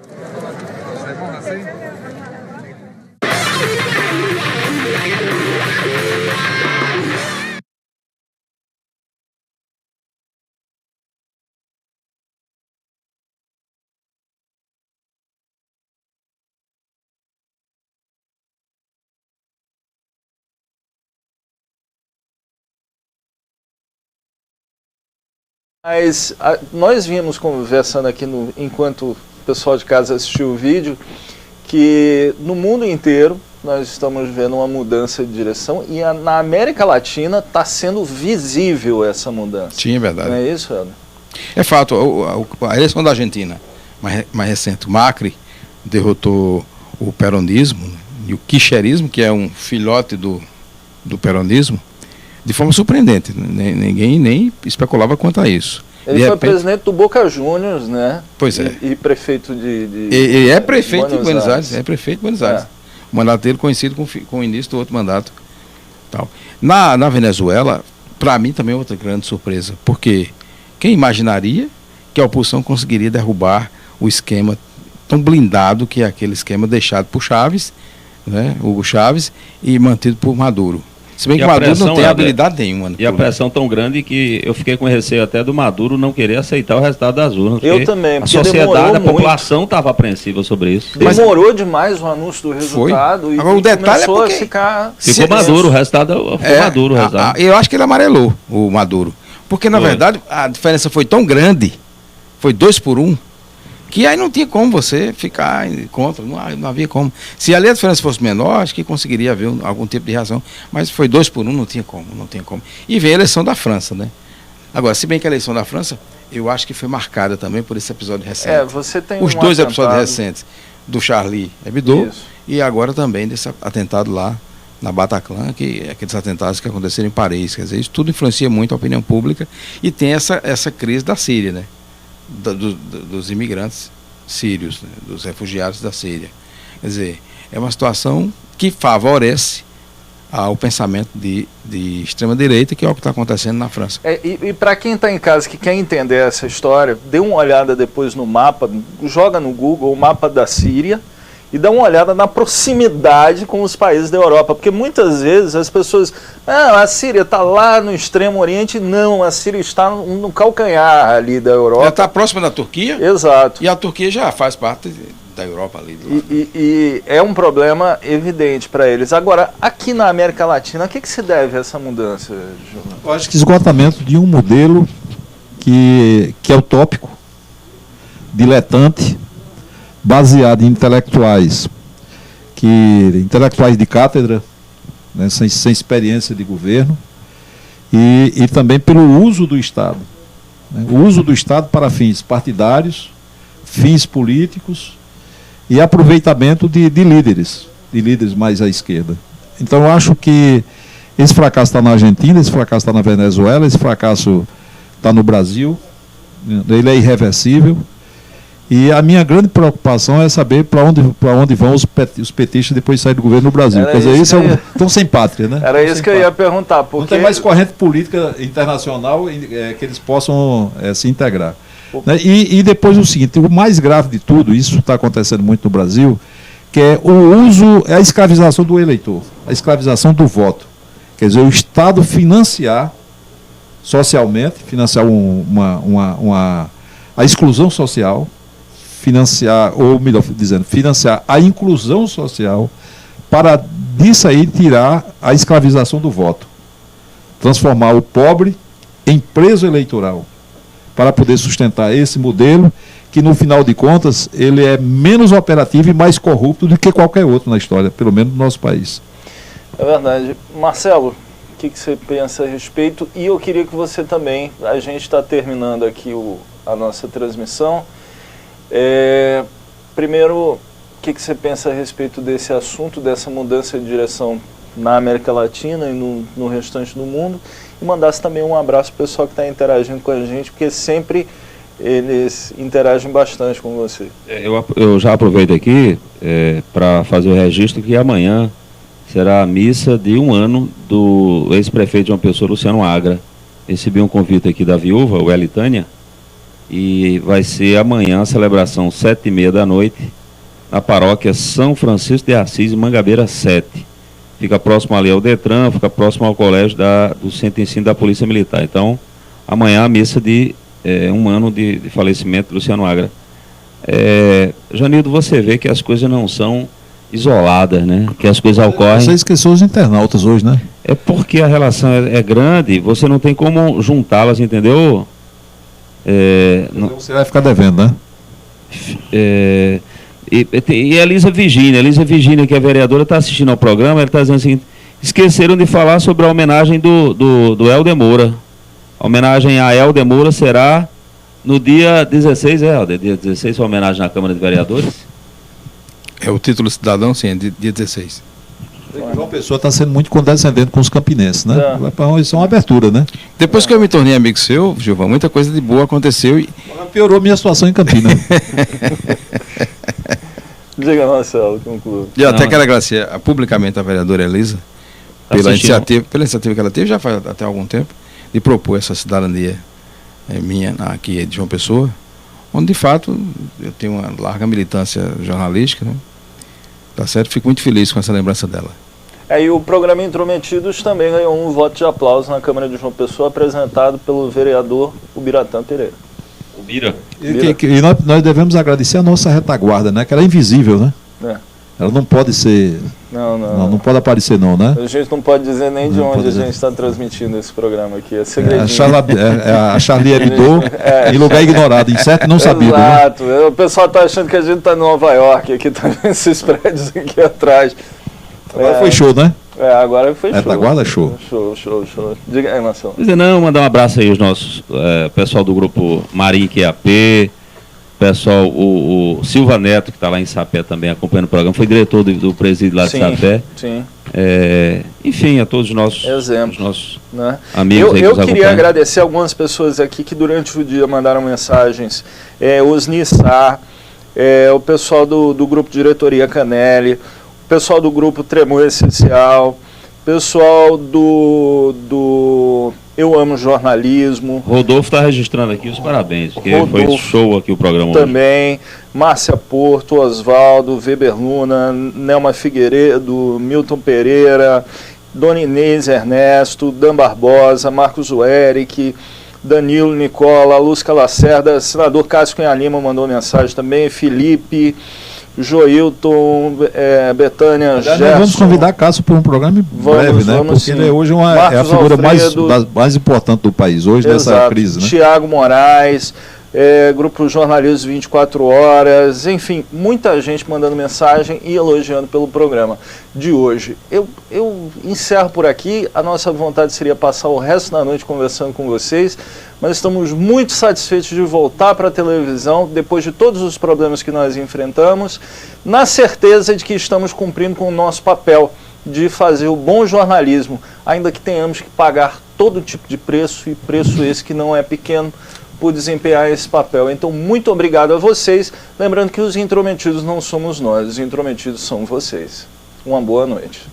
S3: Mas nós vimos conversando aqui, enquanto o pessoal de casa assistiu o vídeo, que no mundo inteiro nós estamos vendo uma mudança de direção e na América Latina está sendo visível essa mudança.
S6: Sim, é verdade.
S3: Não é isso, Helder?
S6: É fato. A eleição da Argentina, mais recente, o Macri derrotou o peronismo, né, e o kirchnerismo, que é um filhote do peronismo, de forma surpreendente. Ninguém nem especulava quanto a isso.
S3: Ele foi presidente do Boca Juniors, né?
S6: Pois é.
S3: E prefeito de
S6: e é prefeito de Buenos Aires. É prefeito de Buenos Aires. O mandato dele coincide com o início do outro mandato. Tal. Na Venezuela, para mim também é outra grande surpresa. Porque quem imaginaria que a oposição conseguiria derrubar o esquema tão blindado que é aquele esquema deixado por Chávez, né, Hugo Chávez, e mantido por Maduro. Se bem que o Maduro não tem habilidade nenhuma.
S5: E a pressão tão grande que eu fiquei com receio até do Maduro não querer aceitar o resultado das urnas.
S3: Eu também,
S5: a sociedade, a população estava apreensiva sobre isso.
S3: Demorou demais o anúncio do resultado.
S6: Foi. Agora, o detalhe
S3: começou
S6: é porque
S3: a ficar...
S5: Ficou Maduro, o resultado foi Maduro.
S6: Eu acho que ele amarelou o Maduro. Porque, na verdade, a diferença foi tão grande, foi 2-1, que aí não tinha como você ficar contra, não havia como. Se ali a diferença fosse menor, acho que conseguiria haver algum tipo de reação, mas foi 2-1, não tinha como. E veio a eleição da França, né? Agora, se bem que a eleição da França, eu acho que foi marcada também por esse episódio recente.
S3: Você tem
S6: os dois episódios recentes, do Charlie Hebdo, e agora também desse atentado lá na Bataclan, que aqueles atentados que aconteceram em Paris, quer dizer, isso tudo influencia muito a opinião pública, e tem essa crise da Síria, né? Dos imigrantes sírios, né, dos refugiados da Síria. Quer dizer, é uma situação que favorece ao pensamento de extrema-direita, que é o que está acontecendo na França.
S3: E para quem está em casa que quer entender essa história, dê uma olhada depois no mapa, joga no Google o mapa da Síria e dá uma olhada na proximidade com os países da Europa, porque muitas vezes as pessoas, a Síria está lá no Extremo Oriente. Não, a Síria está no calcanhar ali da Europa.
S6: Ela está próxima da Turquia.
S3: Exato.
S6: E a Turquia já faz parte da Europa ali.
S3: E é um problema evidente para eles. Agora, aqui na América Latina, a que se deve essa mudança, Júlio?
S4: Eu acho que esgotamento de um modelo que é utópico, diletante, baseado em intelectuais de cátedra, né, sem experiência de governo, e também pelo uso do Estado. Né, o uso do Estado para fins partidários, fins políticos e aproveitamento de líderes mais à esquerda. Então, eu acho que esse fracasso está na Argentina, esse fracasso está na Venezuela, esse fracasso está no Brasil, ele é irreversível. E a minha grande preocupação é saber para onde vão os petistas depois de sair do governo no Brasil. Quer dizer, estão sem pátria, né?
S3: Era isso que eu ia perguntar. Porque...
S4: Não tem mais corrente política internacional que eles possam se integrar. Né? E depois o seguinte, o mais grave de tudo, isso está acontecendo muito no Brasil, que é a escravização do eleitor, a escravização do voto. Quer dizer, o Estado financiar socialmente, financiar a exclusão social, financiar a inclusão social, para disso aí tirar a escravização do voto. Transformar o pobre em preso eleitoral, para poder sustentar esse modelo, que no final de contas, ele é menos operativo e mais corrupto do que qualquer outro na história, pelo menos no nosso país.
S3: É verdade. Marcelo, o que você pensa a respeito? E eu queria que você também, a gente está terminando aqui a nossa transmissão. Primeiro, o que você pensa a respeito desse assunto, dessa mudança de direção na América Latina e no restante do mundo? E mandasse também um abraço para o pessoal que está interagindo com a gente, porque sempre eles interagem bastante com você.
S5: Eu já aproveito aqui para fazer o registro que amanhã será a missa de 1 ano do ex-prefeito de João Pessoa, Luciano Agra. Recebi um convite aqui da viúva, o Elitânia, e vai ser amanhã a celebração 7h30 da noite, na paróquia São Francisco de Assis, Mangabeira 7. Fica próximo ali ao Detran, fica próximo ao colégio do Centro de Ensino da Polícia Militar. Então, amanhã a missa de 1 ano de falecimento do Luciano Agra. Janildo, você vê que as coisas não são isoladas, né? Que as coisas ocorrem...
S4: Você esqueceu os internautas hoje, né?
S5: É porque a relação é grande, você não tem como juntá-las, entendeu?
S4: Você vai ficar devendo, né?
S5: E a Elisa Virgínia, que é vereadora, está assistindo ao programa, ela está dizendo o seguinte: esqueceram de falar sobre a homenagem do Helder Moura. A homenagem a Helder Moura será no dia 16, Helder? Dia 16, a homenagem na Câmara de Vereadores?
S6: O título de cidadão, sim, é dia 16.
S4: João Pessoa está sendo muito condescendente com os campinenses, né? Isso é uma abertura, né?
S6: Depois que eu me tornei amigo seu, Gilvan, muita coisa de boa aconteceu e...
S4: Piorou minha situação em Campinas.
S3: Diga, Marcelo, conclua.
S6: E até quero agradecer publicamente a vereadora Elisa pela iniciativa que ela teve, já faz até algum tempo, de propor essa cidadania minha aqui de João Pessoa, onde de fato eu tenho uma larga militância jornalística, né? Tá certo? Fico muito feliz com essa lembrança dela.
S3: E o programa Intrometidos também ganhou um voto de aplauso na Câmara de João Pessoa, apresentado pelo vereador Ubiratã Pereira.
S5: Ubira.
S4: E nós devemos agradecer a nossa retaguarda, né? Que ela é invisível, né? Ela não pode ser... Não pode aparecer não, né?
S3: A gente não pode dizer nem de onde a gente está transmitindo esse programa aqui, é segredinho.
S4: A Charlie Hebdo em lugar ignorado, incerto e não sabido.
S3: Exato,
S4: né?
S3: O pessoal está achando que a gente está em Nova York, aqui também, esses prédios aqui atrás.
S4: Agora foi show, né?
S3: Agora foi show.
S4: Retaguarda show.
S3: Show. Diga aí, Marcelo.
S5: Mandar um abraço aí aos nossos, pessoal do grupo Marim QAP, pessoal, o Silva Neto, que está lá em Sapé também acompanhando o programa, foi diretor do presídio lá de Sapé.
S3: Sim.
S5: Enfim, a todos os nossos
S3: né?
S5: amigos.
S3: Eu queria agradecer algumas pessoas aqui que durante o dia mandaram mensagens. Osni Sá, o pessoal do grupo Diretoria Canelli, o pessoal do grupo Tremor Essencial, pessoal do Eu Amo Jornalismo.
S5: Rodolfo está registrando aqui os parabéns, porque foi show aqui o programa
S3: também, hoje. Márcia Porto, Osvaldo, Weber Luna, Nelma Figueiredo, Milton Pereira, Dona Inês Ernesto, Dan Barbosa, Marcos Eric, Danilo Nicola, Lúcia Lacerda, senador Cássio Cunha Lima mandou mensagem também, Felipe, Joilton, Betânia, Gerson.
S4: Vamos convidar Cássio para um programa em breve, né? Porque ele hoje é a figura mais importante do país hoje. Exato. Nessa crise, né?
S3: Tiago Moraes, Grupo Jornalismo 24 Horas, enfim, muita gente mandando mensagem e elogiando pelo programa de hoje. Eu encerro por aqui, a nossa vontade seria passar o resto da noite conversando com vocês, mas estamos muito satisfeitos de voltar para a televisão, depois de todos os problemas que nós enfrentamos, na certeza de que estamos cumprindo com o nosso papel de fazer o bom jornalismo, ainda que tenhamos que pagar todo tipo de preço, e preço esse que não é pequeno, por desempenhar esse papel. Então, muito obrigado a vocês. Lembrando que os intrometidos não somos nós, os intrometidos são vocês. Uma boa noite.